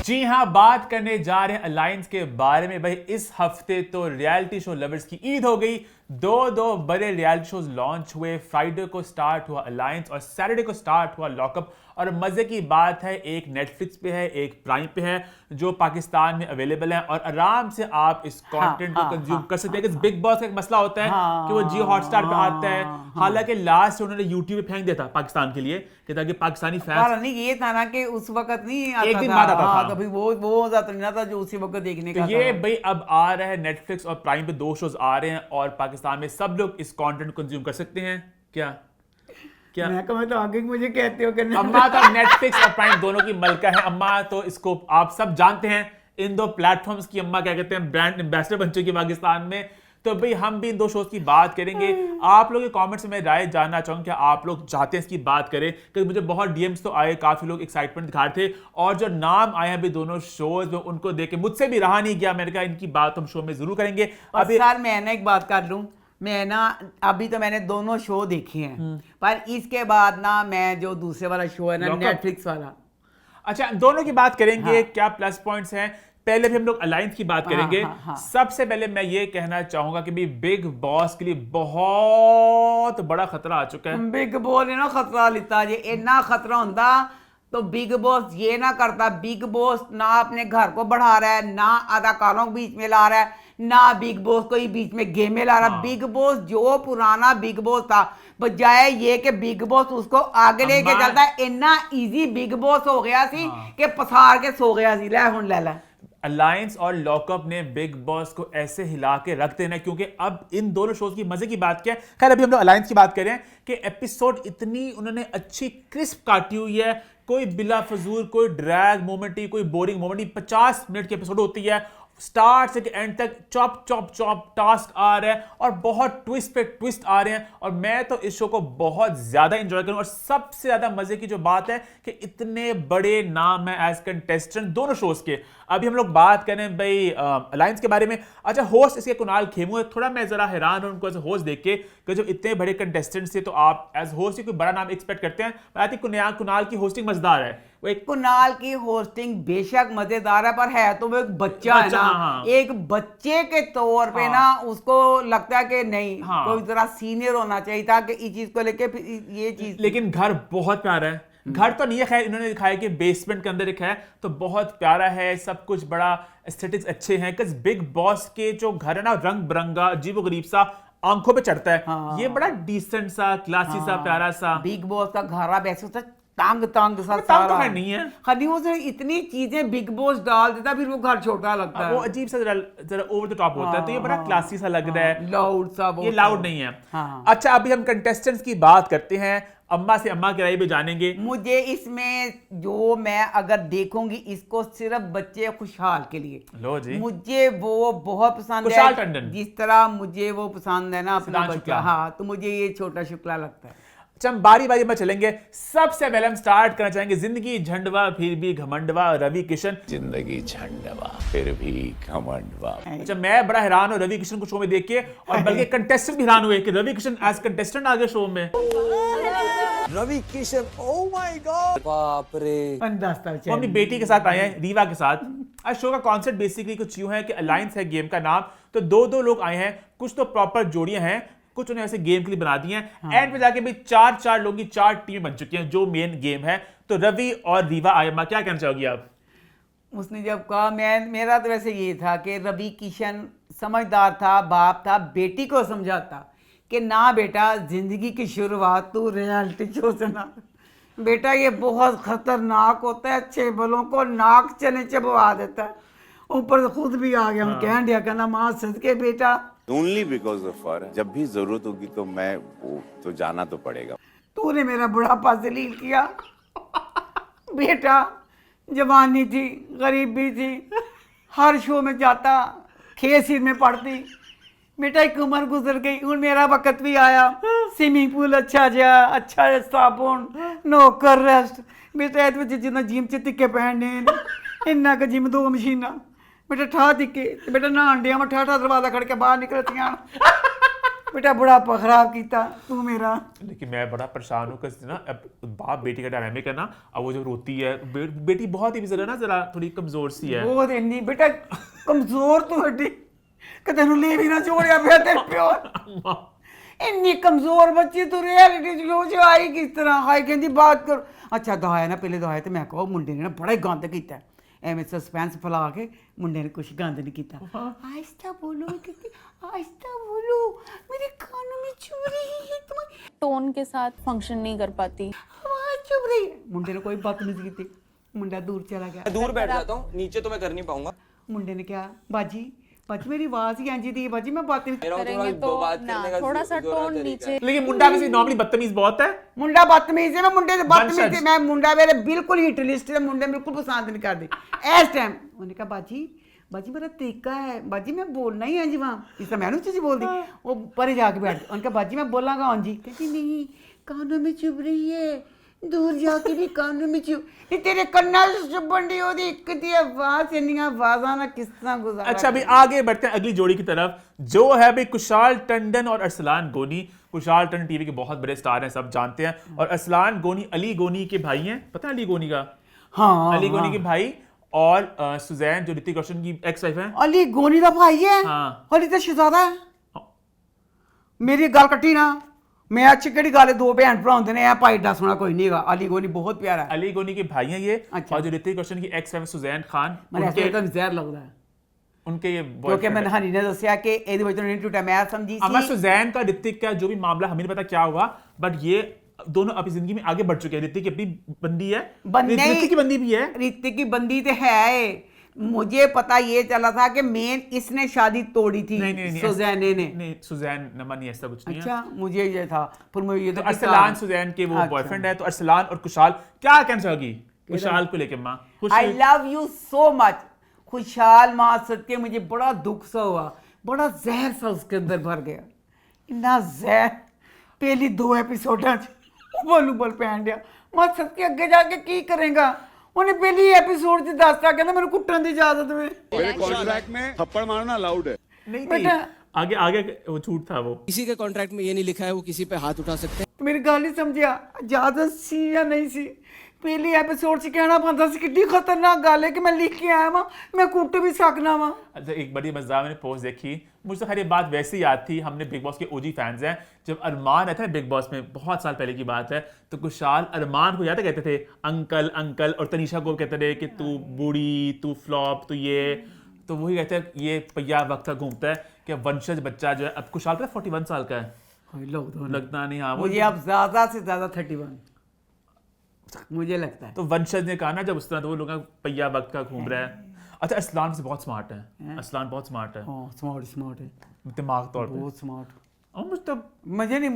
जी हाँ, बात करने जा रहे हैं अलायंस के बारे में। भाई इस हफ्ते तो रियलिटी शो लवर्स की ईद हो गई, 2 बड़े रियलिटी शोज लॉन्च हुए। फ्राइडे को स्टार्ट हुआ अलायंस और सैटरडे को स्टार्ट हुआ लॉकअप। और मजे की बात है, एक नेटफ्लिक्स पे है, एक प्राइम पे है, जो पाकिस्तान में अवेलेबल है, और आराम से आप इस कंटेंट को कंज्यूम कर सकते हैं। बिग बॉस का एक मसला होता है कि वो जियो हॉटस्टार पे आता है, हालांकि लास्ट उन्होंने यूट्यूब पे फेंक दिया था पाकिस्तान के लिए कि ताकि पाकिस्तानी फैंस, नहीं ये था ना कि उस वक्त नहीं आता, एक दिन बाद आता था, कभी वो ज्यादा नहीं था जो उसी वक्त देखने का। ये भाई अब आ रहा है नेटफ्लिक्स और प्राइम पे, 2 शोज आ रहे हैं और पाकिस्तान में सब लोग इस कंटेंट को कंज्यूम कर सकते हैं। क्या मैं तो आगे मुझे कहते हो कि अम्मा तो नेटफ्लिक्स और प्राइम दोनों की मलका है। अम्मा तो इसको आप सब जानते हैं, इन 2 प्लेटफॉर्म्स की अम्मा क्या कहते हैं ब्रांड एम्बेसडर बन चुकी है पाकिस्तान में। तो भाई हम भी इन 2 शोज की बात करेंगे। आप लोग के कमेंट्स में राय जानना चाहूंगा कि आप लोग चाहते हैं इसकी बात करें, क्योंकि मुझे बहुत डीएम्स तो आए, काफी लोग एक्साइटमेंट दिखा रहे थे, और जो नाम आए हैं अभी दोनों शोज में उनको देख के मुझसे भी रहा नहीं गया। मैंने कहा इनकी बात हम शो में जरूर करेंगे। अभी सर मैं ना एक बात कर लूं, मैं ना अभी तो मैंने दोनों शो देखे हैं, पर इसके बाद ना मैं जो दूसरे वाला शो है ना नेटफ्लिक्स वाला, अच्छा दोनों की बात करेंगे। क्या प्लस पॉइंट्स हैं, पहले भी हम लोग अलायंस की बात करेंगे। सबसे पहले मैं ये कहना चाहूंगा कि भी बिग बॉस के लिए बहुत बड़ा खतरा आ चुका है। बिग बॉस ने ना खतरा लिता जे, इतना खतरा होता तो बिग बॉस ये ना करता। बिग बॉस ना अपने घर को बढ़ा रहा है, ना अदाकारों को बीच में ला रहा है, ना बिग बॉस को ही बीच में गेम में ला रहा। बिग बॉस जो पुराना बिग बॉस था, बजाय ये कि बिग बॉस उसको आगे लेके चलता है, इतना इजी बिग बॉस हो गया सी कि पसार के सो गया सी। ले हुन ले अलायंस और लॉकअप ने बिग बॉस को ऐसे हिला के रख देना, क्योंकि अब इन दोनों शोज की मजे की बात क्या है। खैर अभी हम लोग अलायंस की बात करें कि एपिसोड इतनी उन्होंने अच्छी क्रिस्प काटी हुई है, कोई बिला फजूल, कोई ड्रैग मोमेंट ही, कोई बोरिंग मोमेंट ही। 50 मिनट की एपिसोड होती है, स्टार्ट से एंड तक चॉप चॉप चॉप टास्क आ रहे हैं और बहुत ट्विस्ट पे ट्विस्ट आ रहे हैं, और मैं तो इस शो को बहुत ज्यादा एंजॉय करूं। और सबसे ज्यादा मजे की जो बात है कि इतने बड़े नाम है एज कंटेस्टेंट दोनों शोज के। अभी हम लोग बात करें भाई अलायंस के बारे में। अच्छा होस्ट इसके कुणाल खेमू है, थोड़ा मैं जरा हैरान हूं उनको एज होस्ट देख के कि जब इतने बड़े कंटेस्टेंट्स थे तो आप एज होस्ट ही कोई बड़ा नाम एक्सपेक्ट करते हैं। आई थिंक कुणाल की होस्टिंग मजेदार है। वो एक कुणाल की होस्टिंग बेशक मजेदार है, पर है तो वो एक बच्चा है ना। एक बच्चे के तौर पे ना उसको लगता है कि नहीं कोई जरा सीनियर होना चाहिए था कि इस चीज को लेके ये चीज। लेकिन घर बहुत प्यारा है। घर तो नहीं है, खैर इन्होंने दिखाया कि बेसमेंट के अंदर एक है, तो बहुत प्यारा है, सब कुछ बड़ा एस्थेटिक्स अच्छे हैं। बिकॉज़ बिग बॉस के जो घर है ना रंग बिरंगा अजीबोगरीब सा आंखों पे चढ़ता है। ये बड़ा डिसेंट सा क्लासी सा प्यारा सा बिग बॉस का घर वैसे होता तंग सा तो नहीं है। खाली वो इतनी चीजें बिग बॉस डाल देता, फिर वो घर छोटा लगता है, वो अजीब सा जरा ओवर द टॉप होता है। तो ये बड़ा क्लासी सा लग रहा है, लाउड सा। ये लाउड नहीं है। अच्छा अभी हम कंटेस्टेंट्स की बात करते हैं। अम्मा से अम्मा की राय भी जानेंगे। मुझे इसमें जो मैं अगर देखूंगी इसको सिर्फ बच्चे खुशहाल के लिए, लो जी, मुझे वो बहुत पसंद है। जिस तरह मुझे वो पसंद है ना अपना बच्चा, हाँ, तो मुझे ये छोटा शुक्ला लगता है। हम बारी बारी में चलेंगे। सबसे पहले हम स्टार्ट करना चाहेंगे जिंदगी झंडवा फिर भी घमंडवा, रवि किशन। जिंदगी झंडवा फिर भी घमंडवा। अच्छा मैं बड़ा हैरान हूँ रवि किशन को शो में देख के, और बल्कि कंटेस्टेंट भी हैरान हुए कि रवि किशन एज कंटेस्टेंट आ गए शो में। Ravi Kishan, oh my God, बाप रे। वो अपनी बेटी के साथ आए हैं, रीवा के साथ। आज शो का कॉन्सेप्ट बेसिकली कुछ यूं है कि अलायंस है गेम का नाम, तो दो लोग आए हैं, कुछ तो प्रॉपर जोड़ियां हैं, कुछ उन्हें ऐसे गेम के लिए बना दिए हैं। एंड पे जाके भी चार लोगों की 4 टीमें बन चुकी हैं जो मेन गेम है। तो रवि और रीवा आए, क्या कहना चाहोगी आप? उसने जब कहा, मेरा तो वैसे ये था कि रवि किशन समझदार था, बाप था, बेटी को समझाता कि ना बेटा जिंदगी की शुरुआत तू रियलिटी शो से ना, बेटा ये बहुत खतरनाक होता है, अच्छे भलों को नाक से नीचे चबवा देता है। ऊपर से खुद भी आ गया, हम कह दिया कहना माँ सदके बेटा। ओनली बिकॉज ऑफ हर, जब भी जरूरत होगी तो मैं वो तो जाना तो पड़ेगा। तूने मेरा बुढ़ापा जलील किया बेटा, जवानी थी, गरीबी थी, हर शो में जाता, खेत सिर में पड़ती, बेटा एक उम्र गुजर गई, हूँ मेरा वक्त भी आया, स्विमिंग पूल अच्छा जा, अच्छा साबुन, नौकर रेस्ट, बेटा जितना जिम च तिक्के पहनने इन्ना का जिम 2 मशीना, बेटा ठा दिखे, बेटा नहान दिया, मैं ठा दरवाजा खड़ के बाहर निकलतियां, बेटा बुढ़ापा खराब किया तू मेरा। लेकिन मैं बड़ा परेशान हूँ कि ना अब बाप बेटी का डायनामिक है ना, अब वो जब रोती है बेटी बहुत ही जरा थोड़ी कमजोर सी है। बहुत इन्नी बेटा कमजोर तू हड्डी कि तेनू ले भी ना छोड़िया फिर तेरे प्यो, इन्नी कमजोर बच्ची तू रियलिटी शो च आई किस तरह? हाई कहती बात कर। अच्छा दहाया ना पहले दहाया, तो मैं कहो मुंडे ने ना बड़ा ही गंद किया, एवं सस्पेंस फैला के मुंडे ने कुछ गंद नहीं किया। आहिस्ता बोलो, आहिस्ता बोलो, मेरे कानों में चुभ रही है, तुम टोन के साथ फंक्शन नहीं कर पाती, आवाज चुभ रही है। मुंडे ने कोई बदतमीजी की, मुंडा दूर चला गया। दूर बैठ जाता हूँ, नीचे तो मैं कर नहीं पाऊंगा। मुंडे ने क्या, बाजी मेरी आवाज ही ऐसी थी, बाजी मैं बात करेंगे तो ना थोड़ा सा टोन नीचे। लेकिन मुंडा वैसे नॉर्मली बदतमीज बहुत है। मुंडा बदतमीज है, मैं मुंडे से बदतमीज थी, मैं मुंडा मेरे बिल्कुल हिट लिस्ट है, मुंडे बिल्कुल पसंद नहीं कर दी। इस टाइम उन्होंने कहा बाजी बाजी मेरा तरीका है बाजी मैं बोलना ही है जी वहाँ इस तरह मैंने चीज़ बोल दी वो परे जाके बैठ गई उनका बाजी मैं बोलांगा हाँ जी कहती नहीं कानों में चुभ रही है दूर जाके भी कानों में चुभ ये तेरे कन्ना चुभन दी होती इकती आवाज नहीं आवाज आना किस तरह गुजारा। अच्छा अभी आगे बढ़ते हैं अगली जोड़ी की तरफ जो है भाई कुशाल टंडन और अरसलान गोनी। कुशाल टंडन टीवी के बहुत बड़े स्टार हैं सब जानते हैं और अरसलान गोनी अली गोनी के भाई हैं पता है अली गोनी का हाँ अली गोनी के भाई और सुजैन जो ऋतिक रोशन की एक्स वाइफ है अली गोनी का भाई है हाँ। अली तो शहजादा है मेरी गल कट्टी ना मैं अच्छी केड़ी गल दो भैन भरा होंदे ने भाई दस होना कोई नहीं है अली गोनी बहुत प्यारा है अली गोनी के भाई हैं ये अच्छा। और जो ऋतिक रोशन की एक्स वाइफ सुजैन खान मैंने ऐसे तो जहर लगता है उनके ये क्योंकि मैंने हनी ने दसिया कि ਇਹਦੇ ਵਿੱਚ ਨਹੀਂ टूटा मैं समझी अमर सुजैन का ऋतिक का जो भी मामला हमें नहीं पता क्या हुआ बट ये दोनों अपनी जिंदगी में आगे बढ़ चुके हैं। ऋतिक की अपनी बंदी है ऋतिक की बंदी भी है ऋतिक की बंदी तो है मुझे पता ये चला था कि मेन इसने शादी तोड़ी थी सुजैन ने नहीं सुजैन नमन नहीं ऐसा कुछ नहीं है। अच्छा मुझे ये था फिर मुझे ये तो अरसलान सुजैन के वो बॉयफ्रेंड है तो अरसलान और कुशाल क्या कहना चाहोगी कुशाल को लेके माँ आई लव यू सो मच खुशहाल माँ सदके मुझे बड़ा दुख सा हुआ बड़ा जहर सा उसके अंदर भर गया इन्ना जहर पहली 2 एपिसोडा बोलू बोल पैन दिया माँ सदके अगे जाके की करेगा उन्हें पहली एपिसोड च दसता कहना मेरे कुटन की इजाजत में मेरे कॉन्ट्रैक्ट में थप्पड़ मारना अलाउड है नहीं बेटा आगे आगे वो झूठ था वो किसी के कॉन्ट्रैक्ट में ये नहीं लिखा है वो किसी पे हाथ उठा सकते हैं मेरी गल नहीं समझिया इजाजत सी या नहीं सी पहली एपिसोड च कहना पड़ता सी कितनी खतरनाक गल है कि मैं लिख के आया वहां मैं कुट भी सकना वा। अच्छा एक बड़ी मजेदार मैंने पोस्ट देखी मुझे तो खैर ये बात वैसे ही याद थी हमने बिग बॉस के ओजी फैंस हैं जब अरमान रहता है बिग बॉस में बहुत साल पहले की बात है तो कुशाल अरमान को याद है कहते थे अंकल अंकल और तनीषा को कहते थे कि तू बूढ़ी तू फ्लॉप तू ये तो वही कहते हैं ये पहिया वक्त का घूमता है कि वंशज बच्चा जो है अब कुशाल का 41 साल का है लगता नहीं हाँ मुझे अब ज्यादा से ज्यादा 31 मुझे लगता है तो वंशज ने कहा ना जब उस तरह तो वो लोग पहिया वक्त का घूम रहा है। अच्छा असलान से बहुत स्मार्ट है असलान बहुत स्मार्ट है स्मार्ट है दिमाग तौर पे बहुत स्मार्ट और मुझे नहीं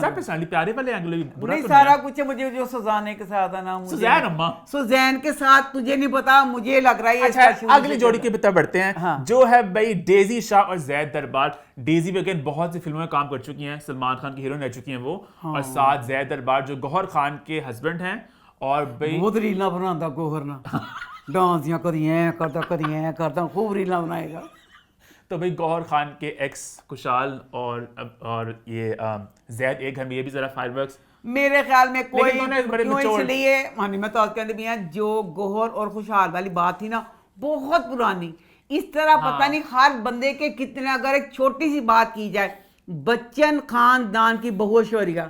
पर्सनली प्यारे वाले एंगल नहीं सारा कुछ है मुझे जो सुजाने के साथ है ना सुजैन अम्मा सुजैन के साथ तुझे नहीं पता मुझे लग रहा है। अच्छा अगली जोड़ी की तरफ बढ़ते हैं हाँ। जो है भाई डेजी शाह और जैद दरबार। डेजी भी अगेन बहुत सी फिल्मों में काम कर चुकी हैं सलमान खान की हीरोइन रह चुकी हैं वो हाँ। और साथ जैद दरबार जो गौहर खान के हस्बैंड हैं और भाई बहुत रीला बनाता गौहर ना डांस या कदी करता खूब रीला बनाएगा। तो भाई गौहर खान के एक्स कुशाल और ये जैद एक घर में ये भी जरा फायरवर्क्स मेरे ख्याल में कोई इसलिए मैं तो कहते भी हैं जो गौहर और खुशहाल वाली बात थी ना बहुत पुरानी इस तरह हाँ। पता नहीं हर बंदे के कितने अगर एक छोटी सी बात की जाए बच्चन खानदान की बहु ऐश्वर्या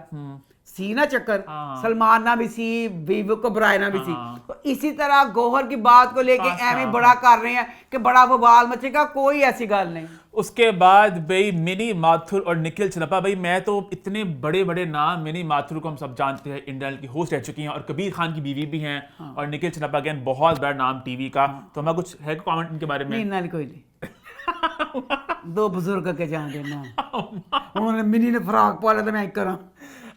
सी ना चक्कर हाँ। सलमान ना भी सी विवेक कबराय ना भी सी तो इसी तरह गौहर की बात को लेके एवं बड़ा कर रहे हैं कि बड़ा बवाल मचेगा कोई ऐसी गल नहीं। उसके बाद भाई मिनी माथुर और निखिल चनप्पा भाई मैं तो इतने बड़े बड़े नाम मिनी माथुर को हम सब जानते हैं इंडियन की होस्ट रह चुकी हैं और कबीर खान की बीवी भी हैं हाँ। और निखिल चनप्पा अगेन बहुत बड़ा नाम टीवी का हाँ। तो हमारा कुछ है कमेंट इनके बारे में नहीं कोई नहीं दो बुजुर्ग के जान देना उन्होंने मिनी ने फ्राक पाला तो मैं करा।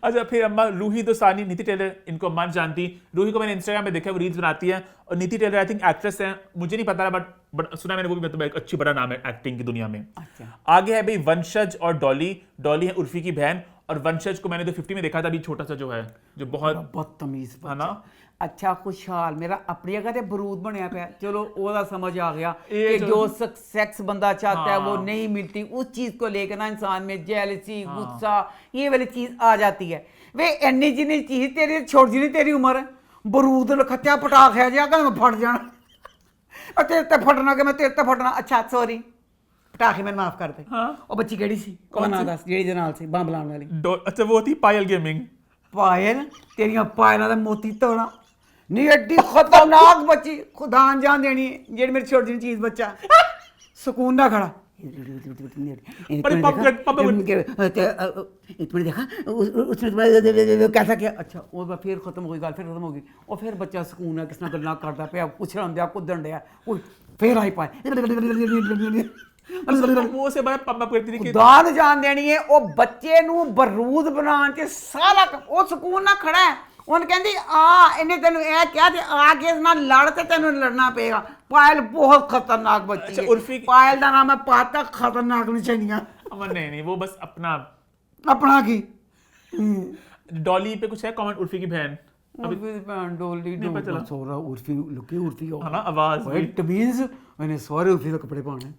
अच्छा फिर अम्मा रूही दोसानी नीति टेलर इनको अम्मा जानती रूही को मैंने इंस्टाग्राम पे देखा वो रील्स बनाती है और नीति टेलर आई थिंक एक्ट्रेस है मुझे नहीं पता बट सुना मैंने वो भी मतलब एक अच्छी बड़ा नाम है एक्टिंग की दुनिया में। अच्छा। आगे है भाई वंशज और डॉली है उर्फी की बहन और वंशज को मैंने तो 50 में देखा था अभी छोटा सा जो है जो बहुत बदतमीज है ना। अच्छा खुशहाल मेरा अपनी जगह ते बरूद बनया पे चलो ओदा समझ आ गया कि जो सेक्स बंदा चाहता हाँ। है वो नहीं मिलती उस चीज को लेकर ना इंसान में जेलसी हाँ। गुस्सा ये वाली चीज आ जाती है वे एनी जिनी चीज तेरी छोड़ जी तेरी उम्र बरूद खत्या पटाख है जाकर मैं फट जाना तेरे ते फटना के मैं तेरे ते फटना। अच्छा सॉरी पटाखे मैंने माफ कर दे हाँ। और बच्ची केड़ी सी कौन ना दस जेड़ी दे नाल सी बम लाने वाली अच्छा वो थी पायल गेमिंग पायल तेरियां पायलां दा मोती तोड़ा नहीं एड्डी खतरनाक बच्ची खुदा जान देनी जेड़ी मेरी छोटी चीज बच्चा सुकून ना खड़ा देखा उसने कैसा किया। अच्छा वो फिर खत्म हो गई गल फिर खत्म हो गई और फिर बच्चा सुकून है किसना गल्ला करता पे कुछ रहा कुदन दिया फिर आई पाए वो से बड़ा पंप करती थी दान जान देनी है वो बच्चे नू बरूद बनाने के सारा वो सुकून ना खड़ा है ਉਹਨ ਕਹਿੰਦੀ ਆ ਇਹਨੇ ਤੈਨੂੰ ਇਹ ਕਿਹਾ ਤੇ ਆ ਕੇ ਇਸ ਨਾਲ ਲੜ ਤੇ ਤੈਨੂੰ ਲੜਨਾ ਪਏਗਾ। ਪਾयल बहुत खतरनाक बच्ची अच्छा, है। उर्फी पायल का नाम है पाता खतरनाक निशानियां। अमन नहीं वो बस अपना की डॉली पे कुछ है कमेंट उर्फी की बहन उर्फी दी भैन डोली नहीं पता चला। सोरा उर्फी लुकी उर्फी हो है ना आवाज ओए टमीज मैंने सारे उर्फी के कपड़े पहने।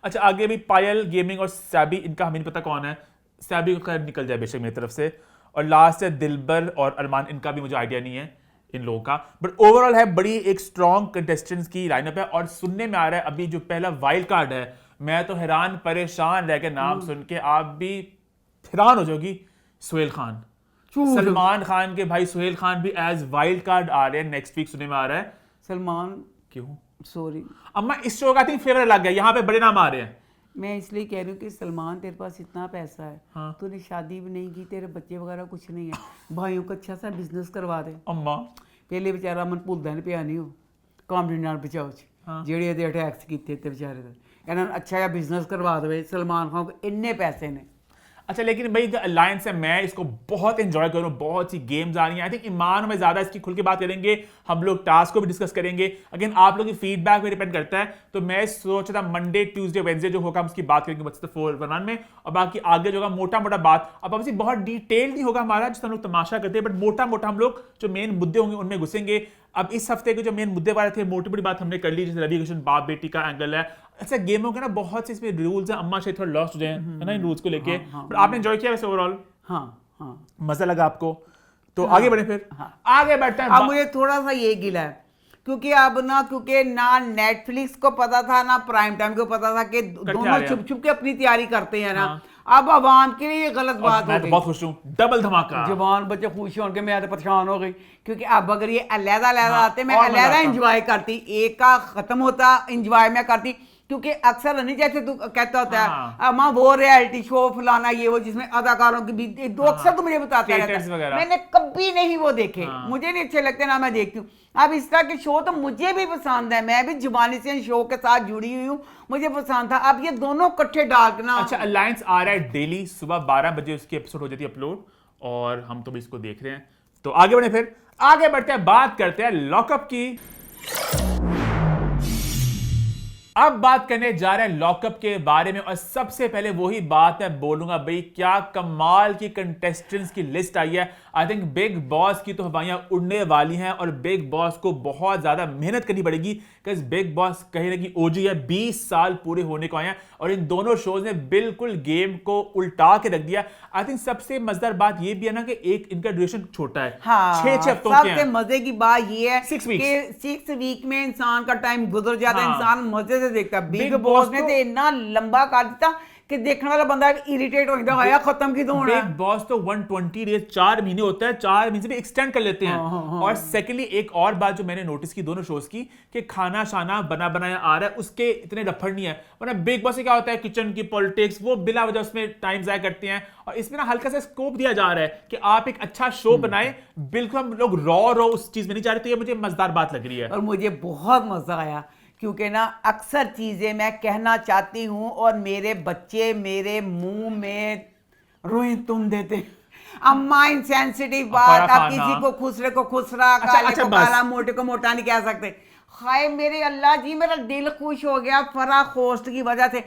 अच्छा आगे भी पायल गेमिंग और सैबी, इनका हमें नहीं पता कौन है। सैबी को खैर निकल जाए बेशक मेरी तरफ से। और लास्ट है दिलबर और अरमान, इनका भी मुझे आइडिया नहीं है इन लोगों का, बट ओवरऑल है बड़ी एक स्ट्रॉन्ग कंटेस्टेंट्स की लाइनअप है। और सुनने में आ रहा है अभी जो पहला वाइल्ड कार्ड है, मैं तो हैरान परेशान रह के नाम सुन के, आप भी हैरान हो जाओगी, सुहेल खान। सलमान खान के भाई सुहेल खान भी एज वाइल्ड कार्ड आ रहे हैं नेक्स्ट वीक, सुनने में आ रहा है। सलमान क्यों सॉरी अम्मा इस शो का आई थिंक फेवर लग गया, यहाँ पे बड़े नाम आ रहे हैं। मैं इसलिए कह रही हूँ कि सलमान तेरे पास इतना पैसा है, हाँ। तूने शादी भी नहीं की, तेरे बच्चे वगैरह कुछ नहीं है, भाइयों को अच्छा सा बिजनेस करवा दे। अम्मा ਪਹਿਲੇ ਵਿਚਾਰਾ ਮਨ ਭੁੱਲਦਾ ਨਹੀਂ ਪਿਆ ਨਹੀਂ ਉਹ ਕਾਮੇਡੀ ਨਾਲ ਬਚਾਓ ਚ ਜਿਹੜੇ ਇਹਦੇ ਅਟੈਕਸ ਕੀਤੇ ਤੇ ਵਿਚਾਰੇ ਦੇ ਇਹਨਾਂ ਨੂੰ ਅੱਛਾ ਜਿਹਾ ਬਿਜ਼ਨਸ ਕਰਵਾ ਦੇਵੇ। ਸਲਮਾਨ ਖਾਨ को ਇੰਨੇ ਪੈਸੇ ਨੇ। अच्छा लेकिन भाई जो अलायंस है मैं इसको बहुत एंजॉय करूँ, बहुत सी गेम्स आ रही हैं। आई थिंक ईमान में ज़्यादा इसकी खुल के बात करेंगे, हम लोग टास्क को भी डिस्कस करेंगे। अगेन आप लोगों की फीडबैक पे डिपेंड करता है, तो मैं सोच रहा था मंडे ट्यूसडे वेडनेसडे जो होगा हम उसकी बात करेंगे बच्चे 411 में, और बाकी आगे जो होगा मोटा मोटा बात। अब obviously बहुत डिटेल नहीं होगा हमारा जिससे हम लोग तमाशा करते हैं, बट मोटा मोटा हम लोग जो मेन मुद्दे होंगे उनमें घुसेंगे। अब इस हफ्ते के जो मेन मुद्दे वाले थे, मोटी बड़ी बात हमने कर ली, जैसे रवि किशन बाप बेटी का एंगल है। अच्छा गेमों के ना बहुत से इसमें रूल्स हैं, अम्मा शायद थोड़ा लॉस्ट हो जाए है ना इन रूल्स को लेके, बट आपने एंजॉय किया वैसे ओवरऑल? हाँ हाँ मजा लगा आपको? तो आगे बढ़े फिर। आगे बढ़ते हैं। अब मुझे थोड़ा सा ये गिला है क्योंकि अब ना, क्योंकि ना नेटफ्लिक्स को पता था ना प्राइम टाइम को पता था कि दोनों छुप छुप के अपनी तैयारी करते हैं ना। अब आवाम के लिए ये गलत बात हो गई। बहुत खुश हूँ, डबल धमाका। जवान बच्चे खुश होंगे, मैं तो परेशान हो गई क्योंकि अब अगर ये अलग-अलग आते मैं अलग एंजॉय करती, एक का खत्म होता एंजॉय मैं करती, क्योंकि अक्सर नहीं जैसे तू कहता होता है माँ वो रियलिटी शो फलाना ये वो जिसमें अदाकारों की भी दो अक्सर तो मुझे बताता रहता है, मैंने कभी नहीं वो देखे, मुझे नहीं अच्छे लगते ना मैं देखती हूँ। अब इस तरह के शो तो मुझे भी पसंद है, मैं भी जुबानी से शो के साथ जुड़ी हुई हूँ, मुझे पसंद था। अब ये दोनों इकट्ठे डालना। अच्छा अलायंस आ रहा है डेली सुबह 12 बजे उसकी एपिसोड हो जाती है अपलोड, और हम तो भी इसको देख रहे हैं। तो आगे बढ़े फिर, आगे बढ़ते हैं, बात करते हैं लॉकअप की। अब बात करने जा रहे हैं लॉकअप के बारे में, और सबसे पहले वही बात मैं बोलूंगा भाई, क्या कमाल की कंटेस्टेंट्स की लिस्ट आई है। आई थिंक बिग बॉस की तो हवाइयां उड़ने वाली हैं, और बिग बॉस को बहुत ज्यादा मेहनत करनी पड़ेगी, क्योंकि बिग बॉस कहीं ना कहीं ओजी है, 20 साल पूरे होने को आए हैं, और इन दोनों शोज ने बिल्कुल गेम को उल्टा के रख दिया। आई थिंक सबसे मजेदार बात ये भी है ना कि एक इनका ड्यूरेशन छोटा है, 6 हफ्तों के हैं। सबसे मजे की बात ये है 6 वीक्स कि 6 वीक में इंसान का टाइम गुजर जाता है, इंसान मजे से देखता। बिग बॉस ने तो इतना लंबा कर दिया कि देखने वाला बंदा इरिटेट हो जाता है, खत्म की होना। बिग बॉस तो 120 डेज 4 महीने होता है, 4 महीने से भी एक्सटेंड कर लेते हैं। और सेकेंडली एक और बात जो मैंने नोटिस की दोनों शोज की, कि खाना शाना बना बनाया आ रहा है, उसके इतने रफड़ नहीं है। वरना बिग बॉस से क्या होता है, किचन की पॉलिटिक्स वो बिला वजह उसमें टाइम जाया करते हैं, और इसमें ना हल्का सा स्कोप दिया जा रहा है कि आप एक अच्छा शो बनाए। बिल्कुल हम लोग रॉ उस चीज में नहीं जा रहे, तो ये मुझे मजेदार बात लग रही है। और मुझे बहुत मजा आया क्योंकि ना अक्सर चीज़ें मैं कहना चाहती हूँ और मेरे बच्चे मेरे मुंह में रुई तुम देते। अम्मा इनसेंसिटिव बात, आप किसी को खुसरे को खुसरा, काले को काला, मोटे को मोटा नहीं कह सकते। हाय मेरे अल्लाह जी, मेरा दिल खुश हो गया फरा होस्ट की वजह से।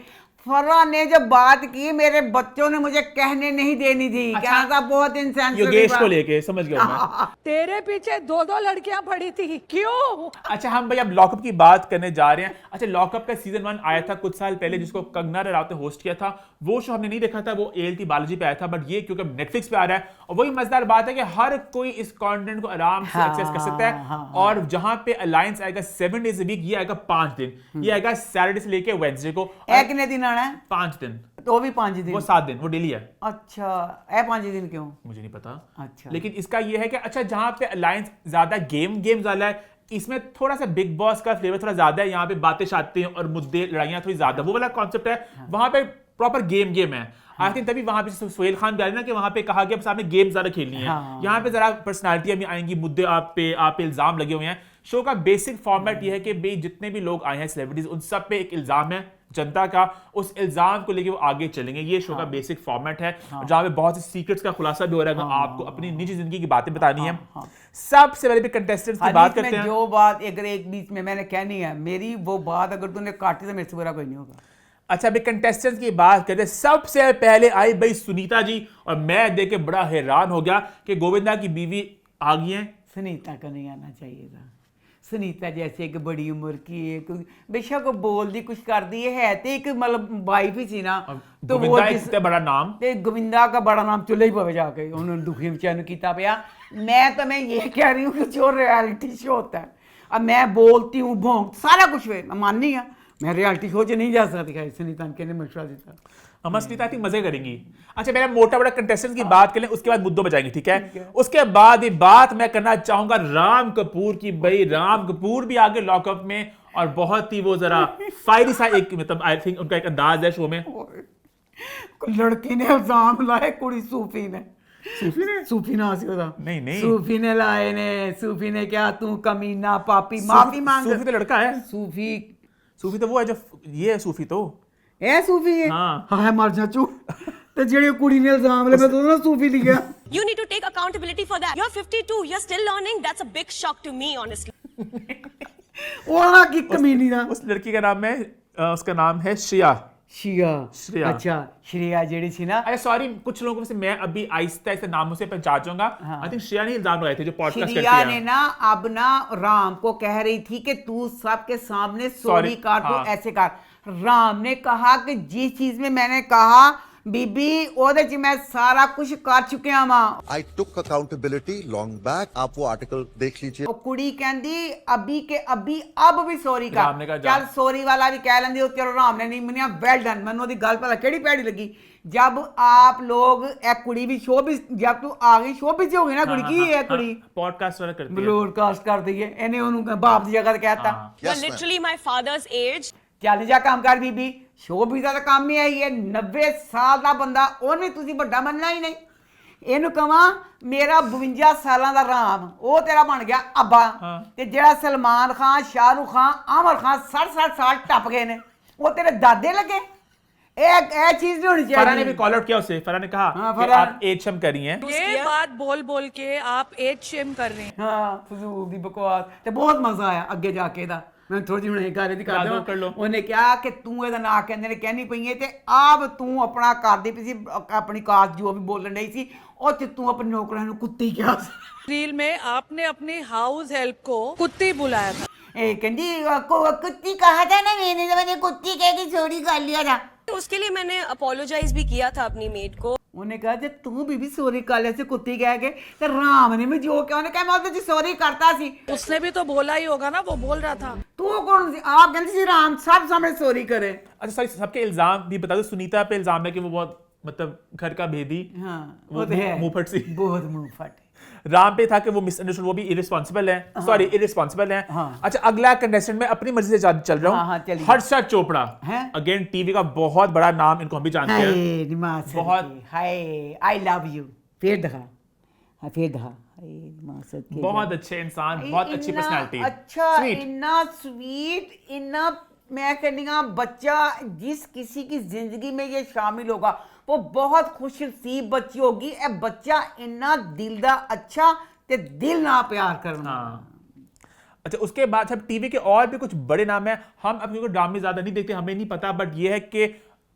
फरा ने जब बात की, मेरे बच्चों ने मुझे कहने नहीं देनी थी। क्या था बहुत इनसेंसिटिव योगेश को लेके, समझ गया मैं। तेरे पीछे 2-2 लड़कियां पड़ी थी, क्यों? अच्छा हम भाई अब लॉकअप की बात करने जा रहे हैं। अच्छा लॉकअप का सीजन 1 आया था कुछ साल पहले, जिसको कंगना रनौत ने होस्ट किया था। वो शो हमने नहीं देखा था, वो ALT बालाजी पे आया था, बट ये क्योंकि नेटफ्लिक्स पे आ रहा है, और वही मजेदार बात है कि हर कोई इस कंटेंट को आराम से एक्सेस कर सकता है। और जहां पे अलायंस आएगा 7 डेज वीक, ये आएगा 5 दिन, ये आएगा सैटरडे से लेके वेडनेसडे को। कितने दिन आना है? 5 दिन। तो भी 5 दिन, वो 7 दिन, वो डेली है। अच्छा 5 दिन क्यों? मुझे नहीं पता। अच्छा लेकिन इसका ये है कि अच्छा जहां पे अलायंस ज्यादा गेम वाला है, इसमें थोड़ा सा बिग बॉस का फ्लेवर थोड़ा ज्यादा है। यहाँ पे बातें शातें और मुद्दे लड़ाइयां थोड़ी ज्यादा, वो वाला कॉन्सेप्ट है। वहां पे प्रॉपर गेम है। आई थिंक तभी वहां पे सुहेल खान भी आ रहे ना कि वहां पे कहा कि अब सामने गेम ज्यादा खेलनी है। यहाँ पे जरा पर्सनालिटियां भी आएंगी, मुद्दे आप पे इल्जाम लगे हुए हैं। शो का बेसिक फॉर्मेट ये है कि भाई जितने भी लोग आए हैं सेलिब्रिटीज, उन सब पे एक इल्जाम है, जनता का, उस इल्जाम को लेके वो आगे चलेंगे। ये शो का बेसिक फॉर्मेट है जहाँ पे बहुत से सीक्रेट्स का खुलासा भी हो रहा है। आपको अपनी निजी जिंदगी की बातें बतानी है। सबसे पहले भी कंटेस्टेंट्स की बात करते हैं। जो बात अगर एक बीच में मैंने कहनी है, मेरी वो बात अगर तूने काटी तो मेरे से बुरा कोई नहीं होगा। अच्छा, अभी कंटेस्टेंट्स की बात करते हैं। सबसे पहले आई भाई सुनीता जी, और मैं देख के बड़ा हैरान हो गया कि गोविंदा की बीवी आ गई है। सुनीता का नहीं आना चाहिए था। सुनीता जैसे एक बड़ी उम्र की है, बेशक वो बोल दी कुछ कर दी है तो एक मतलब वाइफ ही थी ना, तो वो इतना बड़ा नाम ते गोविंदा का बड़ा नाम चुले ही पवे जाके उन्होंने दुखी बेचारे किया पिया। मैं ये कह रही हूँ कि जो रियलिटी शो होता है, अब मैं बोलती हूँ भोंग सारा कुछ मैं माननी है, मैं रियलिटी शो च नहीं जा सकती। सुनीता ने मशवरा दिया, हम सुनीता थी मजे करेंगी। अच्छा, मेरा मोटा बड़ा कंटेस्टेंट की बात करें, उसके बाद मुद्दों पर जाएंगे, ठीक है? उसके बाद ये बात मैं करना चाहूंगा राम कपूर की। भाई राम कपूर भी आगे लॉकअप में, और बहुत ही वो जरा फायरी सा एक मतलब आई थिंक उनका एक अंदाज है शो में। लड़की ने इल्जाम लाए, कुड़ी सूफी ने सूफी ना सी होता नहीं सूफी ने लाए ने, सूफी ने क्या तू कमीना पापी माफी मांग। सूफी तो लड़का है, सूफी तो वो है जो ये है सूफी तो ए सूफी है। हाँ मर जा चू ते जेड़ी कुड़ी ने इल्जाम ले मैं तो ना सूफी लिखा। You need to take accountability for that. You're 52, you're still learning. That's a big shock to me, honestly. ओला की कमीनी ना। उस लड़की का नाम है उसका नाम है श्रेया। अच्छा श्रेया जेडी थी ना। अरे सॉरी, कुछ लोगों से मैं अभी आहिस्ता आहिस्ता नामों से पहचान जाऊंगा। आई थिंक श्रेया ने इल्जाम लगाए थे जो पॉडकास्ट करती है। श्रेया ने ना अब ना राम को कह रही थी कि तू सबके सामने सॉरी कर, तू ऐसे कर। राम ने कहा कि जिस चीज में मैंने कहा बीबी ओदे च मैं सारा कुछ कर चुकिया वा। आई टुक अकाउंटेबिलिटी लॉन्ग बैक, आप वो आर्टिकल देख लीजिए। और कुड़ी कहती अभी के अभी अब भी सॉरी कर, चल सॉरी वाला भी कह लेंदी, चलो राम ने नहीं मनिया, वेल डन। मैंने ओदी गल पहला केड़ी पैड़ी लगी जब आप लोग एक कुड़ी भी शो भी, जब तू आ गई शो भी होगी ना कुड़ी की है कुड़ी पॉडकास्ट वाला करती है, ब्रॉडकास्ट कर दी है इन्हें उन्होंने बाप की जगह कहता। You're literally my father's age. ਚੱਲ ਜਾ काम कर बीबी, शो भी ਦਾ ਕੰਮ ਹੀ ਹੈ। 90 ਸਾਲ ਦਾ ਬੰਦਾ, ਉਹਨੇ ਤੁਸੀਂ ਵੱਡਾ ਮੰਨਣਾ ਹੀ ਨਹੀਂ। ਇਹਨੂੰ ਕਹਾਂ ਮੇਰਾ 52 ਸਾਲਾਂ ਦਾ ਰਾਮ, ਉਹ ਤੇਰਾ ਬਣ ਗਿਆ ਅੱਬਾ। ਤੇ ਜਿਹੜਾ ਸਲਮਾਨ ਖਾਨ, ਸ਼ਾਹਰੁਖ ਖਾਨ, ਆਮਰ ਖਾਨ 60 ਸਾਲ ਟੱਪ ਗਏ ਨੇ, ਉਹ ਤੇਰੇ ਦਾਦੇ ਲੱਗੇ। ਇਹ चीज नहीं होनी चाहिए। फरहान ने भी कॉल आउट किया उसे। फरहान ने कहा कि आप एज शेम कर रही हैं। ये बात बोल बोल के आप एज शेम कर रहे हैं। हाँ फजूल दी बकवास। ते बहुत मजा आया अगे जाके दा। मैं थोड़ी ਜਿਹੀ ਹੁਣੇ ਗੱਲ ਦੀ ਕਰ ਦਵਾਂ। ਉਹਨੇ ਕਿਹਾ ਕਿ ਤੂੰ ਇਹਦਾ ਨਾਂ ਕਹਿੰਦੇ ਨੇ ਕਹਿਣੀ ਪਈ ਹੈ ਤੇ ਆਪ ਤੂੰ ਆਪਣਾ ਕਰਦੀ ਪਈ ਸੀ ਆਪਣੀ ਕਾਜ ਜੋ ਵੀ ਬੋਲਣ ਨਹੀਂ ਸੀ ਉਹ ਤੇ ਤੂੰ ਆਪਣੇ ਨੌਕਰਾਂ ਨੂੰ ਕੁੱਤੀ ਕਿਹਾ ਸੀ। रील में आपने अपनी हाउस हेल्प को कुत्ती बुलाया था। ए कहती कुत्ती कहा था ना, मैंने कुत्ती कह के चोरी कर लिया था। उसके लिए मैंने अपोलोजाइज भी किया था अपनी मेड को। उन्हें कहा जब तू भी सॉरी कर लिया कुत्ती कह के, तो राम ने भी जो क्या उन्हें कहा मैं तो सॉरी करता सी। उसने भी तो बोला ही होगा ना, वो बोल रहा था। तू कौन सी आप कहती सी राम सब सामने सॉरी करे। अच्छा सॉरी, सबके इल्जाम भी बता दो। सुनीता पे इल्जाम है कि वो बहुत मतलब घर का भेदी, हाँ वो तो है, मुंहफट सी, बहुत मुंहफट। राम पे था कि वो मिसअंडरस्टूड, वो भी इररिस्पांसिबल है। सॉरी इररिस्पांसिबल है। अच्छा अगला कंटेस्टेंट मैं अपनी मर्जी से चल रहा हूँ। हर्षद चोपड़ा, अगेन टीवी का बहुत बड़ा नाम, इनको हम भी जानते हैं बहुत। हाय आई लव यू, फिर दिखा, हाँ फिर दिखा। बहुत अच्छे इंसान, बहुत अच्छी पर्सनालिटी, अच्छा इतना स्वीट, इतना मैं कहनी बच्चा जिस किसी की जिंदगी में ये शामिल होगा वो बहुत खुश नसीब बच्ची होगी। ए बच्चा इन्ना दिल दा अच्छा ते दिल ना प्यार करना। अच्छा उसके बाद सब टीवी के और भी कुछ बड़े नाम हैं। हम अपने को ड्रामे ज्यादा नहीं देखते, हमें नहीं पता, बट ये है कि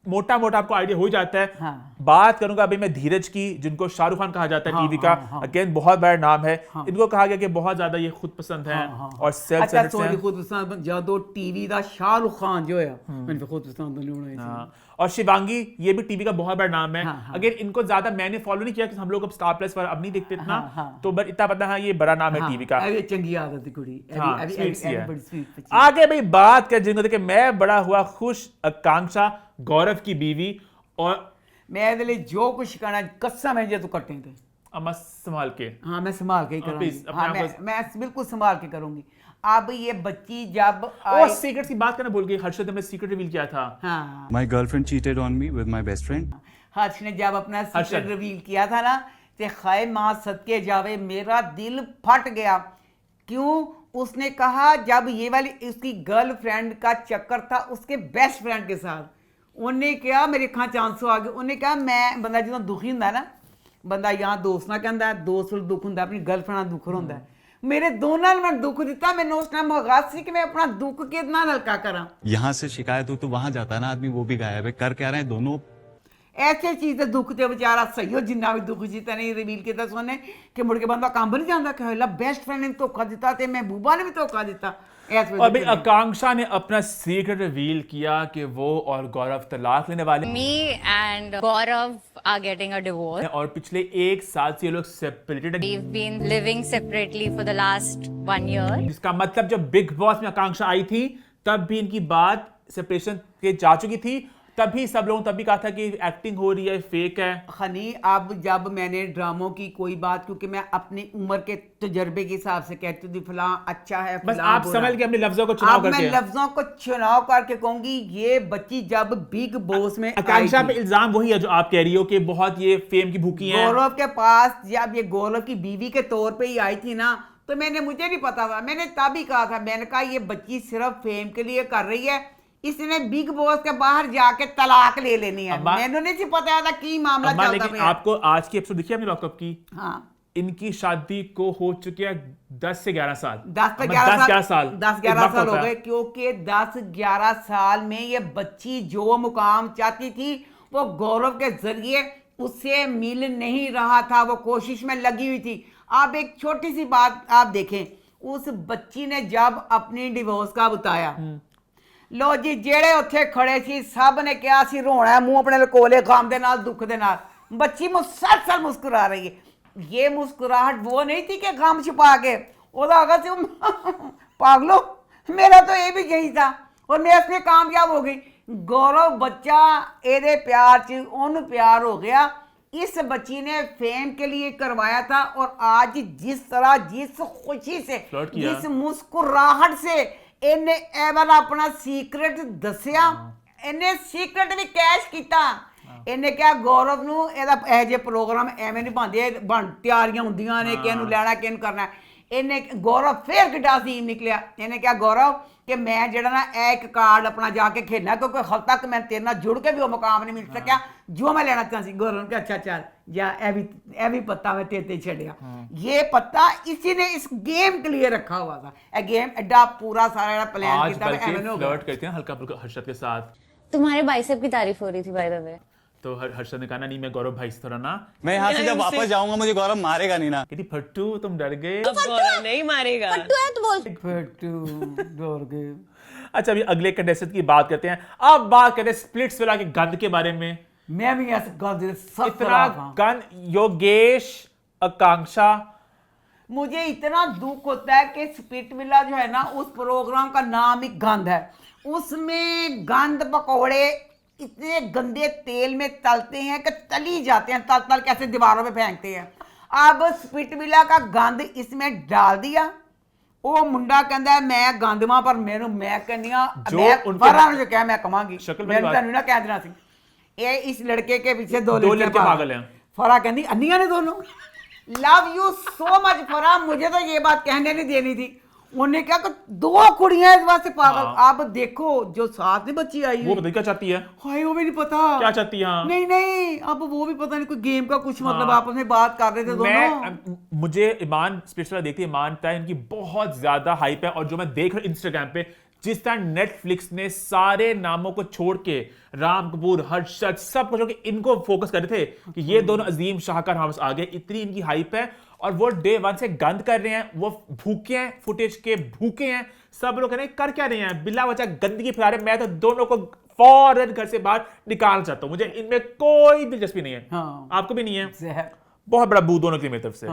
मोटा मोटा आपको आइडिया हो जाता है। बात करूंगा अभी मैं धीरज की, जिनको शाहरुख खान कहा जाता है टीवी का। अगेन बहुत बड़ा नाम है। इनको कहा गया कि बहुत ज्यादा ये खुद पसंद है और सेल्फ सेंटर्ड हैं। खुद पसंद जो टीवी का शाहरुख खान जो है मैंने खुद पसंद नहीं होना। और शिवांगी, ये भी टीवी का बहुत बड़ा नाम है। अगेन इनको ज्यादा मैंने फॉलो नहीं किया कि हम लोग अब स्टार प्लस पर अब नहीं देखते इतना, तो बट इतना पता है ये बड़ा नाम है टीवी का। चंगी आदत कुड़ी। आगे भाई बात कर जिनको देखे मैं बड़ा हुआ खुश, आकांक्षा गौरव की बीवी, और मैं जो कुछ करना कसम है जे तू कटे थे अम्मा संभाल के। हाँ मैं संभाल के ही करूंगी। मैं बिल्कुल संभाल के करूंगी। अब ये बच्ची जब सीक्रेट की बात करना भूल गई। हर्षद ने सीक्रेट रिवील किया था। हाँ my girlfriend cheated on me with my best friend. Harsh ने जब अपना सीक्रेट रिवील किया था ना, ते खाए मां सदके जावे मेरा दिल फट गया। क्यों? उसने कहा जब ये वाली उसकी गर्लफ्रेंड का चक्कर था उसके बेस्ट फ्रेंड के साथ, उन्हें क्या मेरे अखा चांसो आ गए, उन्हें कहा मैं बंदा जो दुखी होंगे ना, बंदा यहाँ दोस्त ना कहता है, दोस्त को दुख होंगे, अपनी गर्लफ्रेंड का दुख होंगे, मेरे दोनों ने मैं दुख दिता, मैंने उस टाइम मगाज सी कि मैं अपना दुख कितना हल्का करा। यहाँ से शिकायत हो तो वहां जाता ना आदमी, वो भी गायब है, कर क्या रहे हैं दोनों। ऐसे चीज ते दुख ते बेचारा सही हो, जिन्ना भी दुख जीता नहीं रिवील किया सोने कि मुड़ के बंदा काम नहीं जाता कि बेस्ट फ्रेंड ने धोखा दिता ते महबूबा ने भी धोखा दिता। और भाई आकांक्षा ने अपना सीक्रेट रिवील किया कि वो और गौरव तलाक लेने वाले, me and Gaurav are getting a divorce और पिछले 1 साल से ये लोग separated we have been living separately for the last 1 year. जिसका मतलब जब बिग बॉस में आकांक्षा आई थी तब भी इनकी बात सेपरेशन के जा चुकी थी, तभी सब लोगों तभी कहा था कि एक्टिंग हो रही है, फेक है। हनी अब जब मैंने ड्रामों की कोई बात, क्योंकि मैं अपनी उम्र के तजर्बे के हिसाब से कहती थी फलां अच्छा है, बस आप समझ के अपने लफ्जों को चुनाव करके, मैं लफ्जों को चुनाव करके कहूंगी ये बच्ची जब बिग बॉस में आकांक्षा पे इल्जाम वही है जो आप कह रही हो कि बहुत ये फेम की भूखी है। गौरव के पास जब ये गौरव की बीवी के तौर पे ही आई थी ना, तो मुझे नहीं पता था, मैंने तभी कहा था, मैंने कहा ये बच्ची सिर्फ फेम के लिए कर रही है, इसने बिग बॉस के बाहर जाके तलाक ले लेनी है। मैंने नहीं पता था की मामला चलता है। आपको आज की एपिसोड देखी आपने लॉकअप की? हाँ, इनकी शादी को हो चुके हैं 10 से 11 साल, 10 से 11 साल हो गए, क्योंकि 10-11 साल में ये बच्ची जो मुकाम चाहती थी वो गौरव के जरिए उससे मिल नहीं रहा था, वो कोशिश में लगी हुई थी। आप एक छोटी सी बात आप देखें, उस बच्ची ने जब अपनी डिवोर्स का बताया, लो जी जेड़े उत्थे खड़े सी सब ने क्या सी रोना है मुंह अपने लकोले काम दे नाल दुख दे नाल, बच्ची मुसलसल मुस्कुरा रही है। ये मुस्कुराहट वो नहीं थी कि गम छुपा के ओदा अगर से पागलो, मेरा तो ये भी यही था और मैं इसमें कामयाब हो गई। गौरव बच्चा एदे प्यार च ओनू प्यार हो गया, इस बच्ची ने फेम के लिए करवाया था, और आज जिस तरह जिस खुशी से जिस मुस्कुराहट से इन्हें एवं अपना सीक्रेट दसिया, इन्हें सीक्रेट भी कैश किया। इन्हें क्या गौरव नू एह जे प्रोग्राम एवं नहीं पाते बन तैयारियां होंदियां ने कि इन्हू लैना कि करना है। इन्हें गौरव फिर किड्डा सीन निकलिया, इन्हें क्या गौरव कि मैं जड़ा ना एक कार्ड अपना जाके खेलना, क्योंकि हल तक मैं तेरे नाल जुड़ के भी वो मुकाम नहीं मिल सकिया जो मैं लेना चाहती। गौरव ने अच्छा चल या ए भी पत्ता मैं तेरे छड़िया, ये पत्ता इसी ने इस गेम के लिए रखा हुआ था। ए गेम एडा पूरा सारा प्लान किया फ्लर्ट करते हैं हल्का फुल्का हर्षद के साथ। तुम्हारे बाइसेप की तारीफ हो रही थी बाय द वे, तो हर्षद ने कहा ना नहीं मैं गौरव भाई से थोड़ा ना, मैं यहाँ से जब वापस जाऊंगा मुझे गौरव मारेगा नहीं ना। कहती फट्टू तुम डर गए, गौरव नहीं मारेगा, फट्टू है तो बोल फट्टू डर गए। अच्छा अभी अगले कंटेस्टेंट की बात करते हैं। अब बात करते हैं स्प्लिट्स विला के गंद के बारे में। मैं भी ऐसे गंद सब इतना गंद, योगेश आकांक्षा, मुझे इतना दुख होता है कि स्प्लिट विला जो है ना उस प्रोग्राम का नाम ही गंद है, उसमें गंद पकौड़े इतने गंदे तेल में तलते हैं कि तली जाते हैं, तल तल कैसे दीवारों पे फेंकते हैं। अब स्प्लिट विला का गंद इसमें डाल दिया, वो मुंडा कहता है मैं गंदवा पर मेनू मैं कहनिया जो कह मैं कमांगी मैंने तन्नू ना कह देना सी। ये इस लड़के के पीछे दो लड़के पागल हैं। फरा कहती अन्निया ने दोनों, लव यू सो मच फरा, मुझे तो ये बात कहने नहीं देनी थी। उन्होंने क्या कि 2 कुड़ियां इस वास्ते पागल। अब देखो जो साथ में बच्ची आई वो पता क्या चाहती है, हाय वो भी नहीं पता क्या चाहती है। नहीं अब वो भी पता नहीं, कोई गेम का कुछ मतलब आपस में बात कर रहे थे दोनों। मुझे ईमान स्पेशल देखती है, मानता है इनकी बहुत ज्यादा हाइप है, और जो मैं देख रहा हूँ इंस्टाग्राम पे जिस तरह नेटफ्लिक्स ने सारे नामों को छोड़ के राम कपूर हर्षद सब कुछ छोड़ के इनको फोकस कर रहे थे कि ये दोनों अजीम शाहकार हमसे आ गए, इतनी इनकी हाइप है, और वो डे 1 से गंद कर रहे हैं, वो भूखे हैं, फुटेज के भूखे हैं। सब लोग कह रहे हैं कर क्या रहे हैं, बिल्ला बच्चा गंदगी फैला रहे हैं। मैं तो दोनों को फौरन घर से बाहर निकाल चाहता हूं, मुझे इनमें कोई दिलचस्पी नहीं है। आपको भी नहीं है? बहुत बड़ा बू दोनों की मेरी तरफ से।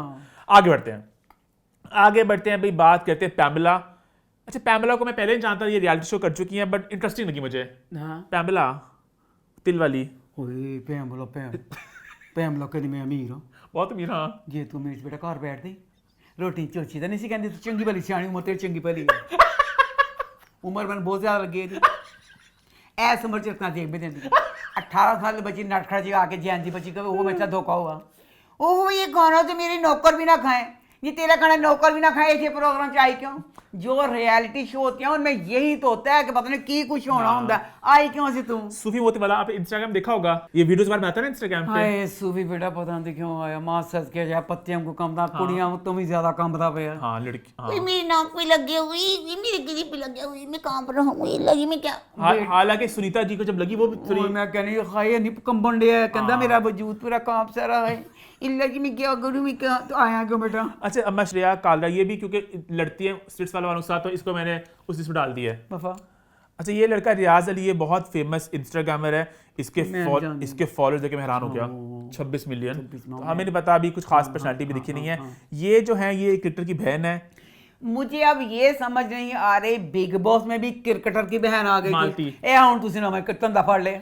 आगे बढ़ते हैं भाई, बात करते हैं पैमिला। अच्छा पैमिला को मैं पहले नहीं जानता, ये रियलिटी शो कर चुकी है, बट इंटरेस्टिंग लगी मुझे। पैमिला तिल वाली, पैमिला कहती मैं अमीर हूं, बहुत अमीर। हाँ जे तू मेरे बेटा घर बैठ दी रोटी चोची तो नहीं सी कहती, चंगी भली सियाणी उम्र तेरी चंगी भली उम्र मैंने बहुत ज्यादा लगी थी, ऐस उम्र च इतना देख भी देती। 18 साल की बच्ची नटखड़ा जी आके जैन जी बच्ची कहे वो मेरे साथ धोखा हुआ, ओह ये खाना तो मेरी नौकर भी ना खाए, ये तेरा खाना नौकर भी ना खाए, ऐसे प्रोग्राम चाहिए क्यों? जो रियलिटी शो होते हैं उनमें यही तो होता है कि पता नहीं की कुछ होना होता है। आई क्यों सी तू सूफी मोती वाला आप इंस्टाग्राम देखा होगा, ये वीडियोस बार में आता है ना इंस्टाग्राम पे। हाय सूफी बेटा पता नहीं क्यों आया, मां सच के जाए पत्तियां को कम था, कुड़ियां तुम ही ज्यादा कम था पे। हाँ लड़की, हाँ। मेरी नाक पे लगी हुई, मेरी गिरी पे लगी हुई, मैं कहां पर हूं, लगी मैं क्या। हालांकि सुनीता जी को जब लगी वो मैं कहनी खाई नहीं कंबन दिया, कहंदा मेरा वजूद पूरा कांप सा रहा है, इल्ला जी मैं क्या करूं, मैं क्या तो आया क्यों बेटा। अच्छा अम्मा श्रेया कालरा ये भी क्योंकि लड़ती है स्ट्रीट्स वालों के साथ, तो इसको मैंने उस लिस्ट में डाल दिया है। वफा अच्छा ये लड़का रियाज अली, ये बहुत फेमस इंस्टाग्रामर है, इसके फॉलोअर्स देखे मैं हैरान हो गया, 26 मिलियन। तो हमें नहीं पता अभी कुछ खास पर्सनालिटी भी दिखी नहीं है। ये जो है ये क्रिकेटर की बहन है। मुझे अब ये समझ नहीं आ रही बिग बॉस में भी क्रिकेटर की बहन आ गई मालती। ए हुन तुसी ना मैं धंधा फड़ ले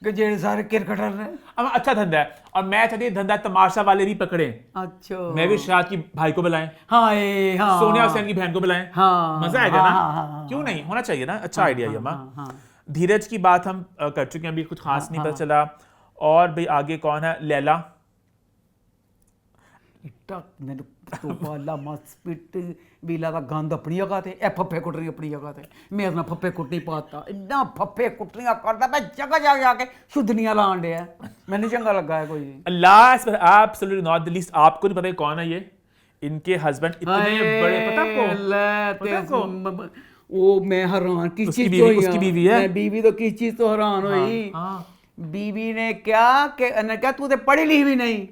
कि जेड़े सारे क्रिकेटर ने। अब अच्छा धंधा है, और मैं चाहती हूँ धंधा तमाशा वाले भी पकड़े। अच्छा मैं भी शायद की भाई को बुलाएं, हाँ सोनिया हुसैन की बहन को बुलाएं, हाँ मजा आएगा ना। हाँ, क्यों नहीं होना चाहिए ना, अच्छा आइडिया ये। माँ धीरज की बात हम कर चुके हैं, अभी कुछ खास नहीं पता चला। और भाई आगे कौन है, लैला ਮੈਨੂੰ ਤੋਪਾਲਾ ਮਸਪਿਟ ਵੀਲਾ ਦਾ ਗੰਦ ਆਪਣੀ ਜਗ੍ਹਾ ਤੇ, ਇਹ ਫੱਫੇ ਕੁੱਟਣੀ ਆਪਣੀ ਜਗ੍ਹਾ ਤੇ, ਮੇਰੇ ਨਾਲ ਫੱਫੇ ਕੁੱਟੀ ਪਾਤਾ, ਇੰਨਾ ਫੱਫੇ ਕੁੱਟਣੀਆਂ ਕਰਦਾ ਮੈਂ ਜਗ੍ਹਾ ਜਾ ਕੇ ਸ਼ੁੱਧਨੀਆਂ ਲਾਣ ਡਿਆ, ਮੈਨੂੰ चंगा लगा है कोई। Last absolutely not the least, आपको नहीं पता कौन है ये, इनके हस्बैंड इतने बड़े, पता आपको? वो मैं हैरान किस चीज तो, उसकी बीवी है, बीवी तो किस चीज तो हैरान हुई। बीवी ने क्या तू तो पढ़ी लिखी भी नहीं,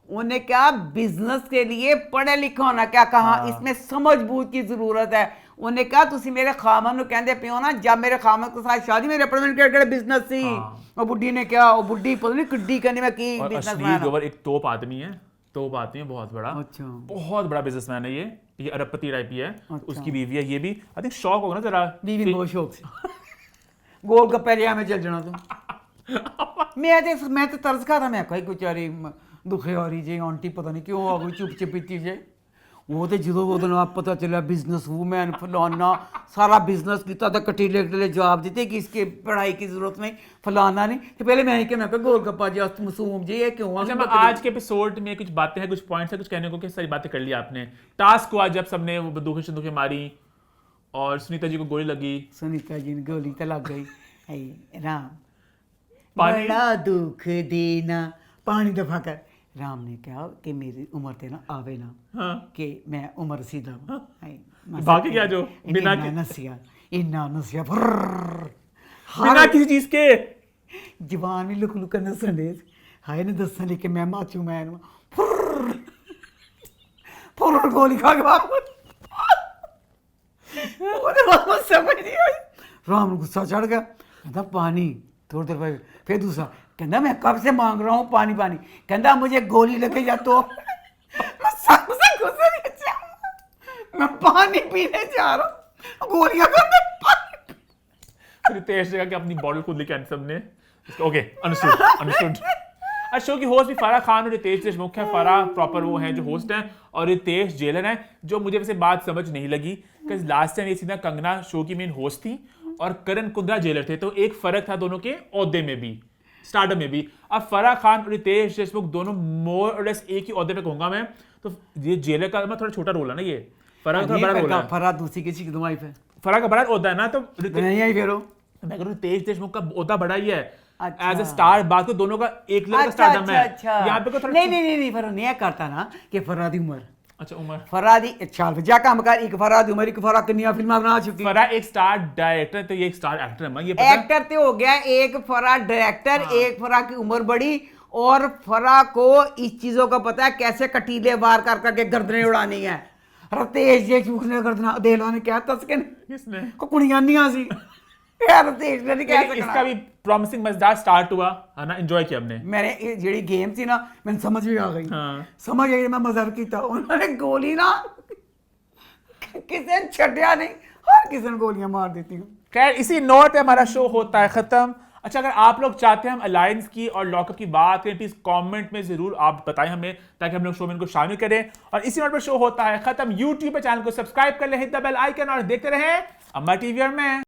उन्हें क्या बिजनेस के लिए पढ़े लिखा होना क्या कहा, इसमें समझ बूझ की जरूरत है। उन्हें कहा तुसी मेरे खामन नु कहंदे पियो ना, जब मेरे खामन के साथ शादी मेरे अपने केड़े बिजनेस सी। और बुड्ढी ने क्या, वो बुड्ढी पता नहीं किड्डी कहनी मैं की बिजनेसमैन है। एक तोप आदमी है, तोप आदमी है बहुत बड़ा। अच्छा बहुत बड़ा बिजनेसमैन है ये अरबपति टाइप ही है। अच्छा। उसकी बीवी है, ये भी आई थिंक शौक होगा ना जरा, बीवी बहुत शौक से गोलगप्पे लिया मैं चल जाना तू। मैं तो तरस खा था, मैं कही कुछ यारी दुखे आ रही जी आंटी पता नहीं क्यों आ गई चुप चपीती जे। वो तो जो वो पता चला बिजनेस वूमैन फलाना सारा बिजनेस किया था, कटीले कटीले जवाब देते कि इसके पढ़ाई की जरूरत नहीं फलाना नहीं। तो पहले मैं क्या मैं गोलगप्पा जी मासूम जी ये क्यों। अच्छा आज के एपिसोड में कुछ बातें हैं, कुछ पॉइंट्स हैं, कुछ कहने को, कि सारी बातें कर ली आपने। टास्क हुआ जब सबने वो बंदूकें मारी और सुनीता जी को गोली लगी, सुनीता जी ने गोली तो लग गई। राम पानी बड़ा दुख देना पानी दफा कर। राम ने कहा कि मेरी उम्र ते ना आवे ना। हाँ। कि मैं उम्र सीधा बाकी क्या जो बिना नसिया इन्ना नसिया बिना किसी चीज के जवान भी लुक लुक नसन दे हाय ने दसन कि मैं माचू मैन फुर गोली खा के वापस ओने वापस समझ नहीं आई। राम गुस्सा चढ़ गया, कहता पानी थोड़ी देर बाद फिर दूसरा कहना मैं कब से मांग रहा हूँ पानी पानी, कहता मुझे गोली लगे जा तो मैं सबसे गुस्सा नहीं चाहूँगा, मैं पानी पीने जा रहा हूँ गोलियां कर रितेश ने कहा कि अपनी बॉटल खुद लेके आने सबने। Okay understood. आज शो की होस्ट भी फराह खान और रितेश देशमुख है। फराह प्रॉपर वो हैं जो होस्ट हैं और रितेश जेलर हैं, जो मुझे वैसे बात समझ नहीं लगी कि लास्ट टाइम ये सीधा कंगना शो की मेन होस्ट थी और करण कुंद्रा जेलर थे, तो एक फर्क था दोनों के ओहदे में भी, स्टार्डम में भी। अब फराह खान और रितेश देशमुख दोनों मोर और लेस एक ही ओहदे पे कहूंगा मैं, तो ये जेलर का थोड़ा छोटा रोल है ना, ये फराह का बड़ा रोल है। फराह दूसरी किसी की दुआई पे फराह का बड़ा ओहदा है ना, तो नहीं आई फिर मैं कहूँ रितेश देशमुख का ओहदा बड़ा ही है एज अ स्टार, बाकी दोनों का एक लेवल का स्टारडम है। यहाँ पे थोड़ा नहीं फराह नहीं करता ना कि फराह दी उम्र। अच्छा उम्र फराह दी अच्छा जा काम कर, एक फराह दी उम्र, एक फराह कितनी फिल्मां बना चुकी। फराह एक स्टार डायरेक्टर, तो ये एक स्टार एक्टर है। ये एक्टर तो हो गया, एक फराह डायरेक्टर। हाँ। एक फराह की उम्र बड़ी और फराह को इस चीजों का पता है कैसे कटीले वार कर करके गर्दनें उड़ानी है। रितेश जी चूकने गर्दना देला ने क्या तस्के किसने को कुड़ियां नहीं सी रितेश ने क्या सकना। इसका भी प्रॉमिसिंग मजेदार स्टार्ट हुआ है ना, एंजॉय किया हमने। मैंने जेडी गेम थी ना मैंने समझ भी आ गई। हाँ। समझ गई मैं मजाक किया, उन्होंने गोली ना किसी ने छटिया नहीं, हर किसी ने गोलियां मार देती हूँ। खैर इसी नोट पे हमारा शो होता है खत्म। अच्छा अगर आप लोग चाहते हैं हम अलायंस की और लॉकअप की बात करें, प्लीज कमेंट में जरूर आप बताएं हमें, ताकि हम लोग शो में इनको शामिल करें। और इसी नोट पर शो होता है खत्म। यूट्यूब पे चैनल को सब्सक्राइब कर लें, हिट द बेल आइकन और देखते रहें अम्मा टीवी और मैं।